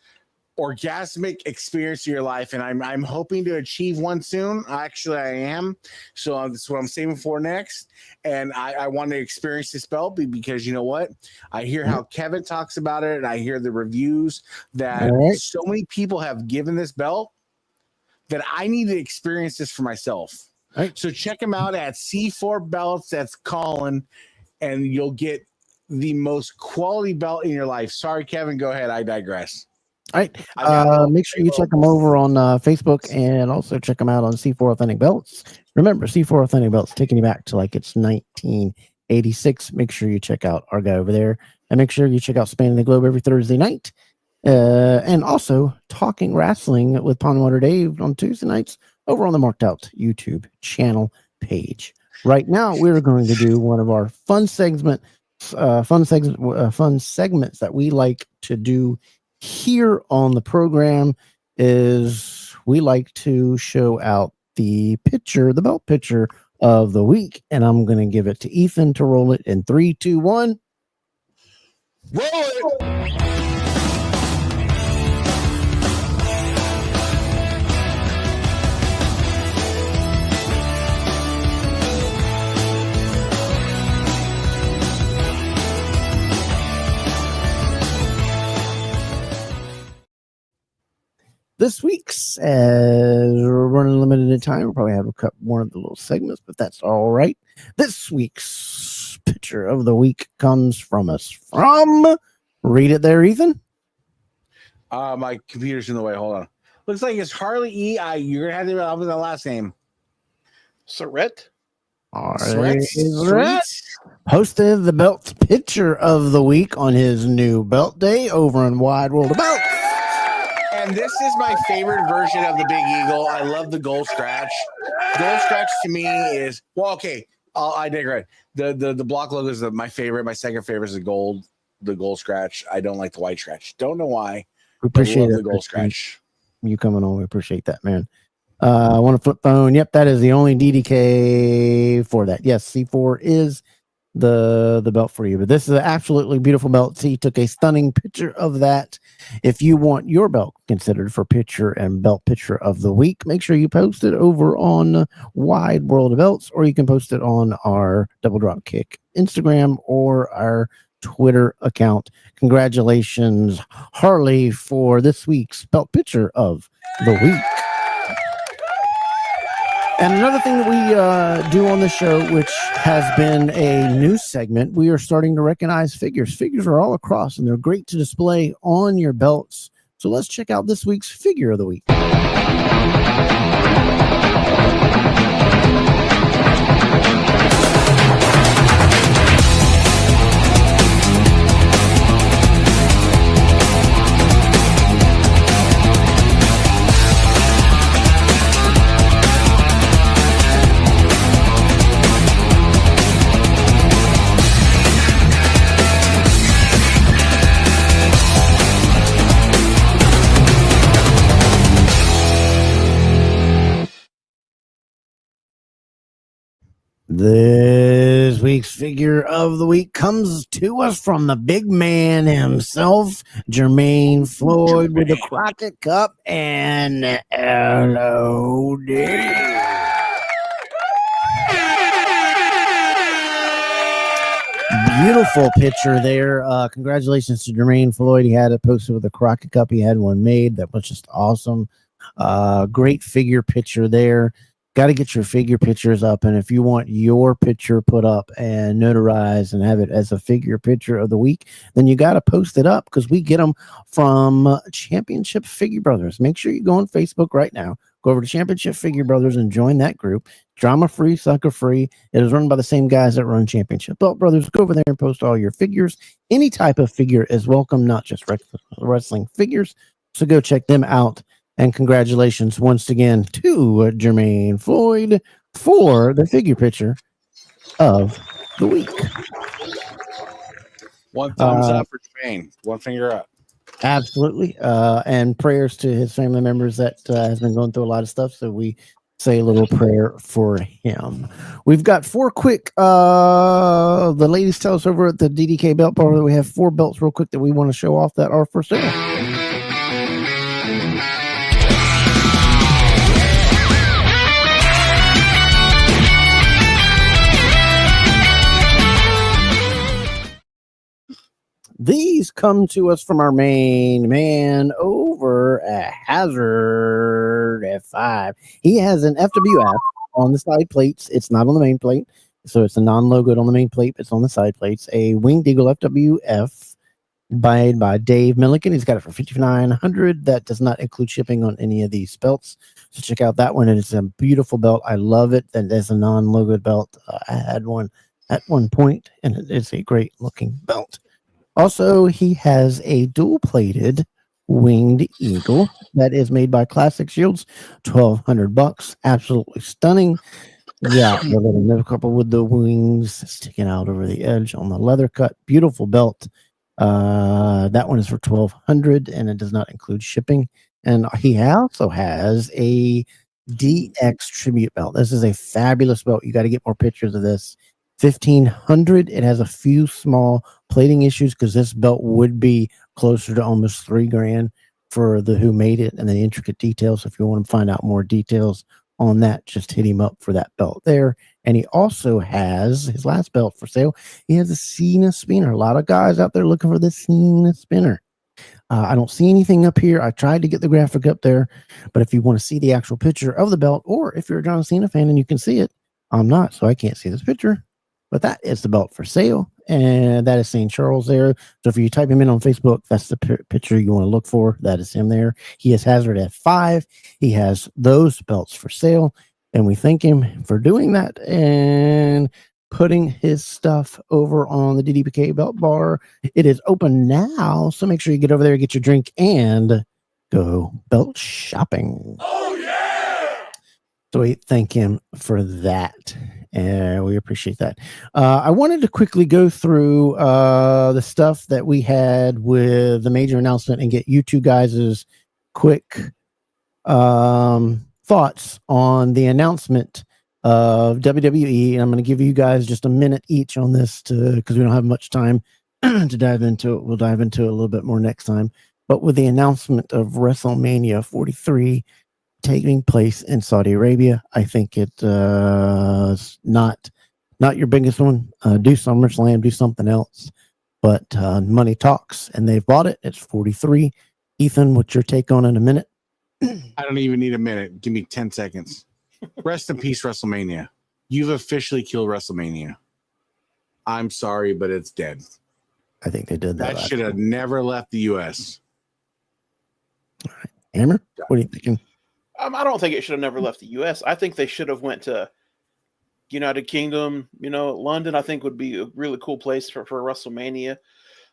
orgasmic experience of your life, and I'm hoping to achieve one soon. Actually, I am. So that's what I'm saving for next. And I want to experience this belt because you know what? I hear how Kevin talks about it, and I hear the reviews that so many people have given this belt that I need to experience this for myself. Right. So check him out at C4 Belts. That's Colin, and you'll get the most quality belt in your life. Sorry, Kevin. Go ahead. I digress. All right. Make sure you check them over on Facebook and also check them out on C4 Authentic Belts. Remember, C4 Authentic Belts taking you back to like it's 1986. Make sure you check out our guy over there, and make sure you check out Spanning the Globe every Thursday night. And also Talking Wrestling with Pondwater Dave on Tuesday nights over on the Marked Out YouTube channel page. Right now, we're going to do one of our fun segments that we like to do here on the program. Is we like to show out the belt picture of the week, and I'm going to give it to Ethan to roll it in 3, 2, 1. Roll it. This week's, as we're running limited in time, we'll probably have one of the little segments, but that's all right. This week's picture of the week comes from read it there, Ethan. My computer's in the way. Hold on. Looks like it's Harley E. You're gonna have to have the last name. Surrett? Posted the belt picture of the week on his new belt day over in Wide World of Belts. And this is my favorite version of the Big Eagle. I love the gold scratch. Gold scratch to me is okay. I digress. The block logo is my favorite. My second favorite is the gold scratch. I don't like the white scratch. Don't know why. We appreciate the gold scratch. You coming on. We appreciate that, man. I want to flip phone. Yep, that is the only DDK for that. Yes, C4 is the belt for you. But this is an absolutely beautiful belt. He took a stunning picture of that. If you want your belt considered for picture and belt picture of the week, make sure you post it over on Wide World of Belts, or you can post it on our Double Drop Kick Instagram or our Twitter account. Congratulations, Harley, for this week's belt picture of the week. And another thing that we do on the show, which has been a new segment, we are starting to recognize figures. Figures are all across, and they're great to display on your belts. So let's check out this week's figure of the week. This week's figure of the week comes to us from the big man himself, Jermaine Floyd, with the Crockett Cup and LOD. Beautiful picture there. Congratulations to Jermaine Floyd. He had it posted with the Crockett Cup. He had one made. That was just awesome. Great figure picture there. Got to get your figure pictures up, and if you want your picture put up and notarized and have it as a figure picture of the week, then you got to post it up, because we get them from Championship Figure Brothers. Make sure you go on Facebook right now, go over to Championship Figure Brothers and join that group. Drama free, sucker free. It is run by the same guys that run Championship Belt Brothers. Go over there and post all your figures. Any type of figure is welcome, not just wrestling figures. So go check them out. And congratulations once again to Jermaine Floyd for the figure picture of the week. One thumbs up for Jermaine. One finger up. Absolutely. And prayers to his family members that has been going through a lot of stuff. So we say a little prayer for him. We've got 4 quick. The ladies tell us over at the DDK Belt Bar that we have 4 belts real quick that we want to show off that are for sale. These come to us from our main man over at Hazard F5. He has an FWF on the side plates. It's not on the main plate, so it's a non-logoed on the main plate. It's on the side plates. A Winged Eagle FWF by Dave Milliken. He's got it for $5,900. That does not include shipping on any of these belts. So check out that one. It's a beautiful belt. I love it. That is a non-logoed belt. I had one at one point, and it is a great looking belt. Also, he has a dual-plated Winged Eagle that is made by Classic Shields, $1,200. Absolutely stunning. Yeah, the little middle couple with the wings sticking out over the edge on the leather cut. Beautiful belt. That one is for $1,200, and it does not include shipping. And he also has a DX tribute belt. This is a fabulous belt. You got to get more pictures of this. $1,500. It has a few small plating issues because this belt would be closer to almost $3,000 for the who made it and the intricate details. So if you want to find out more details on that, just hit him up for that belt there. And he also has his last belt for sale. He has a Cena spinner. A lot of guys out there looking for the Cena spinner. I don't see anything up here. I tried to get the graphic up there, but if you want to see the actual picture of the belt, or if you're a John Cena fan and you can see it, I'm not, so I can't see this picture. But that is the belt for sale, and that is St. Charles there. So if you type him in on Facebook, that's the picture you want to look for. That is him there. He has Hazard at 5. He has those belts for sale, and we thank him for doing that and putting his stuff over on the DDPK belt bar. It is open now, so make sure you get over there, get your drink, and go belt shopping. Oh, yeah! So we thank him for that, and we appreciate that. I wanted to quickly go through the stuff that we had with the major announcement and get you two guys' quick thoughts on the announcement of WWE. And I'm going to give you guys just a minute each on this because we don't have much time to dive into it. We'll dive into it a little bit more next time. But with the announcement of WrestleMania 43 taking place in Saudi Arabia, I think it's not your biggest one. Do SummerSlam, do something else. But money talks, and they've bought it. It's 43. Ethan, what's your take on it in a minute? I don't even need a minute. Give me 10 seconds. Rest in peace, WrestleMania. You've officially killed WrestleMania. I'm sorry, but it's dead. I think they did that. That should have never left the U.S. All right. Hammer, what are you thinking? I don't think it should have never left the U.S. I think they should have went to United Kingdom. London, I think, would be a really cool place for WrestleMania.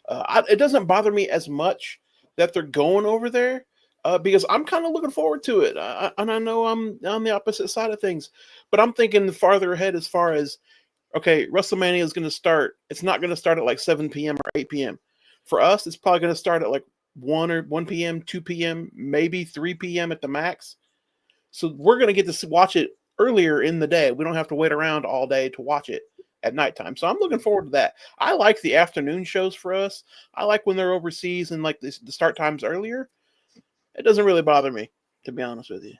It doesn't bother me as much that they're going over there. Because I'm kind of looking forward to it. And I know I'm on the opposite side of things, but I'm thinking farther ahead as far as, okay, WrestleMania is going to start. It's not going to start at like 7 p.m. or 8 p.m. For us, it's probably going to start at like 1 p.m., 2 p.m., maybe 3 p.m. at the max. So we're going to get to watch it earlier in the day. We don't have to wait around all day to watch it at nighttime. So I'm looking forward to that. I like the afternoon shows for us. I like when they're overseas and like the start times earlier. It doesn't really bother me, to be honest with you.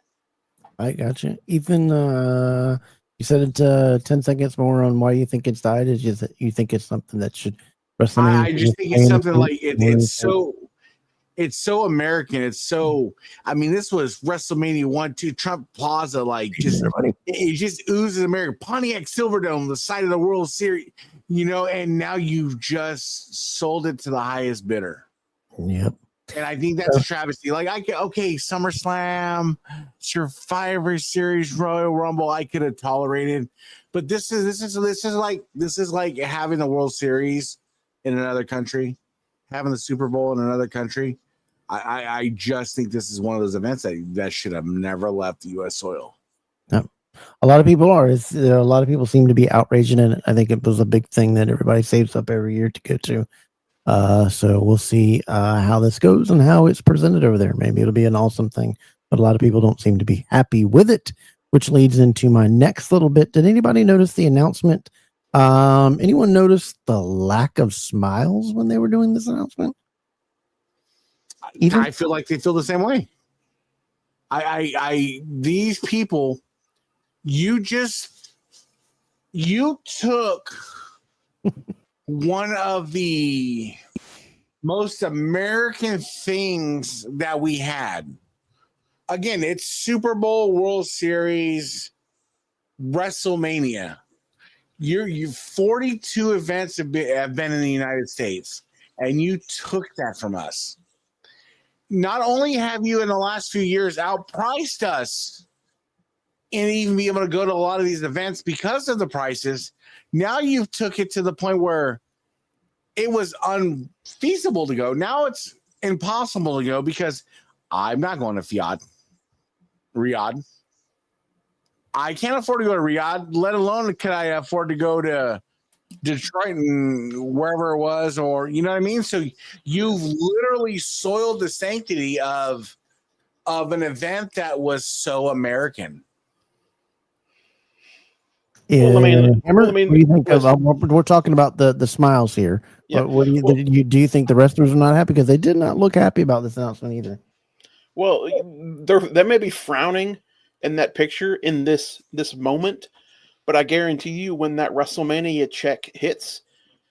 I got you. Ethan, you said it 10 seconds more on why you think it's died. Is just that you think it's something that should WrestleMania? I just think it's something like it's so American. It's so, I mean, this was WrestleMania 1, 2, Trump Plaza, like it just oozes America. Pontiac Silverdome, the site of the World Series, and now you've just sold it to the highest bidder. Yep. And I think that's a travesty. Like, SummerSlam, Survivor Series, Royal Rumble, I could have tolerated, but this is like having the World Series in another country, having the Super Bowl in another country. I just think this is one of those events that should have never left the U.S. soil. Yep. A lot of people are. A lot of people seem to be outraged in it. I think it was a big thing that everybody saves up every year to go to. So we'll see how this goes and how it's presented over there. Maybe it'll be an awesome thing, but a lot of people don't seem to be happy with it, which leads into my next little bit. Did anybody notice the announcement? Anyone notice the lack of smiles when they were doing this announcement? I feel like they feel the same way. These people, you took one of the most American things that we had. Again, it's Super Bowl, World Series, WrestleMania. You 42 events have been in the United States, and you took that from us. Not only have you in the last few years outpriced us and even be able to go to a lot of these events because of the prices, now you've took it to the point where it was unfeasible to go. Now it's impossible to go because I'm not going to Riyadh. I can't afford to go to Riyadh, let alone can I afford to go to Detroit and wherever it was, or you know what I mean? So you've literally soiled the sanctity of an event that was so American. Yeah. Well, what do you think of? We're talking about the smiles here. Yeah. What do you think the wrestlers are not happy because they did not look happy about this announcement either? Well, they may be frowning in that picture in this moment, but I guarantee you when that WrestleMania check hits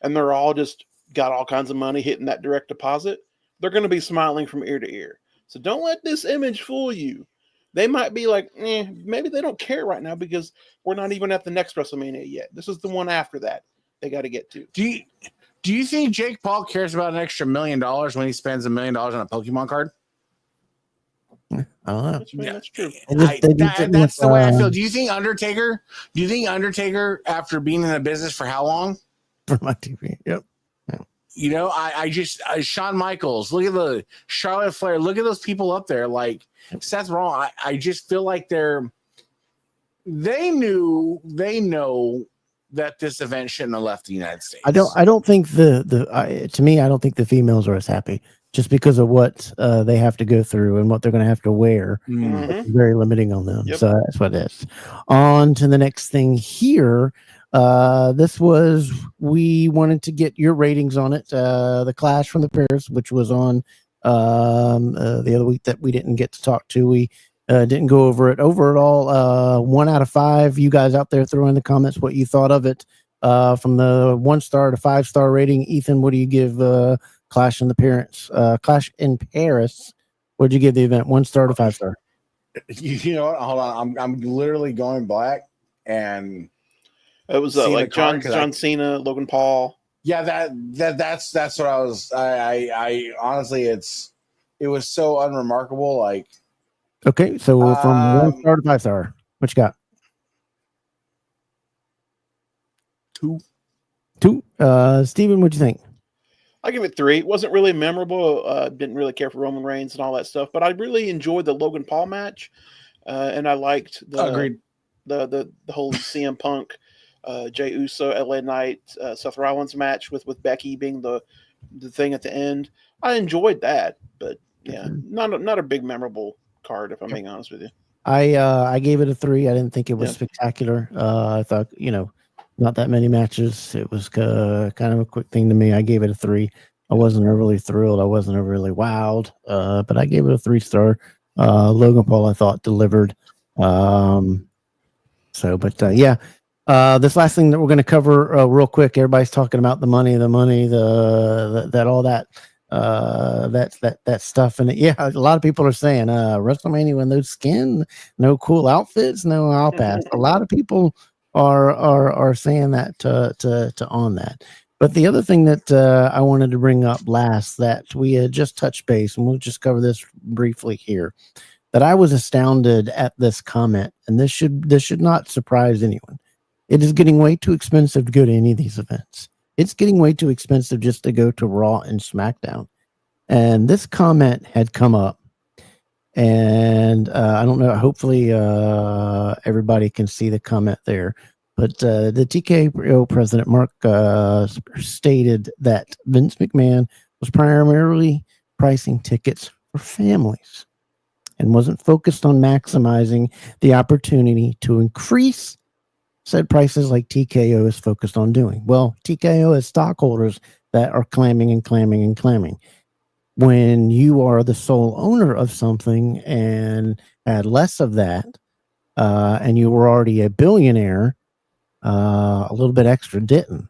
and they're all just got all kinds of money hitting that direct deposit, they're going to be smiling from ear to ear. So don't let this image fool you. They might be like, maybe they don't care right now because we're not even at the next WrestleMania yet. This is the one after that they got to get to. Do you think Jake Paul cares about an extra $1 million when he spends $1 million on a Pokemon card? I don't know. That's true. That's the way I feel. Do you think Undertaker, after being in the business for how long? For my TV. Yep. You know, I just Shawn Michaels, look at the Charlotte Flair, look at those people up there. Like Seth Rollins, I just feel like they know that this event shouldn't have left the United States. I don't think to me, I don't think the females are as happy just because of what they have to go through and what they're going to have to wear. Mm-hmm. It's very limiting on them. Yep. So that's what it is. On to the next thing here. We wanted to get your ratings on it. The Clash from the Paris, which was on the other week that we didn't get to talk to. We didn't go over it. Overall, 1 out of 5. You guys out there, throw in the comments what you thought of it. From the 1-star to 5-star rating. Ethan, what do you give Clash in Paris? What'd you give the event? 1-star to 5-star? You know what? Hold on. I'm literally going black and. It was like John Cena, Logan Paul. Yeah, that's what I was. I honestly, it was so unremarkable. Like, okay, so from 1-star to 5-star, what you got? 2. Steven, what'd you think? I give it 3. It wasn't really memorable. Didn't really care for Roman Reigns and all that stuff, but I really enjoyed the Logan Paul match, and I liked the whole CM Punk. Jey Uso, LA Knight, Seth Rollins match with Becky being the thing at the end. I enjoyed that, but yeah, not a big memorable card, if I'm being honest with you. I gave it a 3. I didn't think it was spectacular. I thought, not that many matches. It was kind of a quick thing to me. I gave it a 3. I wasn't overly thrilled. I wasn't overly wowed, but I gave it a 3-star. Logan Paul, I thought, delivered. This last thing that we're going to cover real quick. Everybody's talking about the money, that all that stuff. And a lot of people are saying WrestleMania with no skin, no cool outfits, no I'll pass. A lot of people are saying that to on that. But the other thing that I wanted to bring up last that we had just touched base, and we'll just cover this briefly here, that I was astounded at this comment, and this should not surprise anyone. It is getting way too expensive to go to any of these events. It's getting way too expensive just to go to Raw and SmackDown. And this comment had come up, and I don't know, hopefully everybody can see the comment there. But the TKO president, Mark, stated that Vince McMahon was primarily pricing tickets for families and wasn't focused on maximizing the opportunity to increase said prices like TKO is focused on doing. Well, TKO has stockholders that are clamming. When you are the sole owner of something and had less of that, and you were already a billionaire, a little bit extra didn't.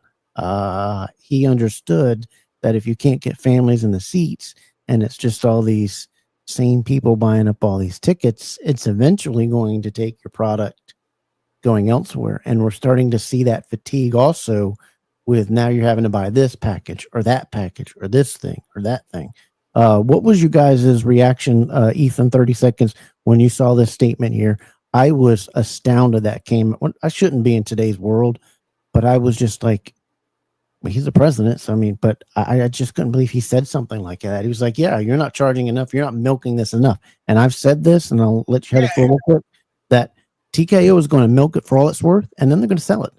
He understood that if you can't get families in the seats and it's just all these same people buying up all these tickets, it's eventually going to take your product going elsewhere. And we're starting to see that fatigue also with now you're having to buy this package or that package or this thing or that thing. What was you guys' reaction, Ethan, 30 seconds, when you saw this statement here? I was astounded that came. I shouldn't be in today's world, but I was just like, well, he's the president. So, but I just couldn't believe he said something like that. He was like, yeah, you're not charging enough. You're not milking this enough. And I've said this, and I'll let you have it for a little bit, that TKO is going to milk it for all it's worth, and then they're going to sell it.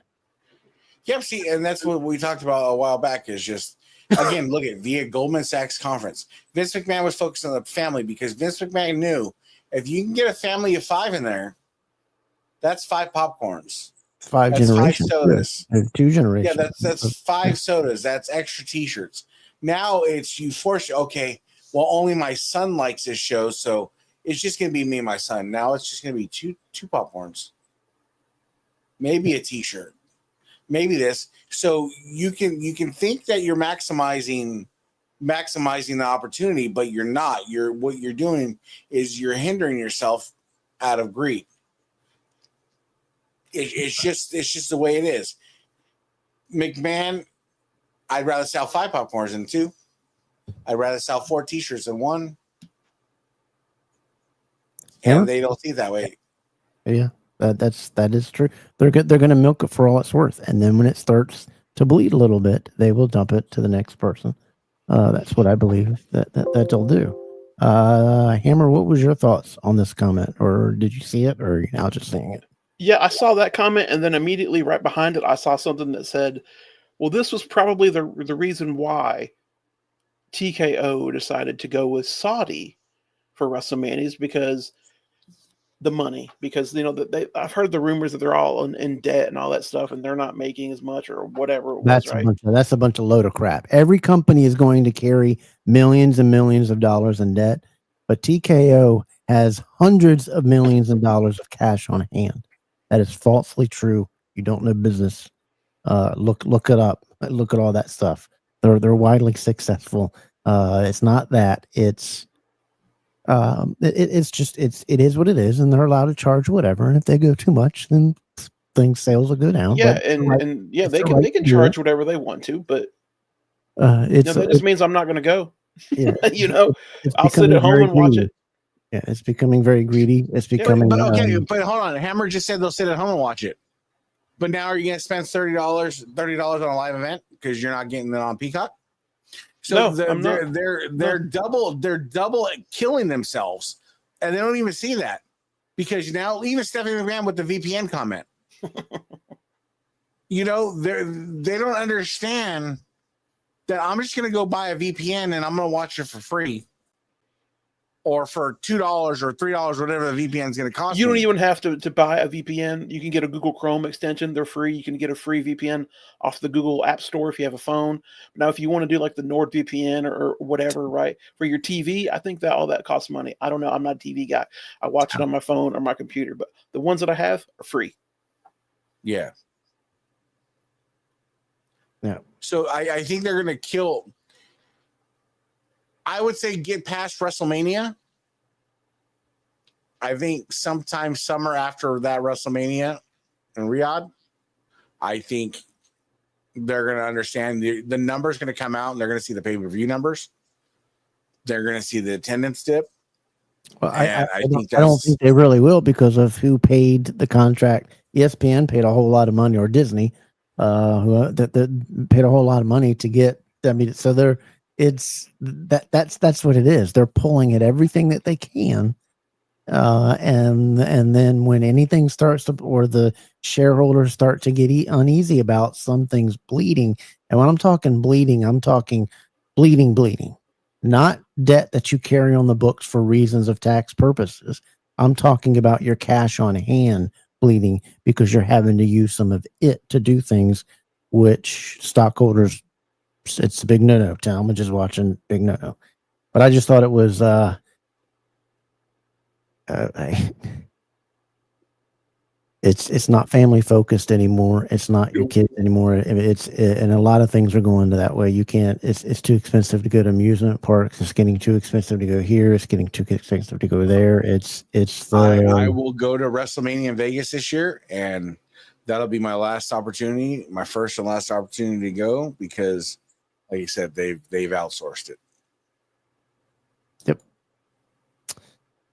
Yep, see, and that's what we talked about a while back is just, again, look at via Goldman Sachs conference. Vince McMahon was focused on the family because Vince McMahon knew if you can get a family of 5 in there, that's 5 popcorns. 5 generations. 5 sodas. 2 generations. Yeah, that's 5 sodas. That's extra T-shirts. Now it's you force, okay, well, only my son likes this show, so it's just going to be me and my son. Now it's just going to be two popcorns, maybe a T-shirt, maybe this. So you can think that you're maximizing maximizing the opportunity, but you're not. What you're doing is you're hindering yourself out of greed. It's just the way it is. McMahon, I'd rather sell 5 popcorns than 2. I'd rather sell 4 T-shirts than 1. And they don't see it that way. Yeah, that is true. They're good. They're going to milk it for all it's worth, and then when it starts to bleed a little bit, they will dump it to the next person. That's what I believe that they'll do. Hammer, what was your thoughts on this comment, or did you see it, or are you now just seeing it? Yeah, I saw that comment, and then immediately right behind it, I saw something that said, well, this was probably the reason why TKO decided to go with Saudi for WrestleMania, is because the money, because I've heard the rumors that they're all in debt and all that stuff, and they're not making as much or whatever it was, right? That's a bunch of load of crap. Every company is going to carry millions and millions of dollars in debt, but TKO has hundreds of millions of dollars of cash on hand. That is falsely true. You don't know business. Look it up. Look at all that stuff. They're widely successful. It's not that. It is what it is, and they're allowed to charge whatever. And if they go too much, then sales will go down. Yeah, they can charge whatever they want to, but that just means I'm not going to go. Yeah, I'll sit at home and watch it. Yeah, it's becoming very greedy. It's becoming. But hold on. Hammer just said they'll sit at home and watch it. But now are you going to spend $30 on a live event because you're not getting it on Peacock? So no, they're double killing themselves, and they don't even see that, because now even Stephanie McMahon with the VPN comment, they don't understand that I'm just going to go buy a VPN and I'm going to watch it for free, or for $2 or $3, whatever the VPN is going to cost. You don't even have to buy a VPN. You can get a Google Chrome extension. They're free. You can get a free VPN off the Google App Store if you have a phone. Now, if you want to do like the NordVPN or whatever, right, for your TV, I think that all that costs money. I don't know. I'm not a TV guy. I watch it on my phone or my computer, but the ones that I have are free. Yeah. Yeah. So I think they're going to kill. I would say get past WrestleMania. I think sometime summer after that WrestleMania in Riyadh, I think they're going to understand the numbers going to come out, and they're going to see the pay-per-view numbers. They're going to see the attendance dip. Well, I don't think they really will, because of who paid the contract. ESPN paid a whole lot of money, or Disney, that paid a whole lot of money to get. I mean, so that's what it is. They're pulling at everything that they can, and then when anything starts to, or the shareholders start to get uneasy about something's bleeding. And when I'm talking bleeding, I'm talking bleeding, not debt that you carry on the books for reasons of tax purposes. I'm talking about your cash on hand bleeding, because you're having to use some of it to do things which stockholders. It's a big no-no. Talmadge is watching, big no-no. But I just thought it was it's not family focused anymore. It's not your kids anymore. And a lot of things are going to that way. You can't. It's too expensive to go to amusement parks. It's getting too expensive to go here. It's getting too expensive to go there. I will go to WrestleMania in Vegas this year, and that'll be my last opportunity, my first and last opportunity to go, because, like you said, they've outsourced it. Yep,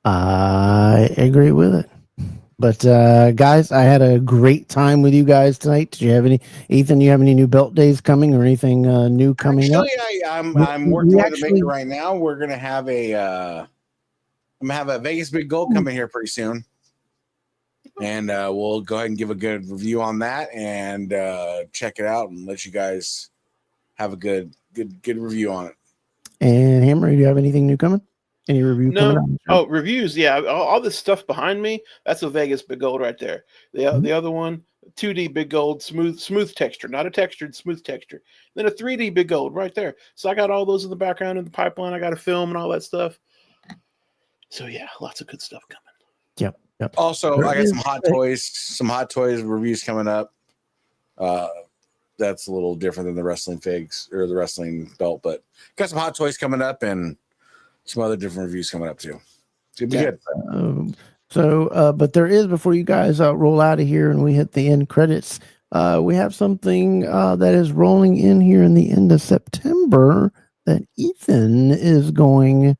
I agree with it. But guys, I had a great time with you guys tonight. Did you have any, Ethan? You have any new belt days coming, or anything new coming up? I'm working with a maker right now. We're gonna have a Vegas Big Gold coming here pretty soon, and we'll go ahead and give a good review on that, and check it out, and let you guys have a good review on it. And Hammer, do you have anything new coming? Any review? No. Oh, reviews. Yeah. All this stuff behind me, that's a Vegas Big Gold right there. The other one, 2D Big Gold, smooth texture, not a textured, smooth texture. Then a 3D Big Gold right there. So I got all those in the background in the pipeline. I got to film and all that stuff. So yeah, lots of good stuff coming. Yep. Also, I got some hot toys reviews coming up. that's a little different than the wrestling figs or the wrestling belt. But got some hot toys coming up and some other different reviews coming up too. It's gonna be good. But there is, before you guys roll out of here and we hit the end credits, we have something that is rolling in here in the end of September that Ethan is going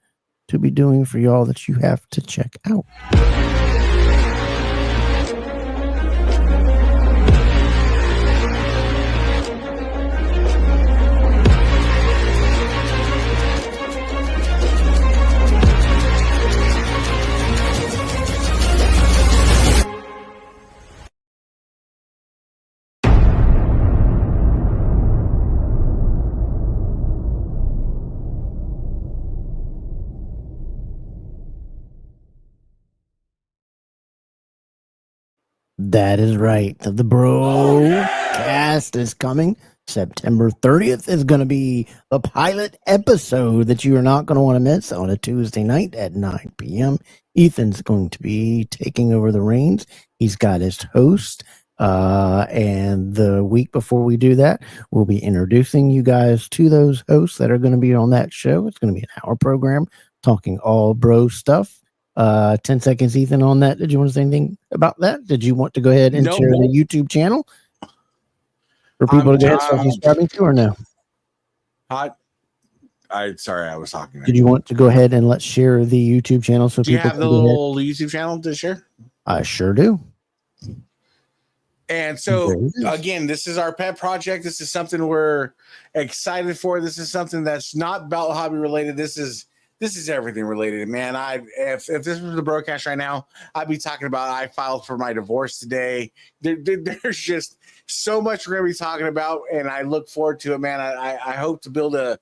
to be doing for y'all that you have to check out. That is right. The broadcast is coming. September 30th is going to be the pilot episode that you are not going to want to miss on a Tuesday night at 9 p.m. Ethan's going to be taking over the reins. He's got his host. And the week before we do that, we'll be introducing you guys to those hosts that are going to be on that show. It's going to be an hour program talking all bro stuff. 10 seconds, Ethan, on that. Did you want to say anything about that? Did you want to go ahead and share the YouTube channel for people to go ahead and start subscribing to, or no? Sorry, I was talking. Did you want to go ahead and let's share the YouTube channel so do people you have the little YouTube channel to share? I sure do. And so again, this is our pet project. This is something we're excited for. This is something that's not belt hobby related. This is everything related, man. If this was the broadcast right now, I'd be talking about I filed for my divorce today. There's just so much we're gonna be talking about, and I look forward to it, man. I hope to build a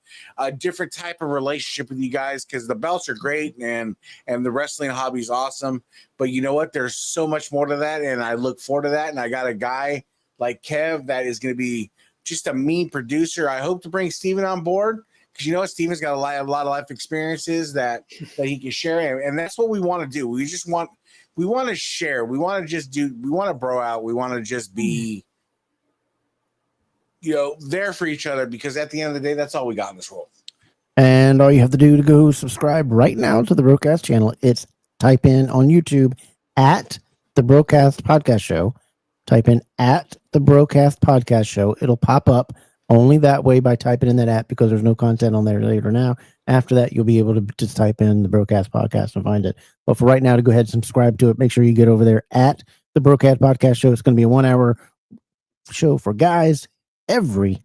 different type of relationship with you guys, because the belts are great and the wrestling hobby is awesome. But you know what? There's so much more to that, and I look forward to that. And I got a guy like Kev that is gonna be just a mean producer. I hope to bring Steven on board, because you know what, Steven's got a lot of life experiences that he can share, and that's what we want to do. We want to share. We want to bro out. We want to just be, there for each other, because at the end of the day, that's all we got in this world. And all you have to do to go subscribe right now to the Broadcast channel, it's type in on YouTube at the Broadcast Podcast Show. Type in at the Broadcast Podcast Show. It'll pop up. Only that way by typing in that app, because there's no content on there later now. After that, you'll be able to just type in the Broadcast Podcast and find it. But for right now, to go ahead and subscribe to it, make sure you get over there at the Broadcast Podcast Show. It's going to be a 1 hour show for guys every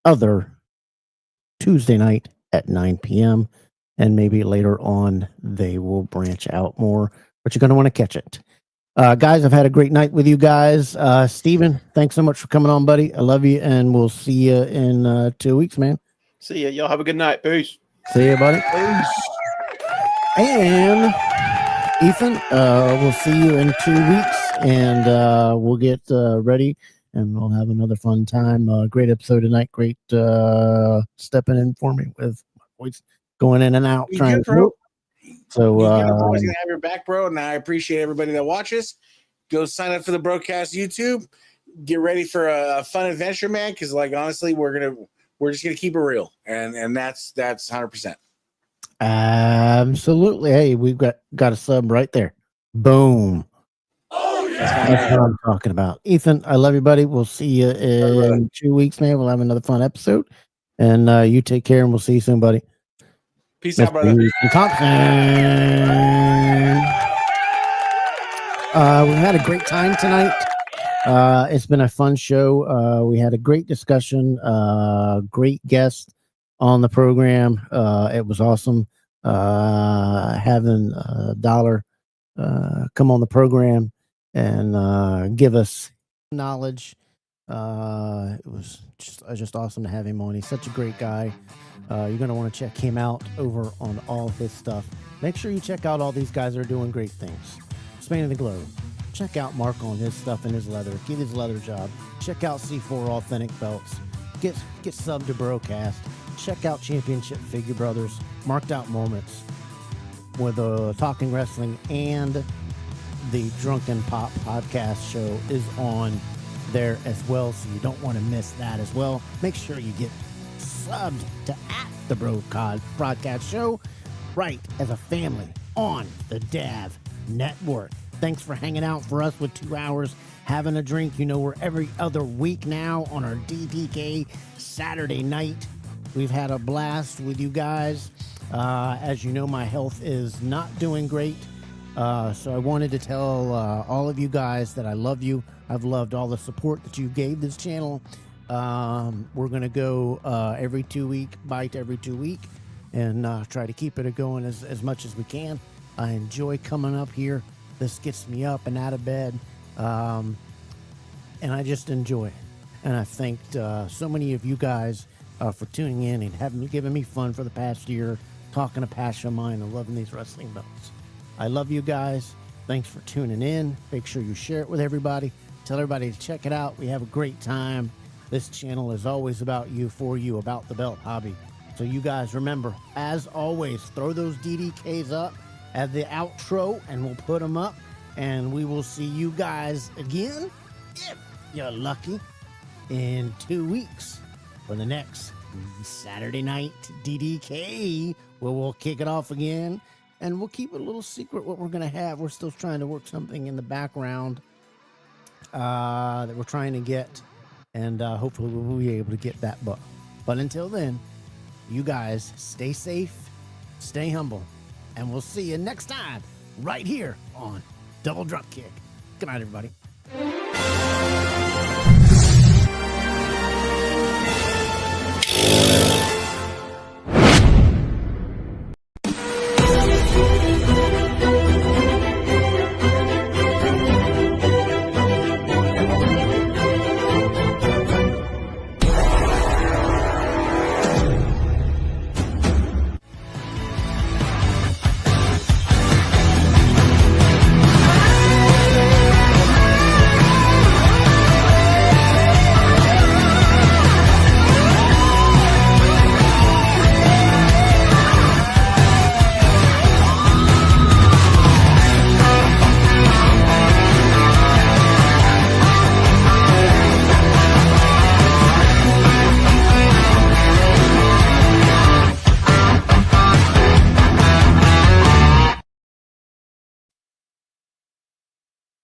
other Tuesday night at 9 p.m. And maybe later on, they will branch out more, but you're going to want to catch it. Guys, I've had a great night with you guys. Steven, thanks so much for coming on, buddy. I love you, and we'll see you in 2 weeks, man. See ya. Y'all have a good night. Peace. See you, buddy. Peace. And Ethan, we'll see you in 2 weeks, and we'll get ready, and we'll have another fun time. Great episode tonight. Great stepping in for me with my voice going in and out. Trying to. So always gonna have your back, bro, and I appreciate everybody that watches. Go sign up for the broadcast YouTube. Get ready for a fun adventure, man. Because honestly, we're just gonna keep it real, and that's 100%. Absolutely. Hey, we've got a sub right there. Boom. Oh yeah, that's what I'm talking about. Ethan, I love you, buddy. We'll see you in 2 weeks, man. We'll have another fun episode, and you take care, and we'll see you soon, buddy. Peace out, brother. We've had a great time tonight. It's been a fun show. We had a great discussion, great guest on the program. It was awesome having Dollar come on the program and give us knowledge. It was just awesome to have him on. He's such a great guy. You're going to want to check him out over on all his stuff. Make sure you check out all these guys that are doing great things. Spanning the Globe. Check out Mark on his stuff and his leather. Get his leather job. Check out C4 Authentic Belts. Get sub to Broadcast. Check out Championship Figure Brothers. Marked Out Moments with Talking Wrestling, and the Drunken Pop podcast show is on there as well, so you don't want to miss that as well. Make sure you get subbed to the Broadcast Show right as a family on the DAV Network. Thanks for hanging out for us with 2 hours, having a drink. You know, we're every other week now on our DDK Saturday night. We've had a blast with you guys. As you know, my health is not doing great. So I wanted to tell all of you guys that I love you. I've loved all the support that you gave this channel. We're going to go every 2 week, bite every 2 week, and try to keep it going as much as we can. I enjoy coming up here. This gets me up and out of bed. And I just enjoy it. And I thanked so many of you guys for tuning in and giving me fun for the past year, talking a passion of mine and loving these wrestling belts. I love you guys. Thanks for tuning in. Make sure you share it with everybody. Tell everybody to check it out. We have a great time. This channel is always about you, for you, about the belt hobby. So you guys remember, as always, throw those DDKs up at the outro and we'll put them up. And we will see you guys again, if you're lucky, in 2 weeks for the next Saturday night DDK, where we'll kick it off again. And we'll keep it a little secret what we're going to have. We're still trying to work something in the background that we're trying to get. And hopefully we'll be able to get that book. But until then, you guys stay safe, stay humble, and we'll see you next time right here on Double Dropkick. Good night, everybody.